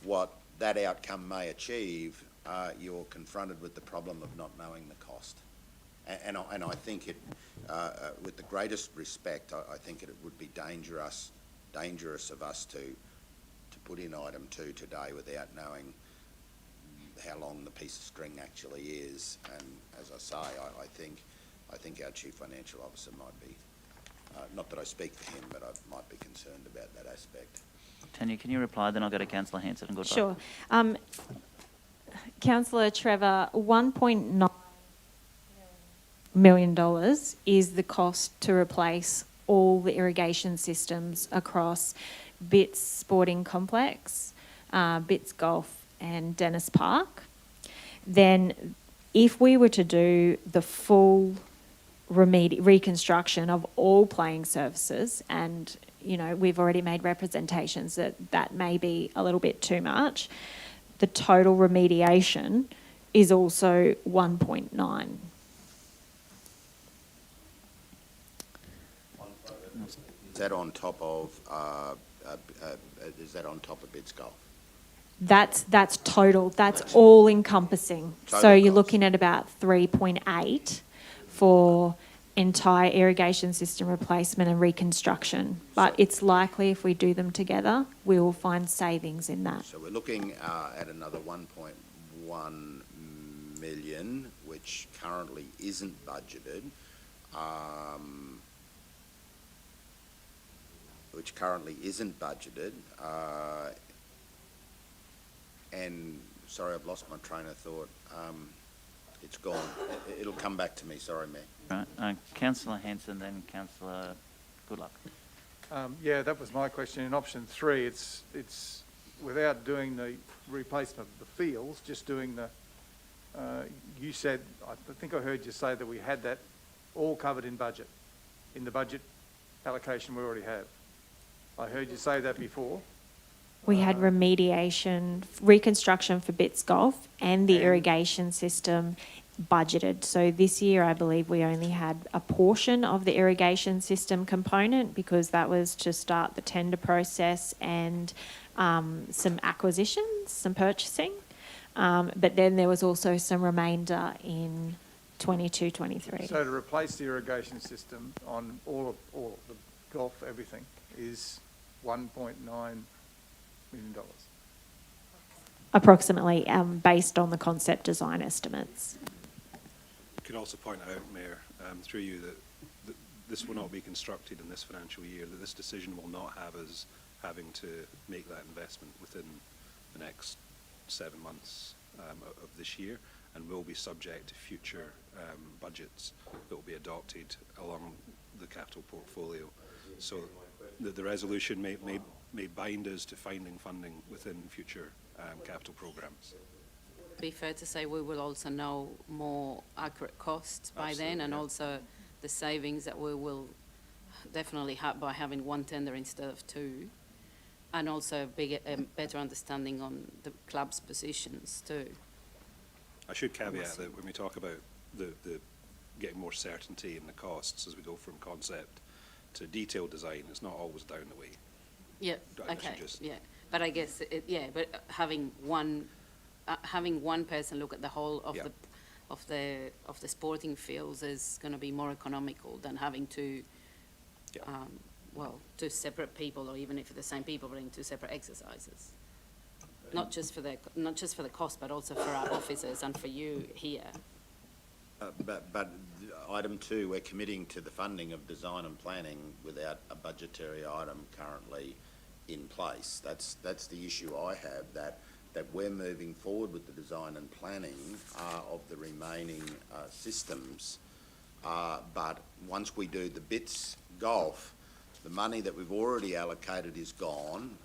Speaker 5: what that outcome may achieve, you're confronted with the problem of not knowing the cost. And I think it, with the greatest respect, I think it would be dangerous of us to put in item 2 today without knowing how long the piece of string actually is. And as I say, I think our Chief Financial Officer might be, not that I speak for him, but I might be concerned about that aspect.
Speaker 13: Tanya, can you reply? Then I'll go to Councillor Hanson and goodbye.
Speaker 11: Sure. Councillor Trevor, $1.9 million is the cost to replace all the irrigation systems across Bits Sporting Complex, Bits Golf and Dennis Park. Then if we were to do the full reconstruction of all playing surfaces, and you know, we've already made representations that may be a little bit too much, the total remediation is also 1.9.
Speaker 5: Is that on top of Bits Golf?
Speaker 11: That's total. That's all encompassing. So you're looking at about 3.8 for entire irrigation system replacement and reconstruction. But it's likely if we do them together, we will find savings in that.
Speaker 5: So we're looking at another 1.1 million, which currently isn't budgeted. And sorry, I've lost my train of thought. It's gone. It'll come back to me. Sorry, Mayor.
Speaker 13: Right. Councillor Hanson, then Councillor Goodluck.
Speaker 8: Yeah, that was my question. In option 3, it's without doing the replacement of the fields, just doing the. You said, I think I heard you say that we had that all covered in budget, in the budget allocation we already have. I heard you say that before.
Speaker 11: We had remediation, reconstruction for Bits Golf and the irrigation system budgeted. So this year, I believe we only had a portion of the irrigation system component because that was to start the tender process and some acquisitions, some purchasing. But then there was also some remainder in 22-23.
Speaker 8: So to replace the irrigation system on all of the golf, everything, is $1.9 million.
Speaker 11: Approximately, based on the concept design estimates.
Speaker 10: I could also point out, Mayor, through you, that this will not be constructed in this financial year, that this decision will not have us having to make that investment within the next 7 months, of this year, and will be subject to future budgets that will be adopted along the capital portfolio. So the resolution may bind us to finding funding within future capital programmes.
Speaker 9: Be fair to say we will also know more accurate costs by then, and also the savings that we will definitely have by having one tender instead of two, and also a better understanding on the club's positions too.
Speaker 10: I should caveat that when we talk about the getting more certainty in the costs as we go from concept to detailed design, it's not always down the way.
Speaker 9: Yeah. Okay. Yeah. But I guess but having one person look at the whole of the sporting fields is going to be more economical than having two separate people, or even if it's the same people running two separate exercises. Not just for the cost, but also for our officers and for you here.
Speaker 5: But item 2, we're committing to the funding of design and planning without a budgetary item currently in place. That's the issue I have, that we're moving forward with the design and planning of the remaining systems, but once we do the bits golf, the money that we've already allocated is gone,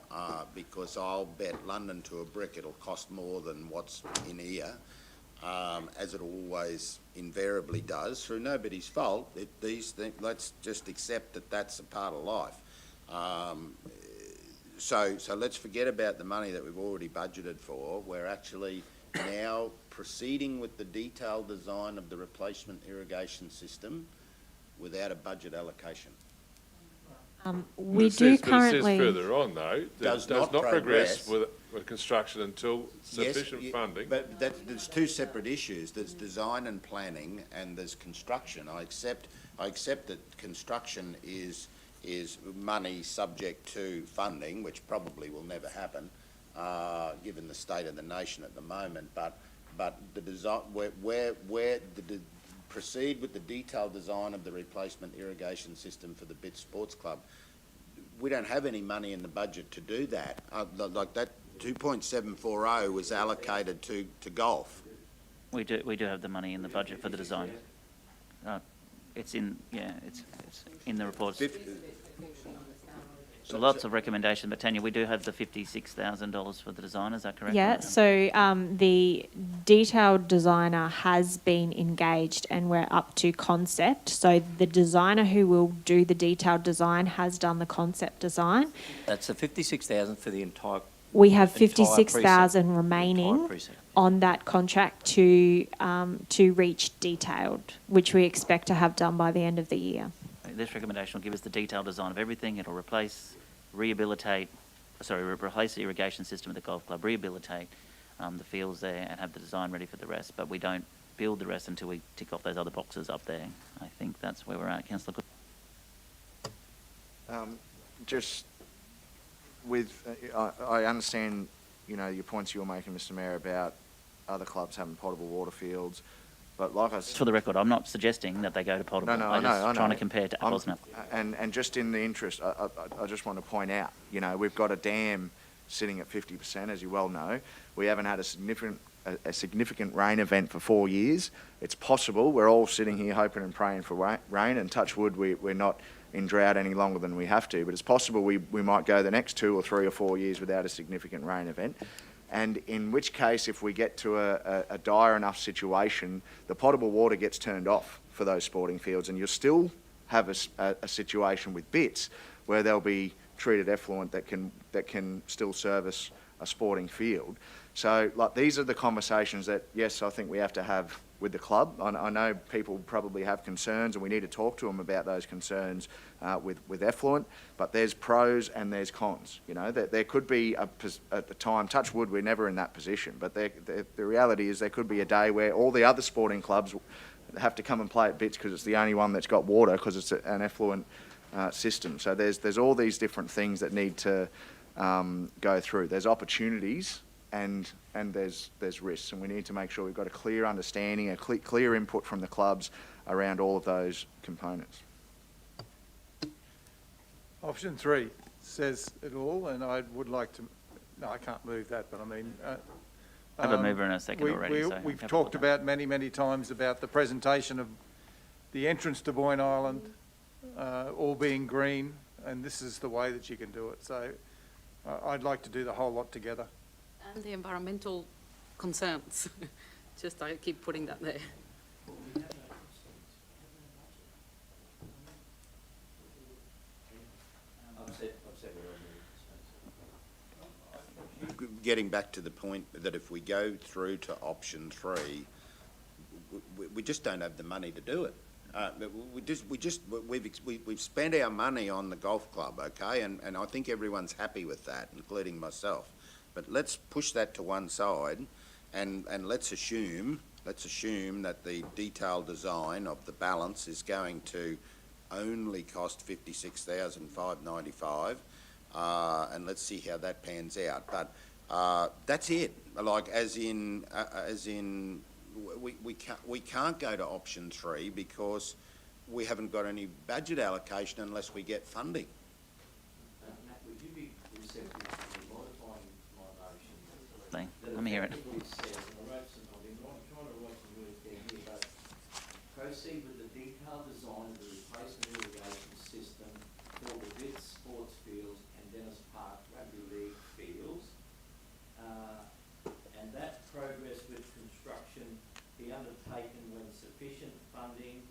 Speaker 5: because I'll bet London to a brick it'll cost more than what's in here, as it always invariably does, through nobody's fault. These things, let's just accept that that's a part of life. So let's forget about the money that we've already budgeted for. We're actually now proceeding with the detailed design of the replacement irrigation system without a budget allocation.
Speaker 11: We do currently.
Speaker 18: It says further on, though,
Speaker 5: does
Speaker 18: not progress with construction until
Speaker 5: yes,
Speaker 18: sufficient funding.
Speaker 5: But there's two separate issues. There's design and planning, and there's construction. I accept that construction is money subject to funding, which probably will never happen, given the state of the nation at the moment. But the design, proceed with the detailed design of the replacement irrigation system for the BITS Sports Club. We don't have any money in the budget to do that. Like that 2.740 was allocated to golf.
Speaker 13: We do have the money in the budget for the design. It's in the reports. Lots of recommendation, but Tanya, we do have the $56,000 for the design, is that correct?
Speaker 11: Yeah, so the detailed designer has been engaged and we're up to concept. So the designer who will do the detailed design has done the concept design.
Speaker 15: That's the 56,000 for the entire.
Speaker 11: We have 56,000 remaining on that contract to reach detailed, which we expect to have done by the end of the year.
Speaker 13: This recommendation will give us the detailed design of everything. It'll replace the irrigation system of the golf club, rehabilitate the fields there, and have the design ready for the rest. But we don't build the rest until we tick off those other boxes up there. I think that's where we're at, Councillor Cook.
Speaker 16: Just with, I understand, your points you're making, Mr. Mayor, about other clubs having potable water fields. But like I said,
Speaker 13: for the record, I'm not suggesting that they go to potable.
Speaker 16: No,
Speaker 13: I'm just trying to compare to apples and apples.
Speaker 16: And just in the interest, I just want to point out, we've got a dam sitting at 50%, as you well know. We haven't had a significant rain event for 4 years. It's possible. We're all sitting here hoping and praying for rain, and touch wood, we're not in drought any longer than we have to. But it's possible we might go the next 2 or 3 or 4 years without a significant rain event. And in which case, if we get to a dire enough situation, the potable water gets turned off for those sporting fields, and you'll still have a situation with bits where there'll be treated effluent that can still service a sporting field. So, these are the conversations that, yes, I think we have to have with the club. I know people probably have concerns, and we need to talk to them about those concerns with effluent, but there's pros and there's cons. There could be at the time, touch wood, we're never in that position, but the reality is there could be a day where all the other sporting clubs have to come and play at bits because it's the only one that's got water because it's an effluent system. So there's all these different things that need to go through. There's opportunities and there's risks, and we need to make sure we've got a clear understanding, a clear input from the clubs around all of those components.
Speaker 8: Option 3 says it all, and I would like to. No, I can't move that, but I mean,
Speaker 13: I have a mover and a second already, so I'm
Speaker 8: We've
Speaker 13: happy
Speaker 8: talked
Speaker 13: with that.
Speaker 8: about many times about the presentation of the entrance to Boyne Island, all being green, and this is the way that you can do it. So I'd like to do the whole lot together.
Speaker 9: And the environmental concerns. Just I keep putting that there.
Speaker 5: Getting back to the point that if we go through to option 3, we just don't have the money to do it. We've spent our money on the golf club, okay, and I think everyone's happy with that, including myself. But let's push that to one side, and let's assume that the detailed design of the balance is going to only cost $56,595, and let's see how that pans out. But that's it. Like as in we can't go to option 3 because we haven't got any budget allocation unless we get funding.
Speaker 4: Matt, would you be receptive to modifying my motion?
Speaker 13: Let me hear it.
Speaker 4: I've been trying to write some words down here, but proceed with the detailed design of the replacement irrigation system for the Vitz Sports Fields and Dennis Park Rugby League fields, and that progress with construction be undertaken when sufficient funding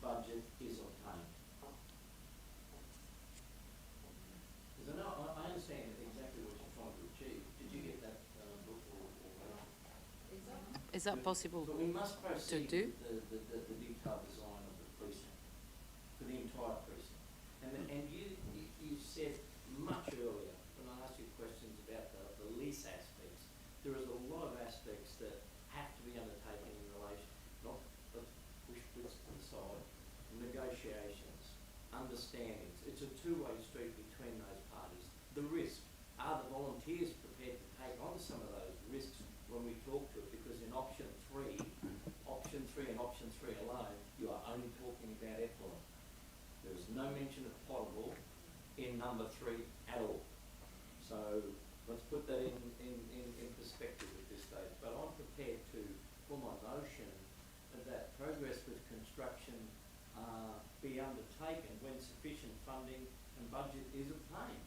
Speaker 4: budget is obtained. Because I understand exactly what you're trying to achieve. Did you get that book or
Speaker 9: Is that possible
Speaker 4: But we must proceed
Speaker 9: to do?
Speaker 4: with the detailed design of the precinct, for the entire precinct. And you said much earlier, when I asked you questions about the lease aspects, there is a lot of aspects that have to be undertaken in relation, not, let's push this to the side, negotiations, understandings. It's a two-way street between those parties. The risk, are the volunteers prepared to take on some of those risks when we talk to it? Because in option 3 and option 3 alone, you are only talking about effluent. There is no mention of potable in number 3 at all. So let's put that in perspective at this stage. But I'm prepared to, for my motion, that progress with construction be undertaken when sufficient funding and budget is obtained.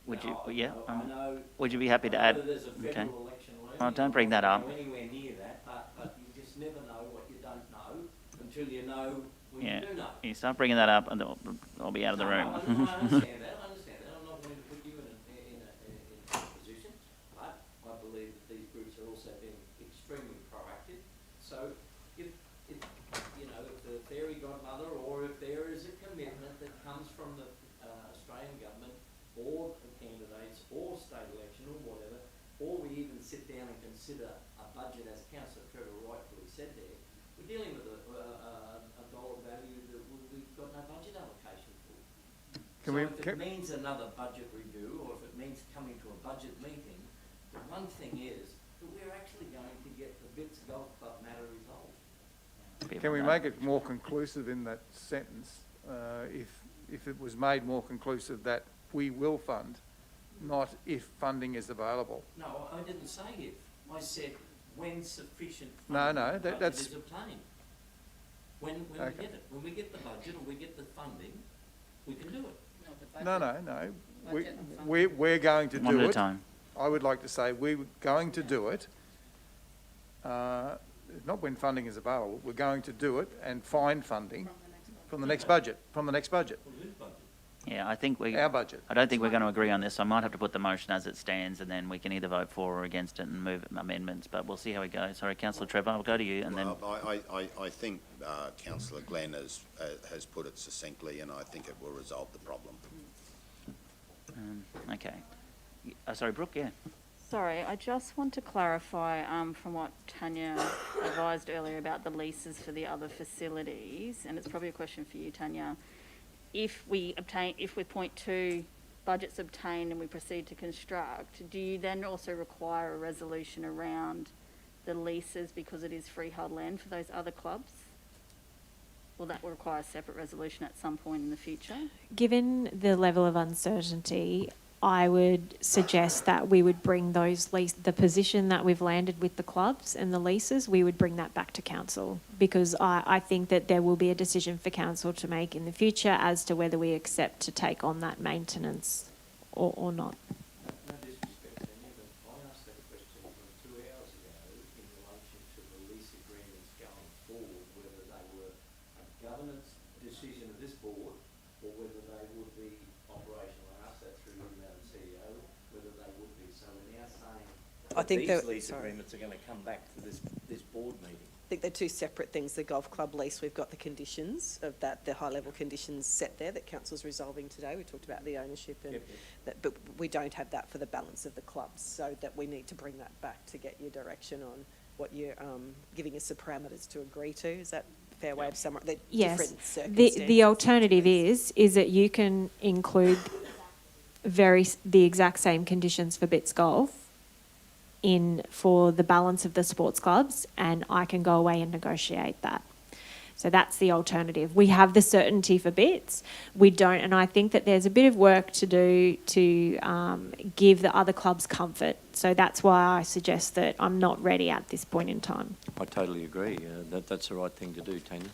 Speaker 13: Would you be happy to add?
Speaker 4: There's a
Speaker 13: Okay.
Speaker 4: federal election looming.
Speaker 13: Well, don't bring that up.
Speaker 4: I'm not anywhere near that, but you just never know what you don't know until you know what
Speaker 13: Yeah.
Speaker 4: you do know.
Speaker 13: You start bringing that up, and I'll be out of the room.
Speaker 4: I understand that. I'm not wanting to put you in a position, but I believe that these groups are also being extremely proactive. So if the fairy godmother, or if there is a commitment that comes from the Australian government or the candidates or state election or whatever, or we even sit down and consider a budget, as Councillor Trevor rightfully said there, we're dealing with a dollar value that we've got no budget allocation for. If it means another budget review, or if it means coming to a budget meeting, the one thing is that we're actually going to get the Vitz Golf Club matter resolved.
Speaker 8: Can we make it more conclusive in that sentence? If it was made more conclusive that we will fund, not if funding is available.
Speaker 4: No, I didn't say if. I said when sufficient
Speaker 8: No,
Speaker 4: budget
Speaker 8: that's
Speaker 4: is obtained. When we
Speaker 8: Okay.
Speaker 4: get it. When we get the budget or we get the funding, we can do it.
Speaker 8: No. We're going to do it.
Speaker 13: One at a time.
Speaker 8: I would like to say we're going to do it. Not when funding is available. We're going to do it and find funding from the next budget. From the next budget.
Speaker 13: Yeah, I think
Speaker 8: Our budget.
Speaker 13: I don't think we're going to agree on this. I might have to put the motion as it stands, and then we can either vote for or against it and move amendments. But we'll see how we go. Sorry, Councillor Trevor, I'll go to you, and then.
Speaker 5: I think Councillor Glenn has put it succinctly, and I think it will resolve the problem.
Speaker 13: Okay. Sorry, Brooke. Yeah.
Speaker 6: Sorry, I just want to clarify from what Tanya advised earlier about the leases for the other facilities, and it's probably a question for you, Tanya. If with point 2, budget's obtained and we proceed to construct, do you then also require a resolution around the leases because it is freehold land for those other clubs? Will that require a separate resolution at some point in the future?
Speaker 11: Given the level of uncertainty, I would suggest that we would bring the position that we've landed with the clubs and the leases, we would bring that back to council, because I think that there will be a decision for council to make in the future as to whether we accept to take on that maintenance or not.
Speaker 4: No disrespect, Tanya, but I asked that question from 2 hours ago in relation to the lease agreements going forward, whether they were a governance decision of this board or whether they would be operational. I asked that through you, Madam CEO, whether they would be. So we're now saying
Speaker 19: I think
Speaker 15: these lease agreements are going to come back to this board meeting.
Speaker 19: I think they're two separate things. The golf club lease, we've got the conditions of that, the high-level conditions set there that council's resolving today. We talked about the ownership, and but we don't have that for the balance of the clubs, so that we need to bring that back to get your direction on what you're giving us the parameters to agree to. Is that a fair way of summarising?
Speaker 11: Yes. The alternative is that you can include the exact same conditions for Bits Golf in for the balance of the sports clubs, and I can go away and negotiate that. So that's the alternative. We have the certainty for Bits. We don't, and I think that there's a bit of work to do to give the other clubs comfort. So that's why I suggest that I'm not ready at this point in time.
Speaker 15: I totally agree. That's the right thing to do, Tanya.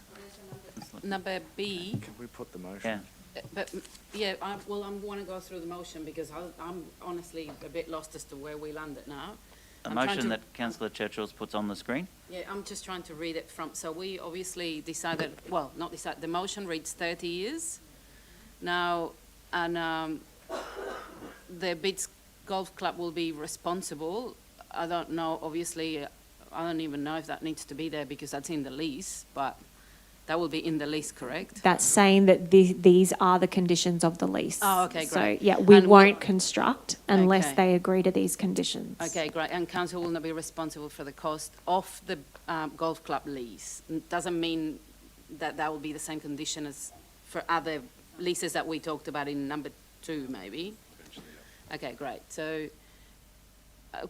Speaker 9: Number B.
Speaker 16: Can we put the motion?
Speaker 13: Yeah.
Speaker 9: But yeah, I want to go through the motion because I'm honestly a bit lost as to where we landed now.
Speaker 13: A motion that Councillor Churchill's puts on the screen.
Speaker 9: Yeah, I'm just trying to read it from. So we obviously decided. Well, not decided. The motion reads 30 years. Now, and the Bits Golf Club will be responsible. I don't know. Obviously, I don't even know if that needs to be there because that's in the lease. But that will be in the lease, correct?
Speaker 11: That's saying that these are the conditions of the lease.
Speaker 9: Oh, okay, great.
Speaker 11: So, yeah, we won't construct unless
Speaker 9: Okay.
Speaker 11: they agree to these conditions.
Speaker 9: Okay, great. And council will not be responsible for the cost of the golf club lease. Doesn't mean that will be the same condition as for other leases that we talked about in number 2, maybe? Okay, great. So,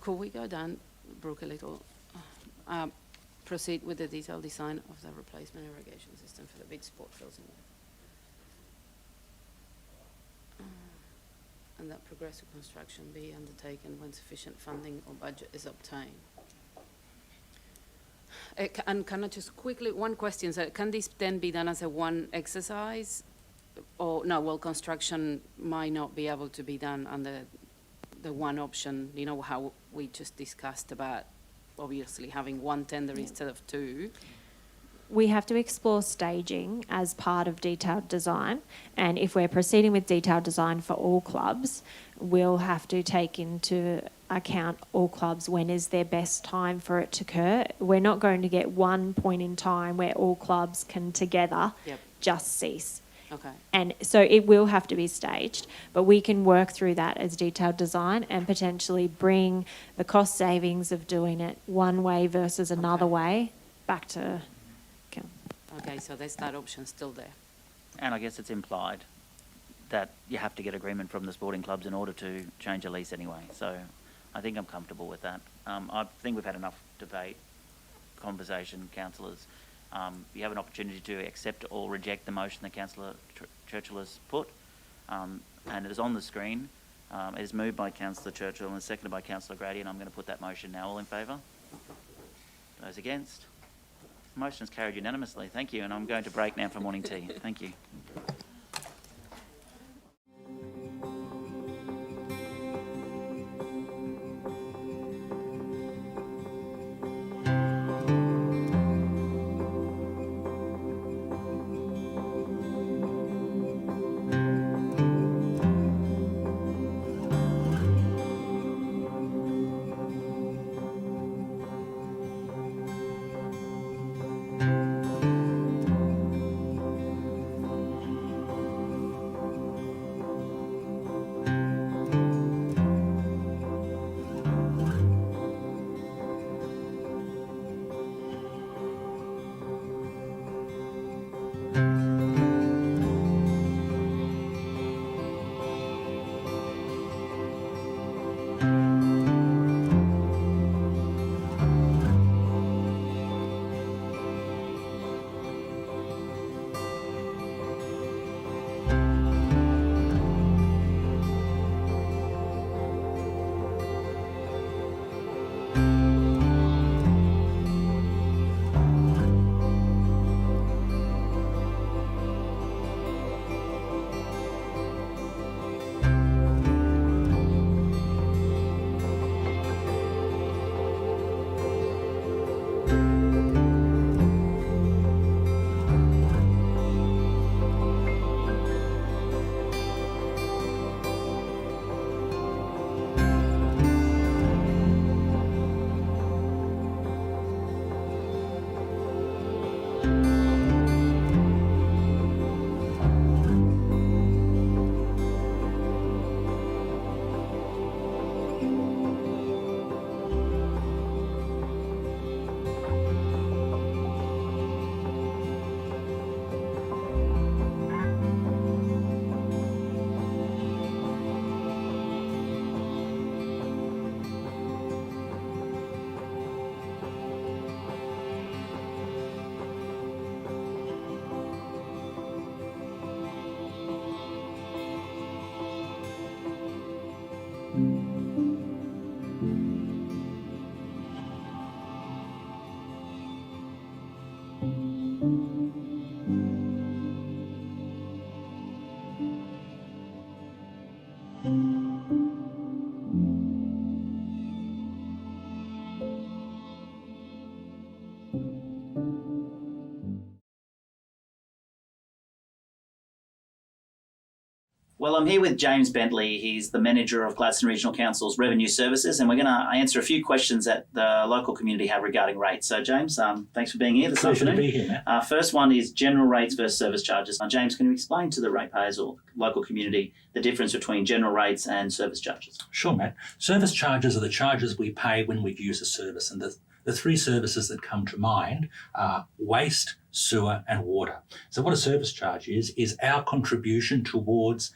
Speaker 9: could we go down, Brooke, a little? Proceed with the detailed design of the replacement irrigation system for the big sport fields. And that progressive construction be undertaken when sufficient funding or budget is obtained. And can I just quickly, one question, so can this then be done as a one exercise? Or no, well, construction might not be able to be done under the one option, you know, how we just discussed about obviously having one tender instead of 2.
Speaker 11: We have to explore staging as part of detailed design, and if we're proceeding with detailed design for all clubs, we'll have to take into account all clubs when is their best time for it to occur. We're not going to get one point in time where all clubs can together just cease.
Speaker 9: Okay.
Speaker 11: And so it will have to be staged, but we can work through that as detailed design and potentially bring the cost savings of doing it one way versus another way back to council.
Speaker 9: Okay, so there's that option still there.
Speaker 13: And I guess it's implied that you have to get agreement from the sporting clubs in order to change a lease anyway. So I think I'm comfortable with that. I think we've had enough debate, conversation, councillors. You have an opportunity to accept or reject the motion that Councillor Churchill has put, and it is on the screen. It is moved by Councillor Churchill and seconded by Councillor Grady, and I'm going to put that motion now. All in favour? Those against? The motion is carried unanimously. Thank you, and I'm going to break now for morning tea. Thank you.
Speaker 1: Well, I'm here with James Bentley. He's the manager of Gladstone Regional Council's Revenue Services, and we're going to answer a few questions that the local community have regarding rates. So, James, thanks for being here this afternoon.
Speaker 2: Pleasure to be here, Matt.
Speaker 1: First one is general rates versus service charges. James, can you explain to the ratepayers or local community the difference between general rates and service charges?
Speaker 2: Sure, Matt. Service charges are the charges we pay when we use a service, and the three services that come to mind are waste, sewer and water. So what a service charge is our contribution towards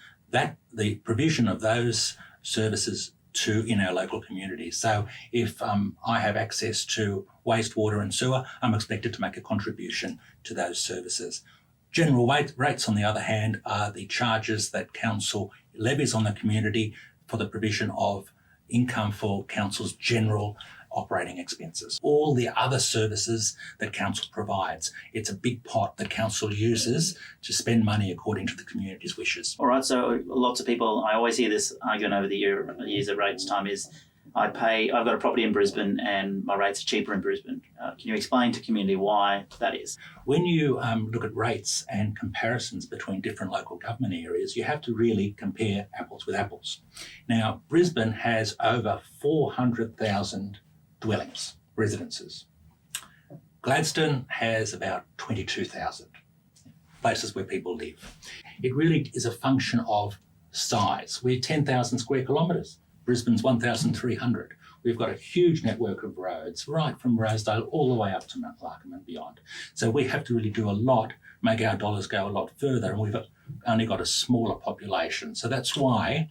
Speaker 2: the provision of those services in our local community. So if I have access to waste, water and sewer, I'm expected to make a contribution to those services. General rates, on the other hand, are the charges that council levies on the community for the provision of income for council's general operating expenses. All the other services that council provides. It's a big pot that council uses to spend money according to the community's wishes.
Speaker 1: All right, so lots of people, I always hear this argument over the years at rates time is, I've got a property in Brisbane and my rates are cheaper in Brisbane. Can you explain to community why that is?
Speaker 2: When you look at rates and comparisons between different local government areas, you have to really compare apples with apples. Now, Brisbane has over 400,000 dwellings, residences. Gladstone has about 22,000 places where people live. It really is a function of size. We're 10,000 square kilometres. Brisbane's 1,300. We've got a huge network of roads, right from Rosedale all the way up to Mount Larkham and beyond. So we have to really do a lot, make our dollars go a lot further, and we've only got a smaller population. So that's why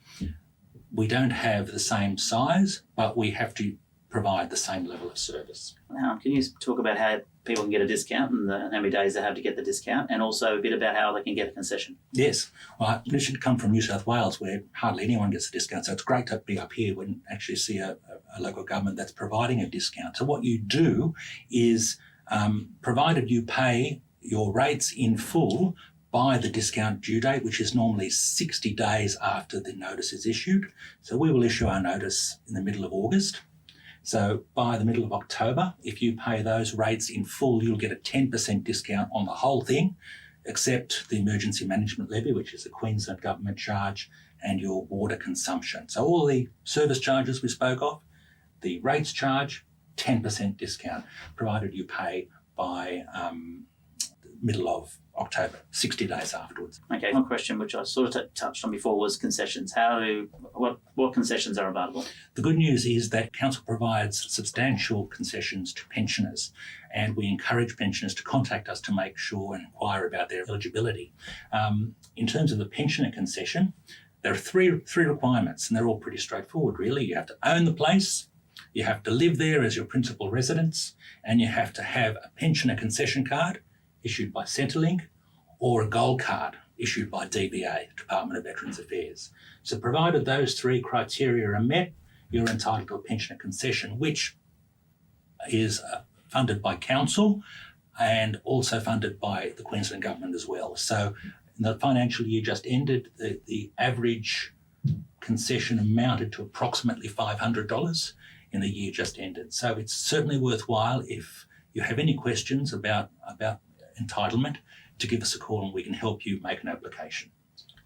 Speaker 2: we don't have the same size, but we have to provide the same level of service.
Speaker 1: Can you talk about how people can get a discount and how many days they have to get the discount, and also a bit about how they can get a concession?
Speaker 2: Yes. Well, this should come from New South Wales, where hardly anyone gets a discount. So it's great to be up here when actually see a local government that's providing a discount. So what you do is, provided you pay your rates in full by the discount due date, which is normally 60 days after the notice is issued. So we will issue our notice in the middle of August. So by the middle of October, if you pay those rates in full, you'll get a 10% discount on the whole thing, except the emergency management levy, which is a Queensland government charge, and your water consumption. So all the service charges we spoke of, the rates charge, 10% discount, provided you pay by middle of October, 60 days afterwards.
Speaker 1: Okay, one question which I sort of touched on before was concessions. What concessions are available?
Speaker 2: The good news is that council provides substantial concessions to pensioners, and we encourage pensioners to contact us to make sure and inquire about their eligibility. In terms of the pensioner concession, there are three requirements, and they're all pretty straightforward, really. You have to own the place, you have to live there as your principal residence, and you have to have a pensioner concession card issued by Centrelink, or a gold card issued by DVA, Department of Veterans Affairs. So provided those three criteria are met, you're entitled to a pensioner concession, which is funded by council and also funded by the Queensland Government as well. So in the financial year just ended, the average concession amounted to approximately $500 in the year just ended. So it's certainly worthwhile, if you have any questions about entitlement, to give us a call and we can help you make an application.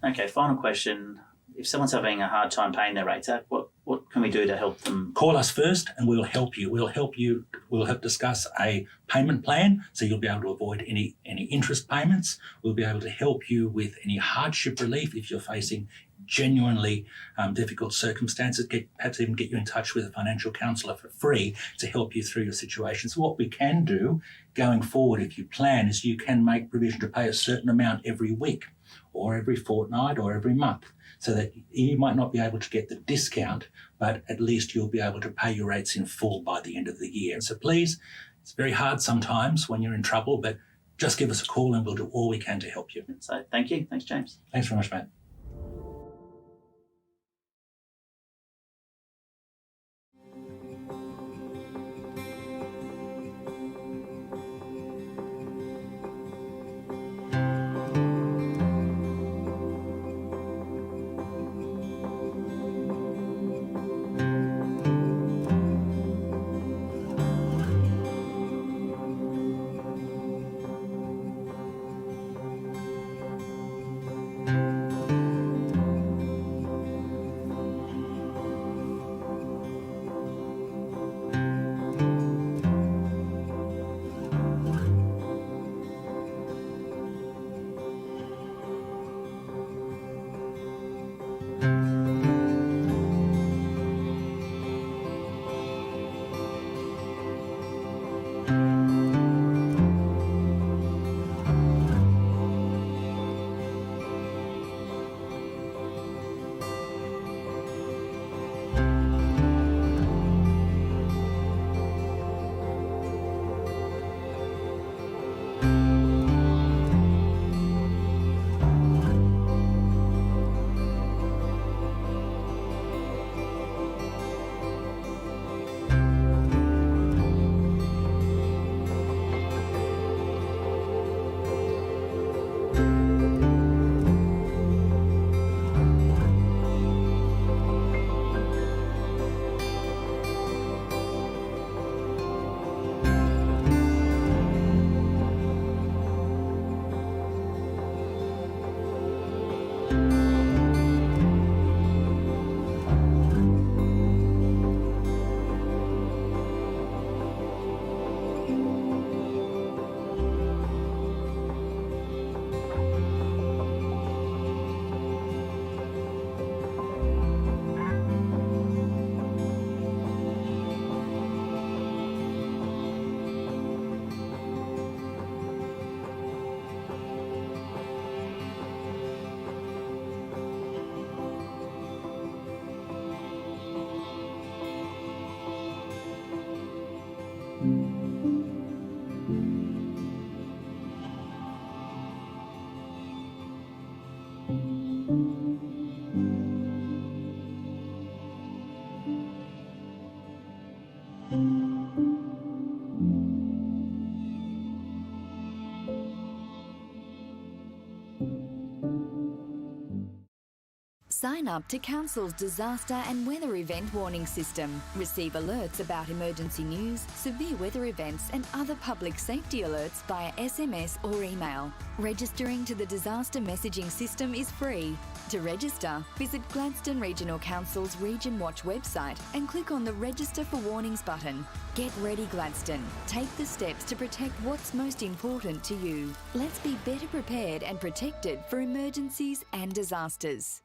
Speaker 1: Okay, final question. If someone's having a hard time paying their rates, what can we do to help them?
Speaker 2: Call us first and we'll help you. We'll help discuss a payment plan, so you'll be able to avoid any interest payments. We'll be able to help you with any hardship relief if you're facing genuinely difficult circumstances, perhaps even get you in touch with a financial counsellor for free to help you through your situation. So what we can do going forward, if you plan, is you can make provision to pay a certain amount every week or every fortnight or every month, so that you might not be able to get the discount, but at least you'll be able to pay your rates in full by the end of the year. So please, it's very hard sometimes when you're in trouble, but just give us a call and we'll do all we can to help you.
Speaker 1: So thank you. Thanks, James.
Speaker 2: Thanks very much, Matt.
Speaker 3: Sign up to Council's disaster and weather event warning system. Receive alerts about emergency news, severe weather events and other public safety alerts via SMS or email. Registering to the disaster messaging system is free. To register, visit Gladstone Regional Council's Region Watch website and click on the Register for Warnings button. Get ready, Gladstone. Take the steps to protect what's most important to you. Let's be better prepared and protected for emergencies and disasters.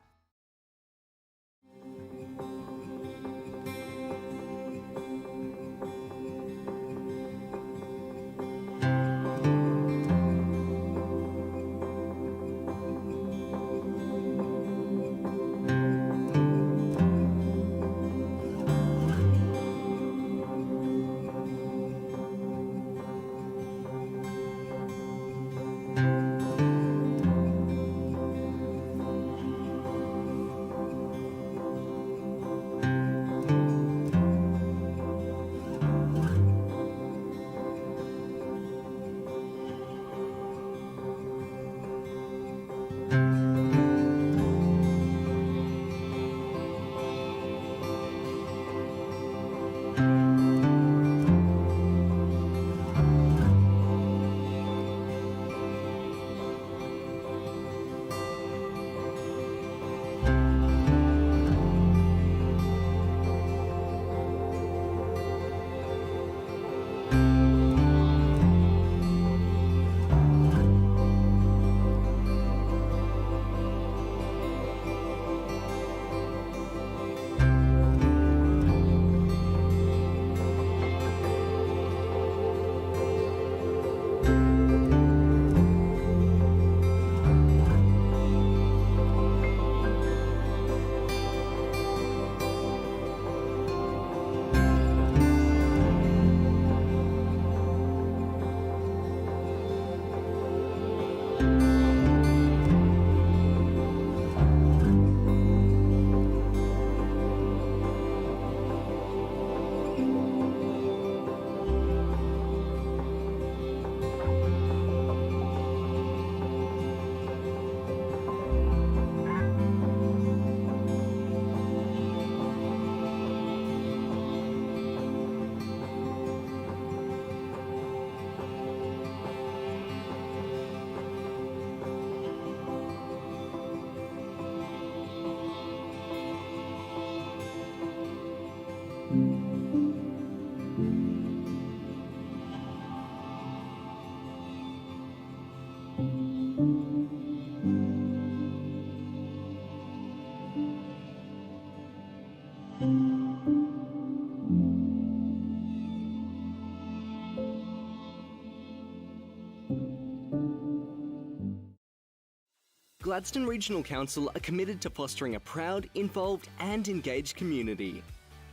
Speaker 12: Gladstone Regional Council are committed to fostering a proud, involved and engaged community.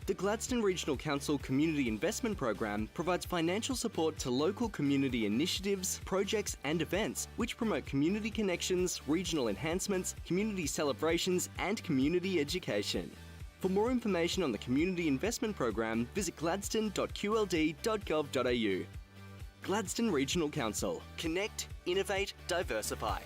Speaker 12: The Gladstone Regional Council Community Investment Program provides financial support to local community initiatives, projects and events which promote community connections, regional enhancements, community celebrations and community education. For more information on the Community Investment Program, visit gladstone.qld.gov.au. Gladstone Regional Council. Connect, innovate, diversify.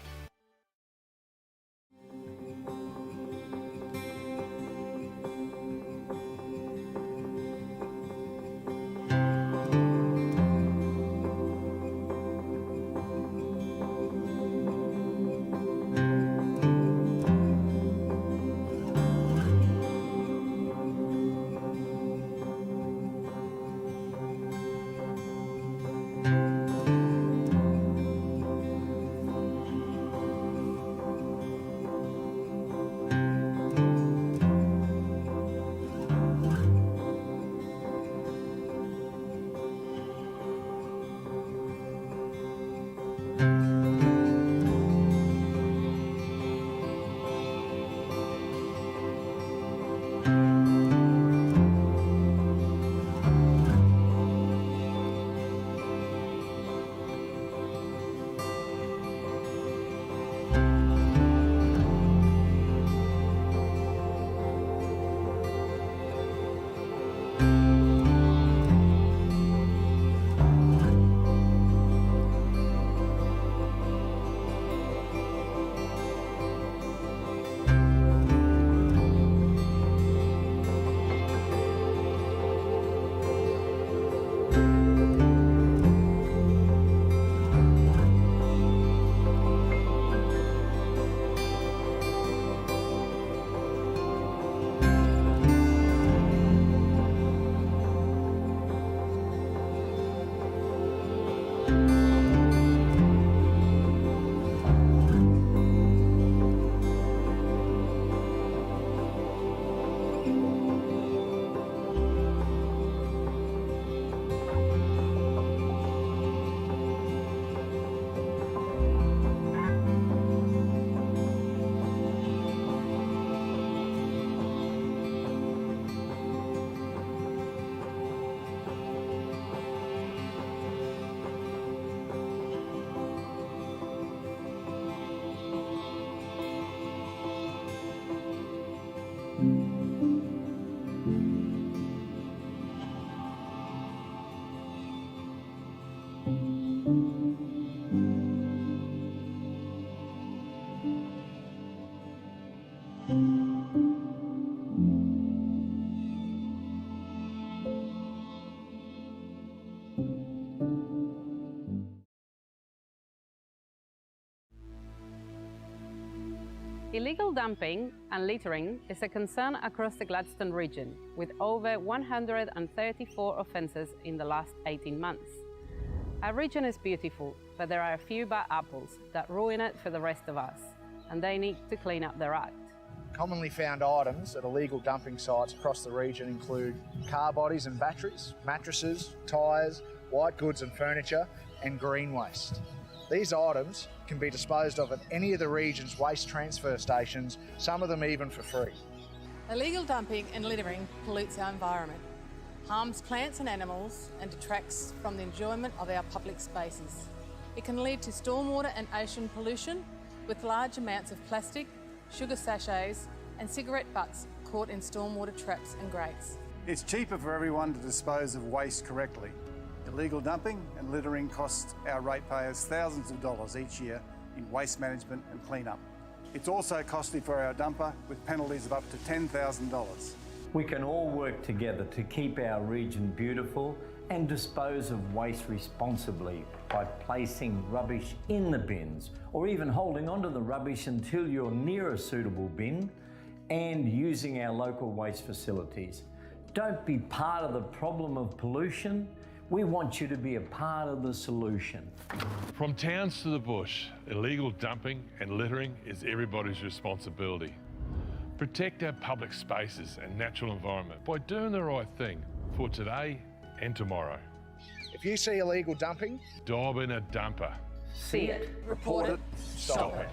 Speaker 20: Illegal dumping and littering is a concern across the Gladstone region, with over 134 offences in the last 18 months. Our region is beautiful, but there are a few bad apples that ruin it for the rest of us, and they need to clean up their act.
Speaker 16: Commonly found items at illegal dumping sites across the region include car bodies and batteries, mattresses, tyres, white goods and furniture, and green waste. These items can be disposed of at any of the region's waste transfer stations, some of them even for free.
Speaker 14: Illegal dumping and littering pollutes our environment, harms plants and animals, and detracts from the enjoyment of our public spaces. It can lead to stormwater and ocean pollution, with large amounts of plastic, sugar sachets, and cigarette butts caught in stormwater traps and grates.
Speaker 21: It's cheaper for everyone to dispose of waste correctly. Illegal dumping and littering costs our ratepayers thousands of dollars each year in waste management and clean-up. It's also costly for our dumper, with penalties of up to $10,000.
Speaker 22: We can all work together to keep our region beautiful and dispose of waste responsibly by placing rubbish in the bins, or even holding onto the rubbish until you're near a suitable bin, and using our local waste facilities. Don't be part of the problem of pollution. We want you to be a part of the solution.
Speaker 18: From towns to the bush, illegal dumping and littering is everybody's responsibility. Protect our public spaces and natural environment by doing the right thing for today and tomorrow.
Speaker 16: If you see illegal dumping,
Speaker 18: dob in a dumper.
Speaker 22: See it,
Speaker 16: report it,
Speaker 22: stop it.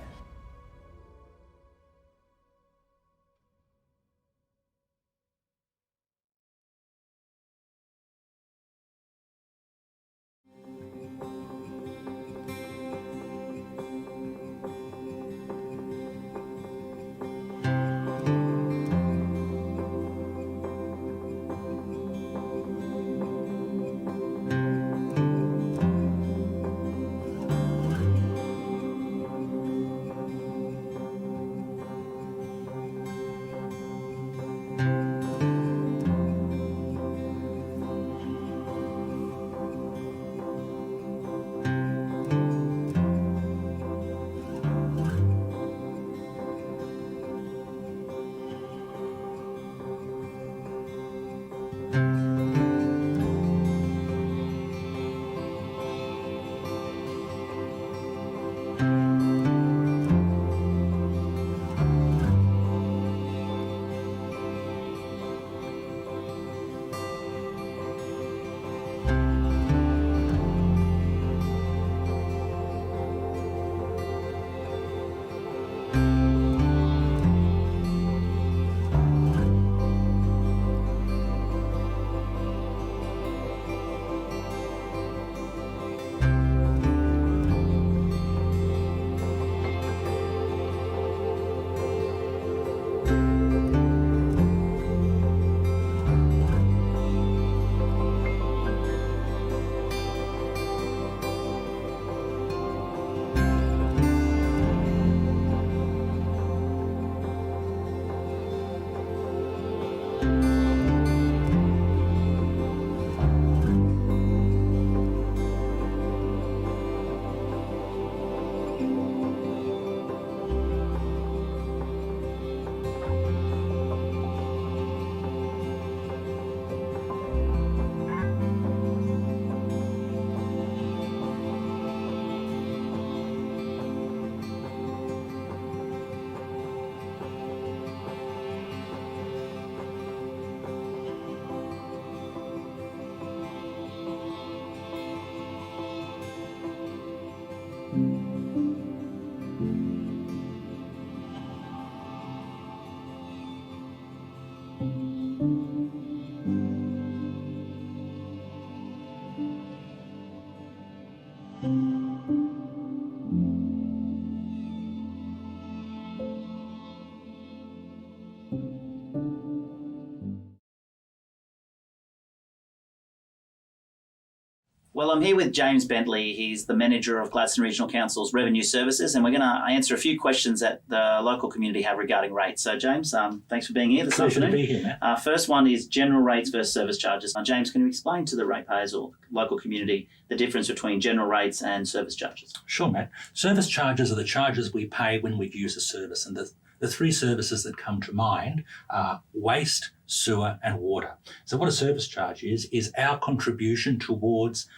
Speaker 13: Well, I'm here with James Bentley. He's the manager of Gladstone Regional Council's Revenue Services, and we're going to answer a few questions that the local community have regarding rates. So, James, thanks for being here this
Speaker 2: Pleasure
Speaker 13: afternoon.
Speaker 2: to be here, Matt.
Speaker 13: First one is general rates versus service charges. James, can you explain to the ratepayers or local community the difference between general rates and service charges?
Speaker 2: Sure, Matt. Service charges are the charges we pay when we use a service, and the three services that come to mind are waste, sewer and water. So what a service charge is our contribution towards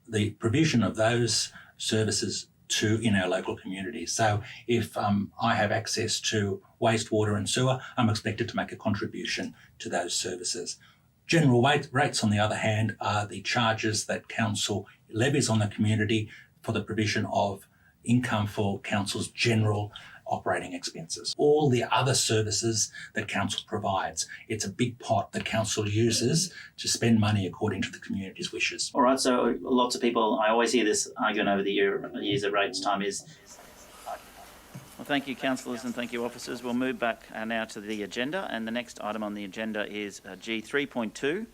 Speaker 2: the provision of those services in our local community. So if I have access to wastewater and sewer, I'm expected to make a contribution to those services. General rates, on the other hand, are the charges that council levies on the community for the provision of income for council's general operating expenses. All the other services that council provides. It's a big pot that council uses to spend money according to the community's wishes.
Speaker 13: All right, so lots of people, I always hear this argument over the years at rates time is... Well, thank you, councillors, and thank you, officers. We'll move back now to the agenda, and the next item on the agenda is G3.2,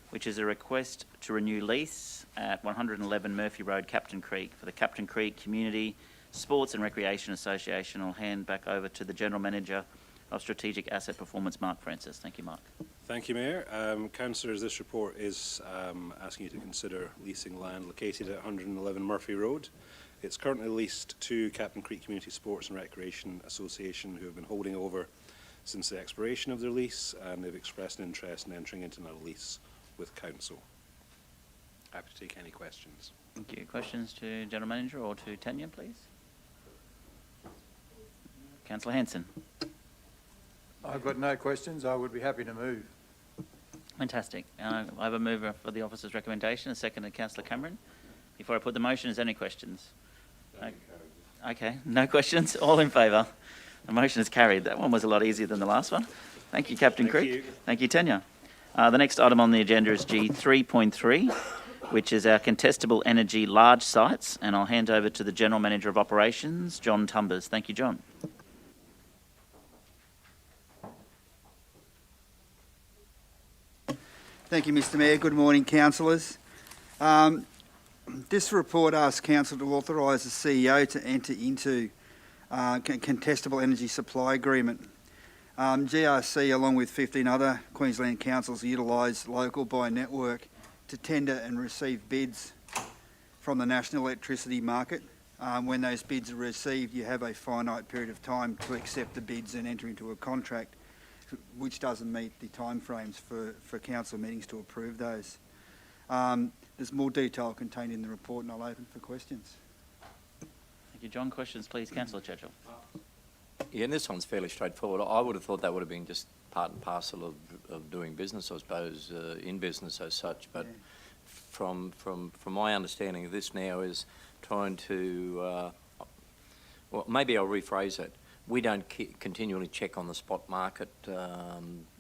Speaker 13: which is a request to renew lease at 111 Murphy Road, Captain Creek, for the Captain Creek Community Sports and Recreation Association. I'll hand back over to the General Manager of Strategic Asset Performance, Mark Francis. Thank you, Mark.
Speaker 10: Thank you, Mayor. Councillors, this report is asking you to consider leasing land located at 111 Murphy Road. It's currently leased to Captain Creek Community Sports and Recreation Association, who have been holding over since the expiration of their lease, and they've expressed an interest in entering into another lease with council. Happy to take any questions.
Speaker 13: Thank you. Questions to General Manager or to Tanya, please? Councillor Hanson.
Speaker 8: I've got no questions. I would be happy to move.
Speaker 13: Fantastic. I have a mover for the officer's recommendation, a second to Councillor Cameron. Before I put the motion, is there any questions? Okay, no questions. All in favour? The motion is carried. That one was a lot easier than the last one. Thank you, Captain Creek. Thank you, Tanya. The next item on the agenda is G3.3, which is our contestable energy large sites, and I'll hand over to the General Manager of Operations, John Tumbers. Thank you, John.
Speaker 7: Thank you, Mr Mayor. Good morning, councillors. This report asks Council to authorise the CEO to enter into a contestable energy supply agreement. GRC, along with 15 other Queensland councils, utilise local buy network to tender and receive bids from the national electricity market. When those bids are received, you have a finite period of time to accept the bids and enter into a contract, which doesn't meet the timeframes for council meetings to approve those. There's more detail contained in the report, and I'll open for questions.
Speaker 13: Thank you, John. Questions, please, Councillor Churchill.
Speaker 15: Yeah, and this one's fairly straightforward. I would have thought that would have been just part and parcel of doing business, I suppose, in business as such. But from my understanding of this now is trying to, well, maybe I'll rephrase it. We don't continually check on the spot market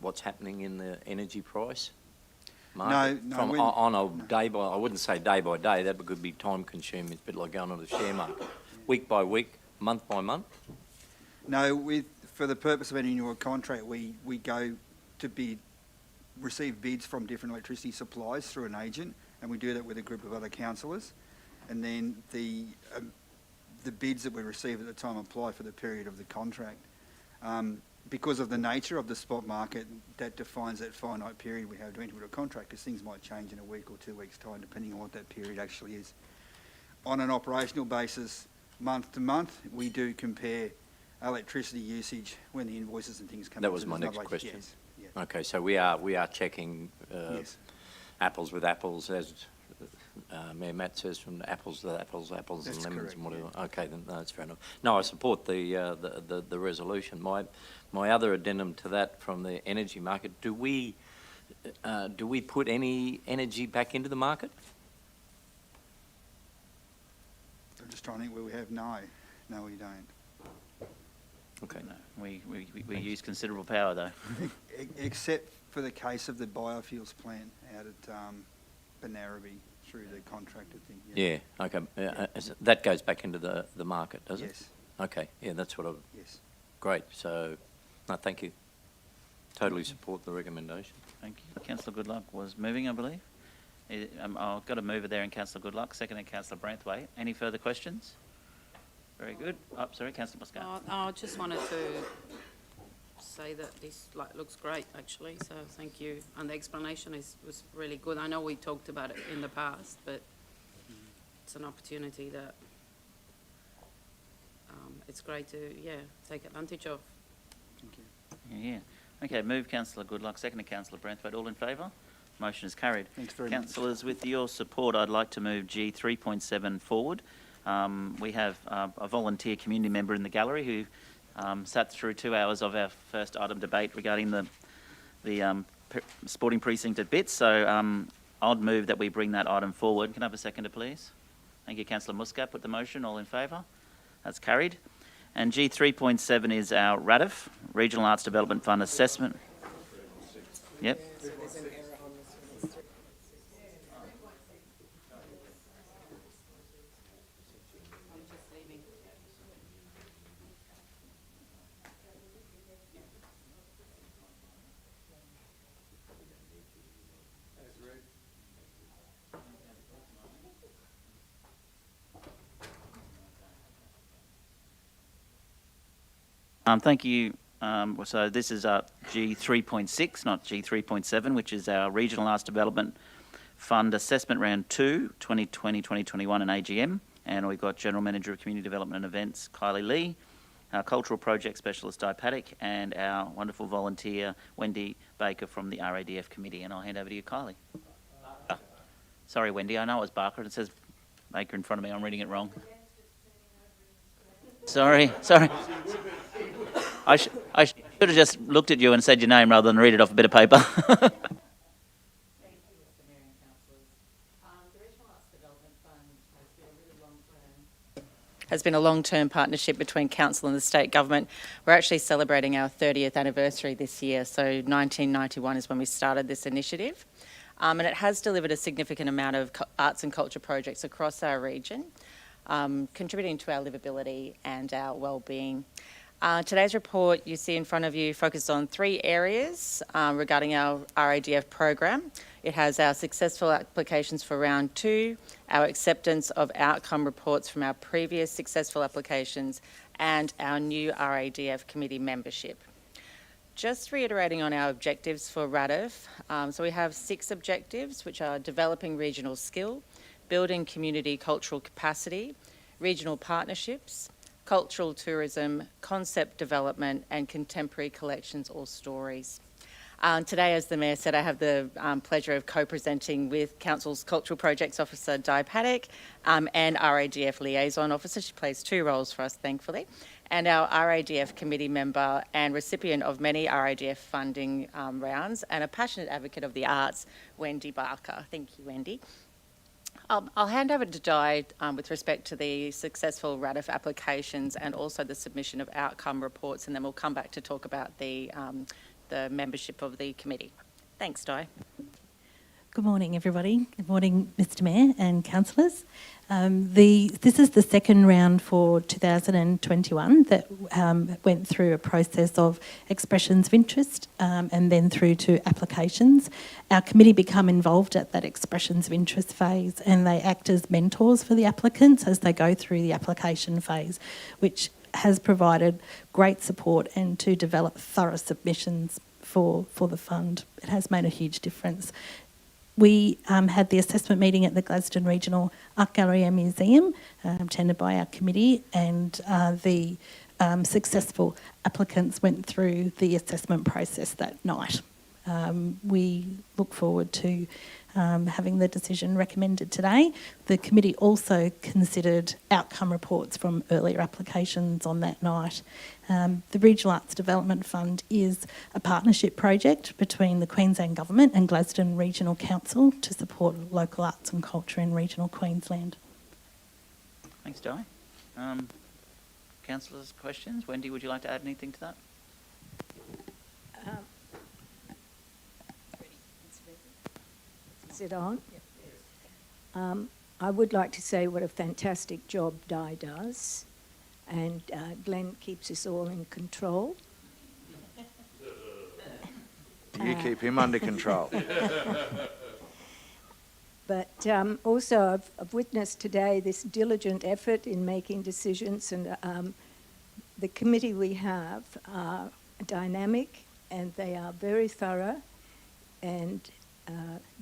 Speaker 15: what's happening in the energy price market.
Speaker 7: No,
Speaker 15: on a day by, I wouldn't say day by day, that could be time consuming. It's a bit like going on the share market. Week by week, month by month?
Speaker 7: No, for the purpose of entering into a contract, we go to receive bids from different electricity suppliers through an agent, and we do that with a group of other councillors. And then the bids that we receive at the time apply for the period of the contract. Because of the nature of the spot market, that defines that finite period we have to enter into a contract, because things might change in a week or 2 weeks' time, depending on what that period actually is. On an operational basis, month to month, we do compare electricity usage when the invoices and things come.
Speaker 15: That was my next question.
Speaker 7: Yes, yes.
Speaker 15: Okay, so we are checking
Speaker 7: Yes.
Speaker 15: apples with apples, as Mayor Matt says, from apples to apples
Speaker 7: That's
Speaker 15: and lemons
Speaker 7: correct,
Speaker 15: and whatever.
Speaker 7: yeah.
Speaker 15: Okay, then that's fair enough. No, I support the resolution. My other addendum to that from the energy market: do we put any energy back into the market?
Speaker 7: I'm just trying to think where we have no, we don't.
Speaker 15: Okay.
Speaker 13: No, we use considerable power, though.
Speaker 7: Except for the case of the biofuels plant out at Benarabi through the contractor thing.
Speaker 15: Yeah. Okay. That goes back into the market, does it?
Speaker 7: Yes.
Speaker 15: Okay. Yeah, that's what I.
Speaker 7: Yes.
Speaker 15: Great. So, no, thank you. Totally support the recommendation.
Speaker 13: Thank you. Councillor Goodluck was moving, I believe. I've got a mover there in Councillor Goodluck, seconded Councillor Branthwaite. Any further questions? Very good. Oh, sorry, Councillor Muscat.
Speaker 20: I just wanted to say that this looks great, actually, so thank you. And the explanation was really good. I know we talked about it in the past, but it's an opportunity that it's great to, take advantage of.
Speaker 13: Thank you. Yeah. Okay, move Councillor Goodluck, seconded Councillor Branthwaite. All in favour? Motion is carried.
Speaker 7: Thanks very much.
Speaker 13: Councillors, with your support, I'd like to move G 3.7 forward. We have a volunteer community member in the gallery who sat through 2 hours of our first item debate regarding the sporting precinct at Bits. So I'd move that we bring that item forward. Can I have a seconder, please? Thank you, Councillor Muscat. Put the motion. All in favour? That's carried. And G 3.7 is our RADF, Regional Arts Development Fund Assessment. Yep. Thank you. So this is G 3.6, not G 3.7, which is our Regional Arts Development Fund Assessment Round 2, 2020-2021 and AGM. And we've got General Manager of Community Development and Events, Kylie Lee, our Cultural Project Specialist, Di Paddock, and our wonderful volunteer, Wendy Baker from the RADF Committee. And I'll hand over to you, Kylie. Sorry, Wendy, I know it was Barker. It says Baker in front of me. I'm reading it wrong. Sorry. I should have just looked at you and said your name rather than read it off a bit of paper.
Speaker 5: Has been a long-term partnership between Council and the State Government. We're actually celebrating our 30th anniversary this year, so 1991 is when we started this initiative. And it has delivered a significant amount of arts and culture projects across our region, contributing to our livability and our well-being. Today's report you see in front of you focuses on 3 areas regarding our RADF program. It has our successful applications for round 2, our acceptance of outcome reports from our previous successful applications, and our new RADF committee membership. Just reiterating on our objectives for RADF, so we have 6 objectives, which are developing regional skill, building community cultural capacity, regional partnerships, cultural tourism, concept development, and contemporary collections or stories. Today, as the Mayor said, I have the pleasure of co-presenting with Council's Cultural Projects Officer, Di Paddock, and RADF Liaison Officer. She plays 2 roles for us, thankfully, and our RADF committee member and recipient of many RADF funding rounds, and a passionate advocate of the arts, Wendy Barker. Thank you, Wendy. I'll hand over to Di with respect to the successful RADF applications and also the submission of outcome reports, and then we'll come back to talk about the membership of the committee. Thanks, Di.
Speaker 17: Good morning, everybody. Good morning, Mr Mayor and councillors. This is the second round for 2021 that went through a process of expressions of interest and then through to applications. Our committee become involved at that expressions of interest phase, and they act as mentors for the applicants as they go through the application phase, which has provided great support and to develop thorough submissions for the fund. It has made a huge difference. We had the assessment meeting at the Gladstone Regional Art Gallery and Museum, attended by our committee, and the successful applicants went through the assessment process that night. We look forward to having the decision recommended today. The committee also considered outcome reports from earlier applications on that night. The Regional Arts Development Fund is a partnership project between the Queensland Government and Gladstone Regional Council to support local arts and culture in regional Queensland.
Speaker 13: Thanks, Di. Councillors, questions? Wendy, would you like to add anything to that?
Speaker 23: Is it on? I would like to say what a fantastic job Di does, and Glenn keeps us all in control.
Speaker 16: You keep him under control.
Speaker 23: But also I've witnessed today this diligent effort in making decisions, and the committee we have are dynamic and they are very thorough and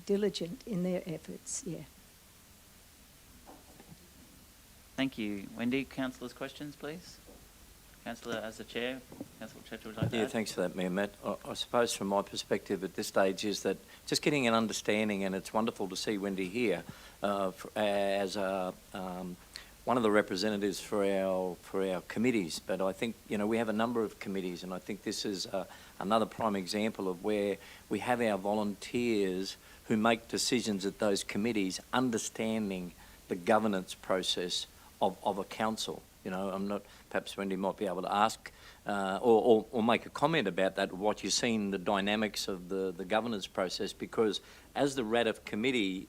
Speaker 23: diligent in their efforts, yeah.
Speaker 13: Thank you. Wendy, councillors' questions, please. Councillor, as the chair, Councillor Churchill, would you like to
Speaker 15: Yeah,
Speaker 13: add?
Speaker 15: thanks for that, Mayor Matt. I suppose from my perspective at this stage is that just getting an understanding, and it's wonderful to see Wendy here as one of the representatives for our committees. But I think, you know, we have a number of committees, and I think this is another prime example of where we have our volunteers who make decisions at those committees, understanding the governance process of a council. You know, I'm not, perhaps Wendy might be able to ask or make a comment about that, what you're seeing, the dynamics of the governance process, because as the RADF committee,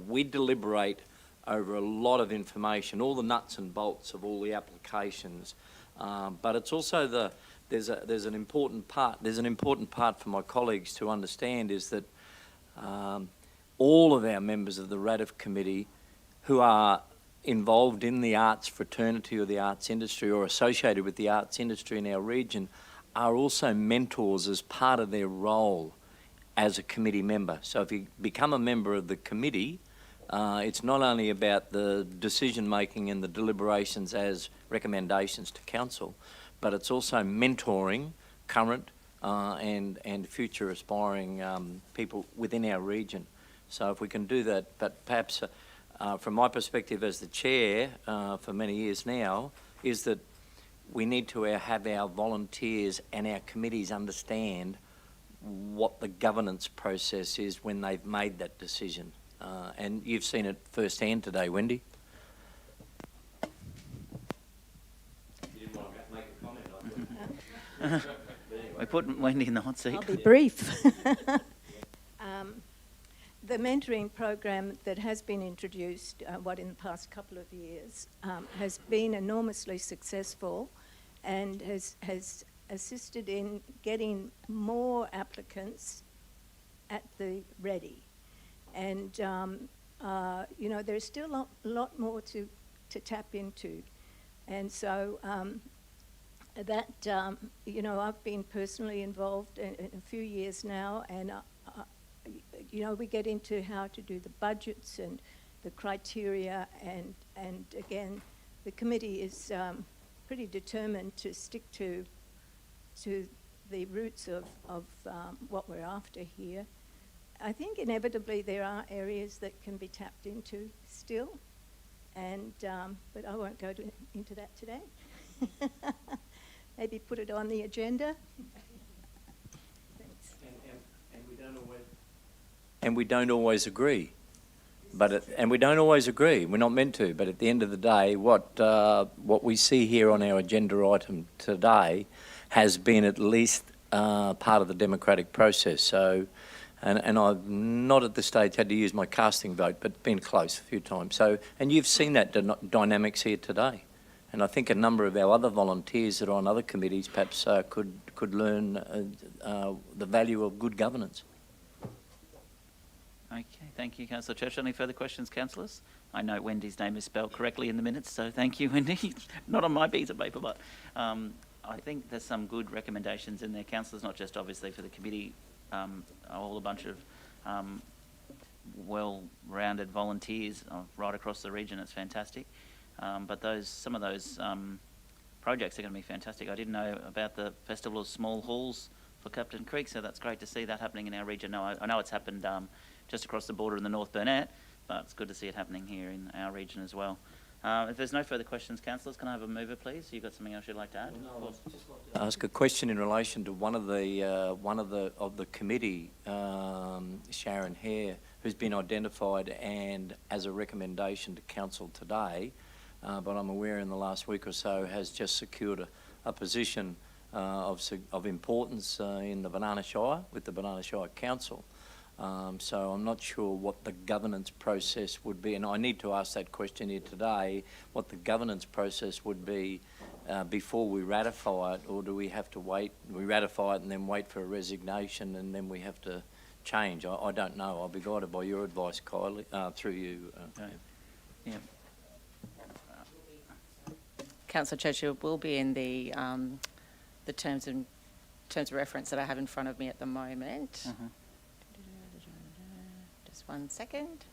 Speaker 15: we deliberate over a lot of information, all the nuts and bolts of all the applications, but it's also there's an important part for my colleagues to understand is that all of our members of the RADF committee who are involved in the arts fraternity or the arts industry or associated with the arts industry in our region are also mentors as part of their role as a committee member. So if you become a member of the committee, it's not only about the decision making and the deliberations as recommendations to council, but it's also mentoring current and future aspiring people within our region. So if we can do that, but perhaps from my perspective as the chair for many years now, is that we need to have our volunteers and our committees understand what the governance process is when they've made that decision. And you've seen it firsthand today, Wendy. You didn't want to make a comment, I thought.
Speaker 13: We're putting Wendy in the hot seat.
Speaker 23: I'll be brief. The mentoring program that has been introduced, in the past couple of years, has been enormously successful and has assisted in getting more applicants at the ready. And, you know, there's still a lot more to tap into. And so you know, I've been personally involved in a few years now, and you know, we get into how to do the budgets and the criteria, and again, the committee is pretty determined to stick to the roots of what we're after here. I think inevitably there are areas that can be tapped into still, and but I won't go into that today. Maybe put it on the agenda. Thanks.
Speaker 15: And we don't always agree, and we don't always agree. We're not meant to. But at the end of the day, what we see here on our agenda item today has been at least part of the democratic process. So, and I've not at this stage had to use my casting vote, but been close a few times. So, and you've seen that dynamics here today. And I think a number of our other volunteers that are on other committees perhaps could learn the value of good governance.
Speaker 13: Okay, thank you, Councillor Churchill. Any further questions, councillors? I know Wendy's name is spelled correctly in the minutes, so thank you, Wendy. Not on my piece of paper, but I think there's some good recommendations in there, councillors, not just obviously for the committee, a whole bunch of well-rounded volunteers right across the region. It's fantastic. But some of those projects are going to be fantastic. I didn't know about the Festival of Small Halls for Captain Creek, so that's great to see that happening in our region. No, I know it's happened just across the border in the North Burnett, but it's good to see it happening here in our region as well. If there's no further questions, councillors, can I have a mover, please? You've got something else you'd like to add?
Speaker 15: No, I'd just like to ask a question in relation to one of the committee, Sharon Hare, who's been identified and as a recommendation to council today, but I'm aware in the last week or so has just secured a position of importance in the Banana Shire with the Banana Shire Council. So I'm not sure what the governance process would be, and I need to ask that question here today, what the governance process would be before we ratify it, or do we have to wait, we ratify it and then wait for a resignation and then we have to change. I don't know. I'll be guided by your advice, Kylie, through you.
Speaker 13: Yeah.
Speaker 5: Councillor Churchill will be in the terms of reference that I have in front of me at the moment. Just 1 second.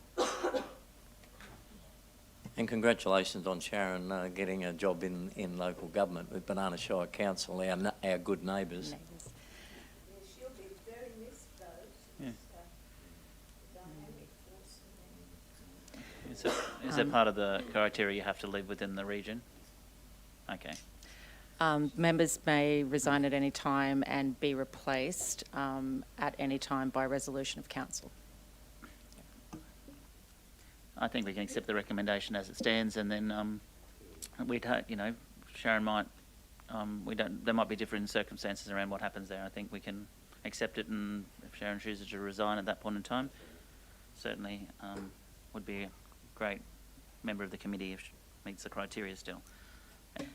Speaker 15: And congratulations on Sharon getting a job in local government with Banana Shire Council, our good neighbours.
Speaker 23: She'll be very missed though.
Speaker 13: Yeah.
Speaker 23: Dynamic force.
Speaker 13: Is that part of the criteria you have to live within the region? Okay.
Speaker 5: Members may resign at any time and be replaced at any time by resolution of council.
Speaker 13: I think we can accept the recommendation as it stands, and then we'd hope, Sharon might, there might be different circumstances around what happens there. I think we can accept it, and if Sharon chooses to resign at that point in time, certainly would be a great member of the committee if she meets the criteria still.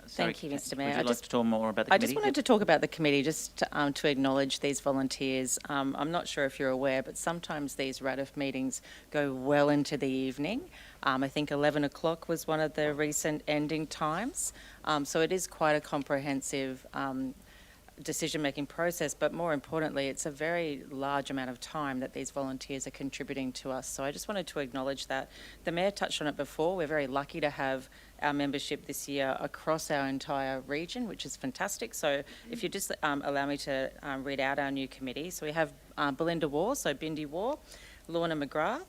Speaker 5: Thank you, Mr. Mayor.
Speaker 13: Would you like to talk more about the committee?
Speaker 5: I just wanted to talk about the committee, just to acknowledge these volunteers. I'm not sure if you're aware, but sometimes these RADF meetings go well into the evening. I think 11 o'clock was one of the recent ending times. So it is quite a comprehensive decision-making process, but more importantly, it's a very large amount of time that these volunteers are contributing to us. So I just wanted to acknowledge that. The Mayor touched on it before. We're very lucky to have our membership this year across our entire region, which is fantastic. So if you just allow me to read out our new committee. So we have Belinda Waugh, so Bindi Waugh, Lorna McGrath,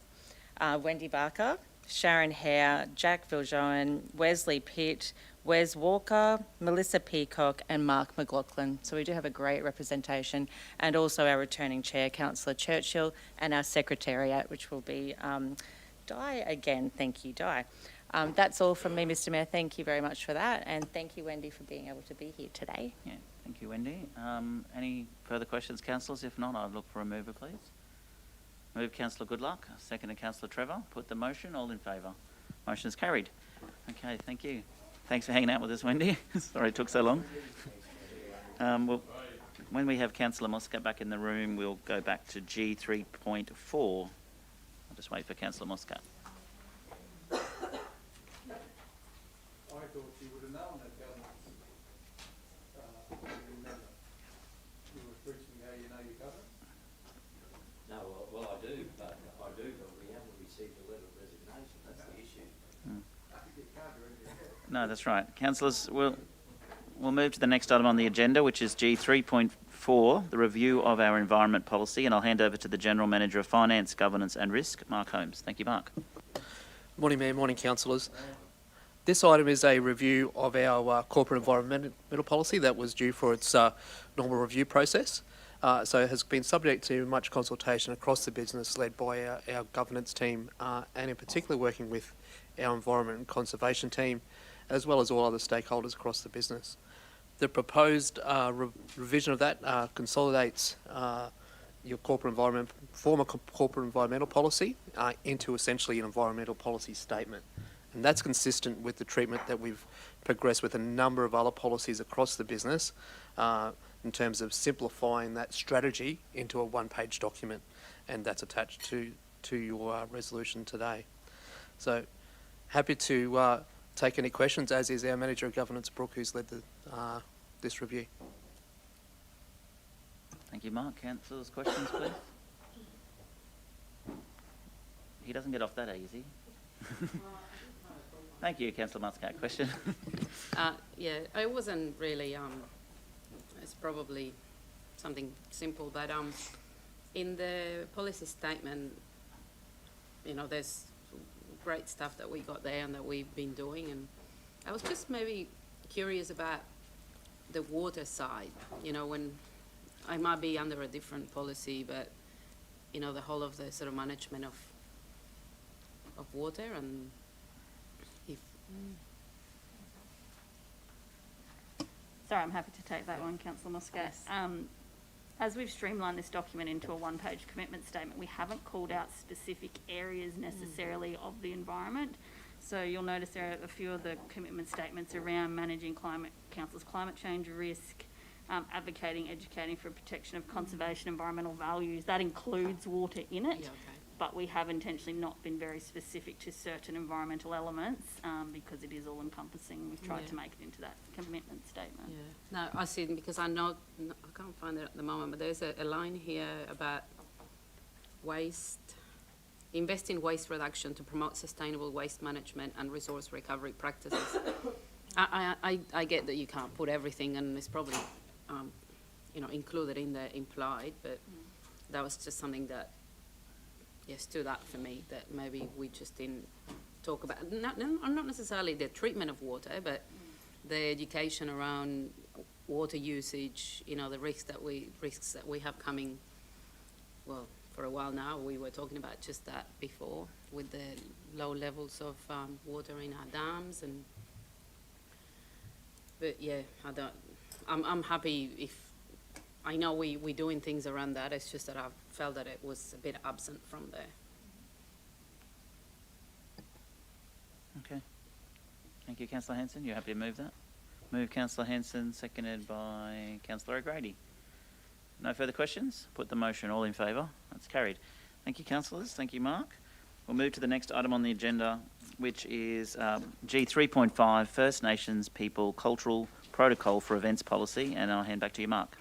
Speaker 5: Wendy Barker, Sharon Hare, Jack Viljoen, Wesley Pitt, Wes Walker, Melissa Peacock and Mark McLaughlin. So we do have a great representation, and also our returning chair, Councillor Churchill, and our secretariat, which will be Di again. Thank you, Di. That's all from me, Mr. Mayor. Thank you very much for that, and thank you, Wendy, for being able to be here today.
Speaker 13: Yeah, thank you, Wendy. Any further questions, councillors? If not, I'll look for a mover, please. Move, Councillor Goodluck. Second, Councillor Trevor. Put the motion. All in favour. Motion is carried. Okay, thank you. Thanks for hanging out with us, Wendy. Sorry it took so long. Well, when we have Councillor Muscat back in the room, we'll go back to G3.4. I'll just wait for Councillor Muscat.
Speaker 8: I thought you would have known that government. Remember, you were preaching how you know your government.
Speaker 15: No, well, I do, but we haven't received a letter of resignation. That's the issue.
Speaker 13: No, that's right. Councillors, we'll move to the next item on the agenda, which is G3.4, the review of our environment policy, and I'll hand over to the General Manager of Finance, Governance and Risk, Mark Holmes. Thank you, Mark.
Speaker 4: Morning, Mayor. Morning, councillors. This item is a review of our corporate environmental policy that was due for its normal review process. So it has been subject to much consultation across the business, led by our governance team, and in particular working with our environment and conservation team, as well as all other stakeholders across the business. The proposed revision of that consolidates your former corporate environmental policy into essentially an environmental policy statement. And that's consistent with the treatment that we've progressed with a number of other policies across the business in terms of simplifying that strategy into a one-page document, and that's attached to your resolution today. So happy to take any questions, as is our Manager of Governance, Brooke, who's led this review.
Speaker 13: Thank you, Mark. Councillors, questions, please? He doesn't get off that easy. Thank you, Councillor Muscat. Question?
Speaker 9: Yeah, it wasn't really, it's probably something simple, but in the policy statement, there's great stuff that we got there and that we've been doing, and I was just maybe curious about the water side, when I might be under a different policy, but the whole of the sort of management of water, and if
Speaker 6: Sorry, I'm happy to take that one, Councillor Muscat. Yes. As we've streamlined this document into a one-page commitment statement, we haven't called out specific areas necessarily of the environment. So you'll notice there are a few of the commitment statements around managing council's climate change risk, advocating, educating for protection of conservation, environmental values. That includes water in it.
Speaker 14: Yeah, okay.
Speaker 6: But we have intentionally not been very specific to certain environmental elements because it is all encompassing. We've tried to make it into that commitment statement.
Speaker 9: Yeah. No, I see, because I know, I can't find it at the moment, but there's a line here about waste, invest in waste reduction to promote sustainable waste management and resource recovery practices. I get that you can't put everything, and it's probably, included in the implied, but that was just something that, stood out for me, that maybe we just didn't talk about, not necessarily the treatment of water, but the education around water usage, the risks that we have coming, well, for a while now. We were talking about just that before with the low levels of water in our dams, but yeah, I'm happy if, I know we're doing things around that, it's just that I felt that it was a bit absent from there.
Speaker 13: Okay. Thank you, Councillor Hanson. You're happy to move that? Move Councillor Hanson, seconded by Councillor O'Grady. No further questions? Put the motion. All in favour? That's carried. Thank you, councillors. Thank you, Mark. We'll move to the next item on the agenda, which is G3.5, First Nations People Cultural Protocol for Events Policy, and I'll hand back to you, Mark.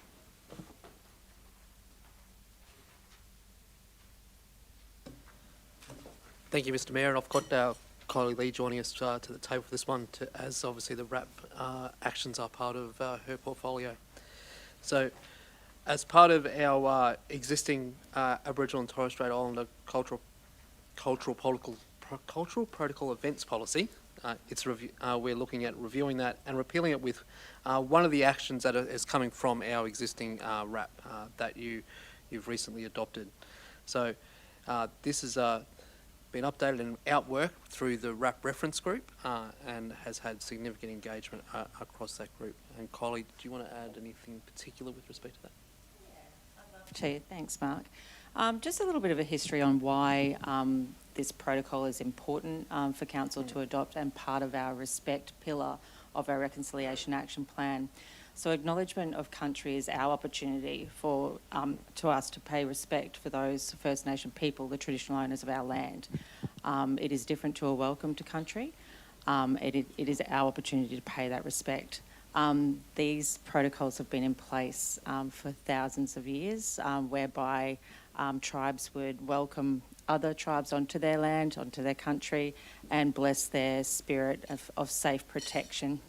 Speaker 4: Thank you, Mr. Mayor. And I've got our colleague Lee joining us to the table for this one, as obviously the RAP actions are part of her portfolio. So, as part of our existing Aboriginal and Torres Strait Islander cultural protocol events policy, we're looking at reviewing that and repealing it with one of the actions that is coming from our existing RAP that you've recently adopted. So this has been updated and outworked through the RAP reference group and has had significant engagement across that group. And Kylie, do you want to add anything particular with respect to that?
Speaker 5: Thanks, Mark. Just a little bit of a history on why this protocol is important for Council to adopt and part of our respect pillar of our Reconciliation Action Plan. So acknowledgement of country is our opportunity to us to pay respect for those First Nation people, the traditional owners of our land. It is different to a welcome to country. It is our opportunity to pay that respect. These protocols have been in place for thousands of years, whereby tribes would welcome other tribes onto their land, onto their country, and bless their spirit of safe protection.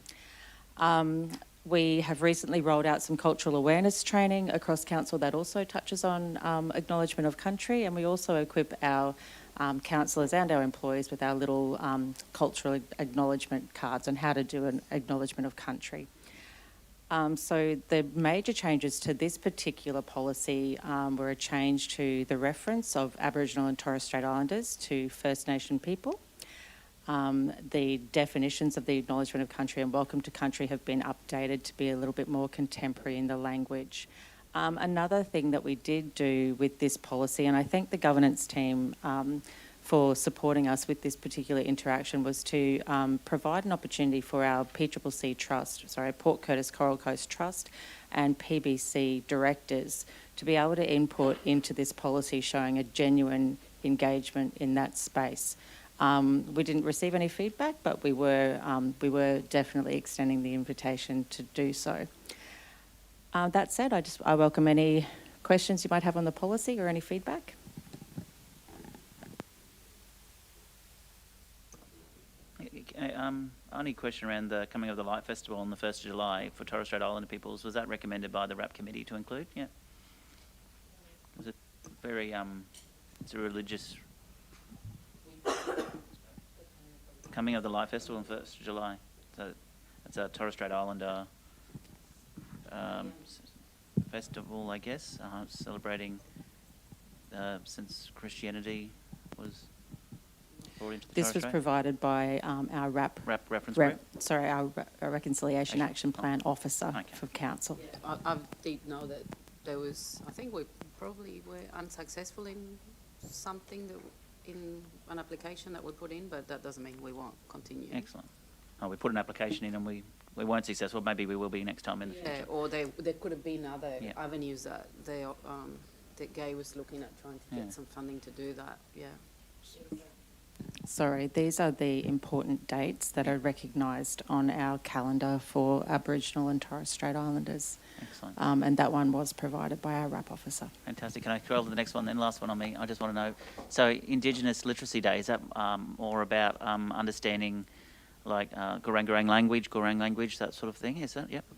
Speaker 5: We have recently rolled out some cultural awareness training across Council that also touches on acknowledgement of country, and we also equip our councillors and our employees with our little cultural acknowledgement cards on how to do an acknowledgement of country. So the major changes to this particular policy were a change to the reference of Aboriginal and Torres Strait Islanders to First Nation people. The definitions of the acknowledgement of country and welcome to country have been updated to be a little bit more contemporary in the language. Another thing that we did do with this policy, and I thank the governance team for supporting us with this particular interaction, was to provide an opportunity for our Port Curtis Coral Coast Trust and PBC directors to be able to input into this policy, showing a genuine engagement in that space. We didn't receive any feedback, but we were definitely extending the invitation to do so. That said, I welcome any questions you might have on the policy or any feedback.
Speaker 13: Only question around the Coming of the Light Festival on the 1st of July for Torres Strait Islander peoples. Was that recommended by the RAP committee to include? Yeah. Was it very, it's a religious Coming of the Light Festival on 1st of July. So it's a Torres Strait Islander festival, I guess, celebrating since Christianity was brought into the
Speaker 5: This was provided by our RAP
Speaker 13: reference group?
Speaker 5: Sorry, our Reconciliation Action Plan officer for Council.
Speaker 9: Yeah, I did know that there was, I think we probably were unsuccessful in something in an application that we put in, but that doesn't mean we won't continue.
Speaker 13: Excellent. Oh, we put an application in and we we weren't successful. Maybe we will be next time in the future.
Speaker 9: Or there could have been other
Speaker 13: Yeah.
Speaker 9: avenues that that Gay was looking at trying to get some funding to do that. Yeah.
Speaker 5: Sorry, these are the important dates that are recognised on our calendar for Aboriginal and Torres Strait Islanders.
Speaker 13: Excellent.
Speaker 5: And that one was provided by our RAP officer.
Speaker 13: Fantastic. Can I go to the next one then? Last one on me. I just want to know, so Indigenous Literacy Day, is that more about understanding like Gurang language, that sort of thing? Is that, yep?
Speaker 5: I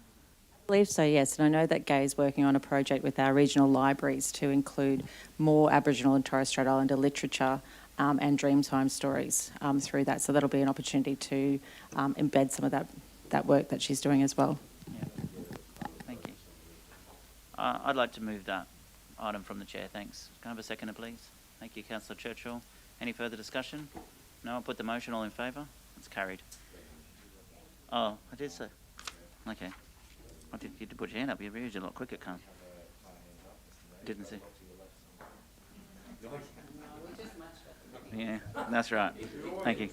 Speaker 5: believe so, yes. And I know that Gay is working on a project with our regional libraries to include more Aboriginal and Torres Strait Islander literature and Dreamtime stories through that. So that'll be an opportunity to embed some of that work that she's doing as well.
Speaker 13: Yeah. Thank you. I'd like to move that item from the chair. Thanks. Can I have a seconder, please? Thank you, Councillor Churchill. Any further discussion? No, I'll put the motion. All in favour? It's carried. Oh, I did say. Okay. You did put your hand up. You reacted a lot quicker, Carl. Didn't see. Yeah, that's right. Thank you.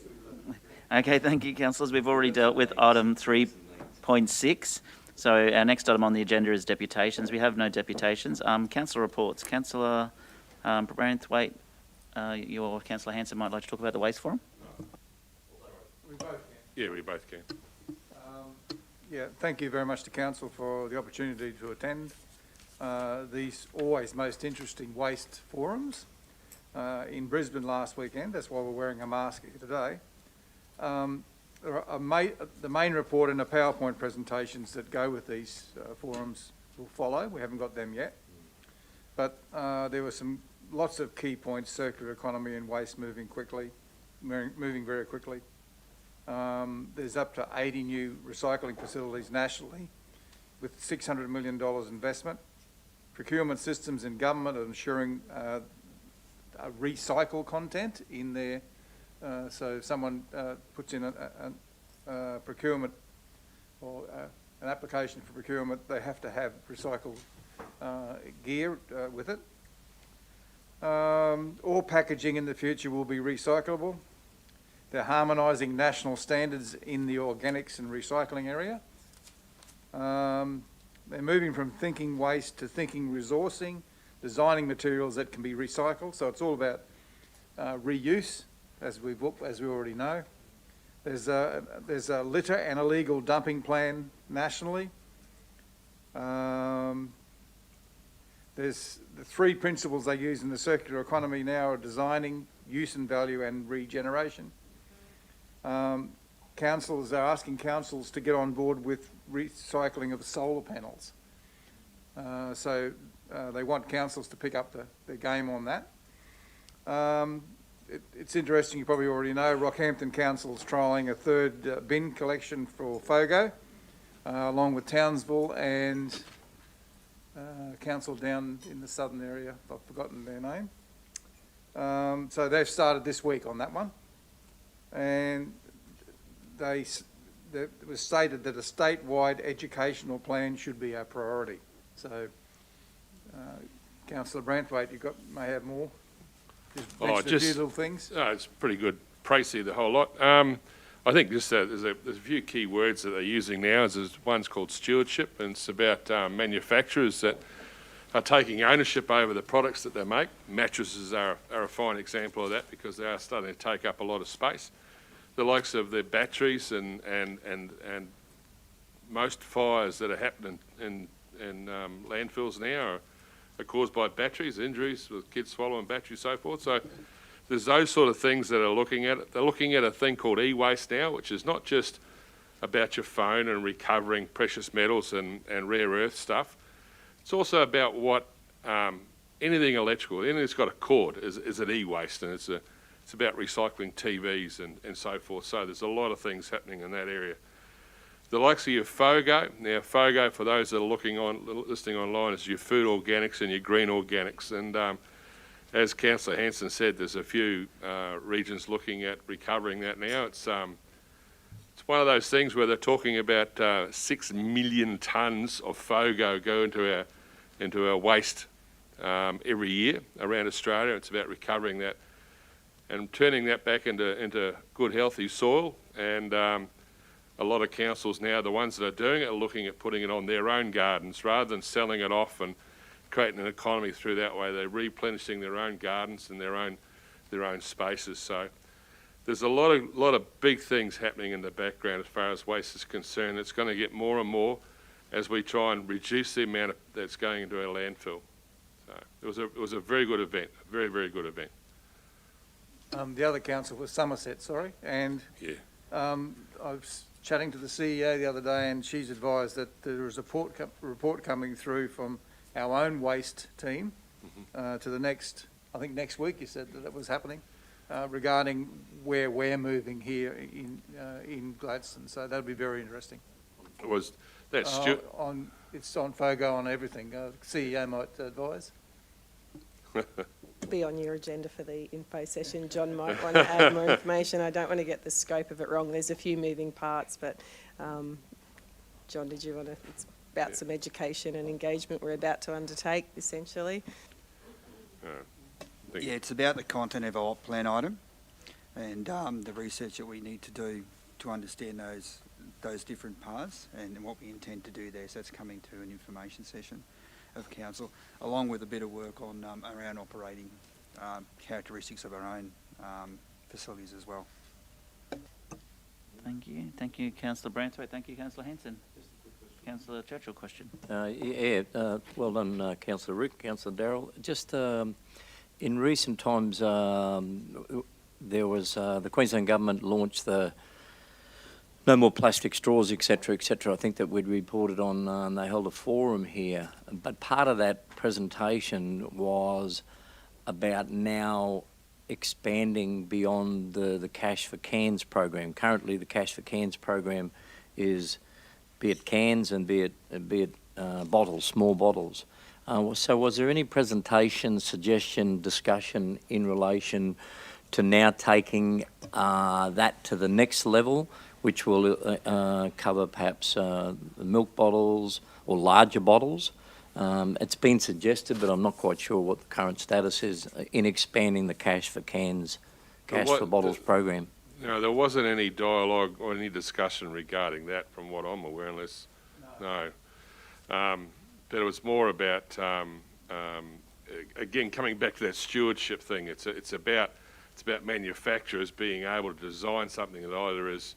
Speaker 13: Okay, thank you, councillors. We've already dealt with item 3.6. So our next item on the agenda is deputations. We have no deputations. Councillor reports. Councillor Branthwaite, your Councillor Hanson might like to talk about the Waste Forum.
Speaker 8: We both can.
Speaker 18: Yeah, we both can.
Speaker 8: Yeah, thank you very much to Council for the opportunity to attend these always most interesting waste forums. In Brisbane last weekend, that's why we're wearing a mask here today. The main report and the PowerPoint presentations that go with these forums will follow. We haven't got them yet. But there were lots of key points: circular economy and waste moving very quickly. There's up to 80 new recycling facilities nationally with $600 million investment. Procurement systems in government are ensuring recycle content in there. So if someone puts in a procurement or an application for procurement, they have to have recycled gear with it. All packaging in the future will be recyclable. They're harmonising national standards in the organics and recycling area. They're moving from thinking waste to thinking resourcing, designing materials that can be recycled. So it's all about reuse, as we already know. There's a litter and illegal dumping plan nationally. There's the 3 principles they use in the circular economy now are designing, use and value, and regeneration. Councils are asking councils to get on board with recycling of solar panels. So they want councils to pick up the game on that. It's interesting, you probably already know, Rockhampton Council's trialling a 3rd bin collection for FOGO, along with Townsville and council down in the southern area. I've forgotten their name. So they've started this week on that one. And it was stated that a statewide educational plan should be our priority. So, Councillor Branthwaite, you may have more. Just mention a few little things.
Speaker 18: It's pretty good, pricey, the whole lot. I think just there's a few key words that they're using now. One's called stewardship, and it's about manufacturers that are taking ownership over the products that they make. Mattresses are a fine example of that because they are starting to take up a lot of space. The likes of the batteries and most fires that are happening in landfills now are caused by batteries, injuries with kids swallowing batteries, so forth. So there's those sort of things that are looking at it. They're looking at a thing called e-waste now, which is not just about your phone and recovering precious metals and rare earth stuff. It's also about what anything electrical, anything that's got a cord is an e-waste, and it's about recycling TVs and so forth. So there's a lot of things happening in that area. The likes of your FOGO. Now, FOGO, for those that are listening online, is your food organics and your green organics. And as Councillor Hanson said, there's a few regions looking at recovering that now. It's one of those things where they're talking about 6 million tonnes of FOGO go into our waste every year around Australia. It's about recovering that and turning that back into good, healthy soil. And a lot of councils now, the ones that are doing it, are looking at putting it on their own gardens rather than selling it off and creating an economy through that way. They're replenishing their own gardens and their own spaces. So there's a lot of big things happening in the background as far as waste is concerned. It's going to get more and more as we try and reduce the amount that's going into our landfill. So it was a very good event, a very, very good event.
Speaker 8: The other council was Somerset, sorry, and
Speaker 18: yeah.
Speaker 8: I was chatting to the CEO the other day, and she's advised that there is a report coming through from our own waste team to the next, I think next week you said that it was happening, regarding where we're moving here in Gladstone. So that'll be very interesting.
Speaker 18: It's
Speaker 8: on FOGO on everything. CEO might advise.
Speaker 1: Be on your agenda for the info session. John might want to add more information. I don't want to get the scope of it wrong. There's a few moving parts, but John, did you want to? It's about some education and engagement we're about to undertake, essentially.
Speaker 7: Yeah, it's about the content of our plan item and the research that we need to do to understand those different paths and what we intend to do there. So that's coming to an information session of council, along with a bit of work on around operating characteristics of our own facilities as well.
Speaker 13: Thank you, Councillor Branthwaite. Thank you, Councillor Hanson. Councillor Churchill, question.
Speaker 15: Well done, Councillor Rick, Councillor Darrell. Just in recent times, there was the Queensland Government launched the no more plastic straws, etc., etc. I think that we'd reported on, they held a forum here. But part of that presentation was about now expanding beyond the Cash for Cans program. Currently, the Cash for Cans program is be it cans and be it bottles, small bottles. So was there any presentation, suggestion, discussion in relation to now taking that to the next level, which will cover perhaps milk bottles or larger bottles? It's been suggested, but I'm not quite sure what the current status is in expanding the Cash for Cans, Cash for Bottles program.
Speaker 18: No, there wasn't any dialogue or any discussion regarding that from what I'm aware, unless, no. But it was more about, again, coming back to that stewardship thing. It's about manufacturers being able to design something that either is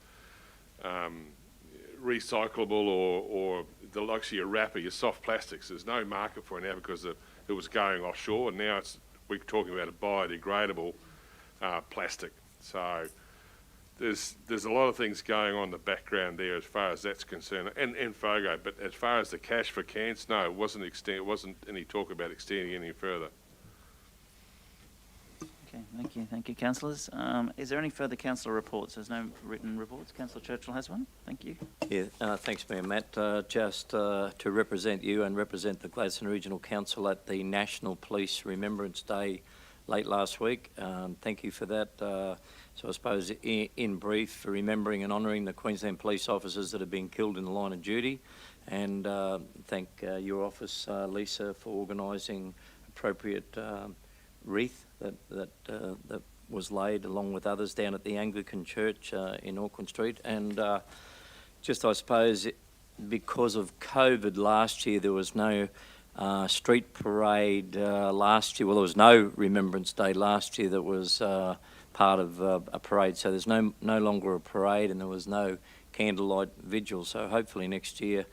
Speaker 18: recyclable or the likes of your wrapper, your soft plastics. There's no market for it now because it was going offshore, and now we're talking about a biodegradable plastic. So there's a lot of things going on in the background there as far as that's concerned, and FOGO. But as far as the Cash for Cans, no, it wasn't any talk about extending any further.
Speaker 13: Okay, thank you, councillors. Is there any further councillor reports? There's no written reports. Councillor Churchill has one. Thank you.
Speaker 15: Yeah, thanks, Mayor Matt. Just to represent you and represent the Gladstone Regional Council at the National Police Remembrance Day late last week. Thank you for that. So I suppose in brief, for remembering and honouring the Queensland police officers that have been killed in the line of duty, and thank your office, Lisa, for organising appropriate wreath that was laid along with others down at the Anglican Church in Auckland Street. And just I suppose because of COVID last year there was no street parade last year. Well, there was no Remembrance Day last year that was part of a parade, so there's no longer a parade, and there was no candlelight vigil. So hopefully next year,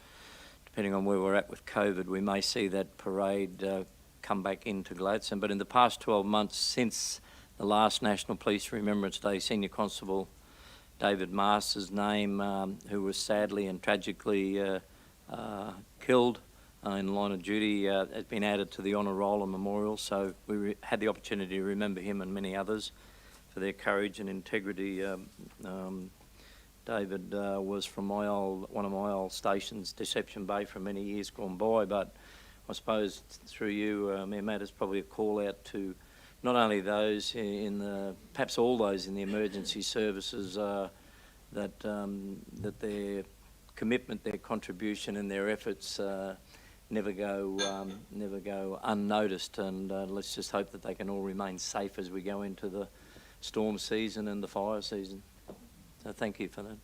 Speaker 15: depending on where we're at with COVID, we may see that parade come back into Gladstone. But in the past 12 months since the last National Police Remembrance Day, Senior Constable David Masters' name, who was sadly and tragically killed in the line of duty, has been added to the honour roll and memorial. So we had the opportunity to remember him and many others for their courage and integrity. David was from one of my old stations, Deception Bay, for many years gone by, but I suppose through you, Mayor Matt, is probably a call out to not only those perhaps all those in the emergency services, that their commitment, their contribution and their efforts never go unnoticed, and let's just hope that they can all remain safe as we go into the storm season and the fire season. So thank you for that.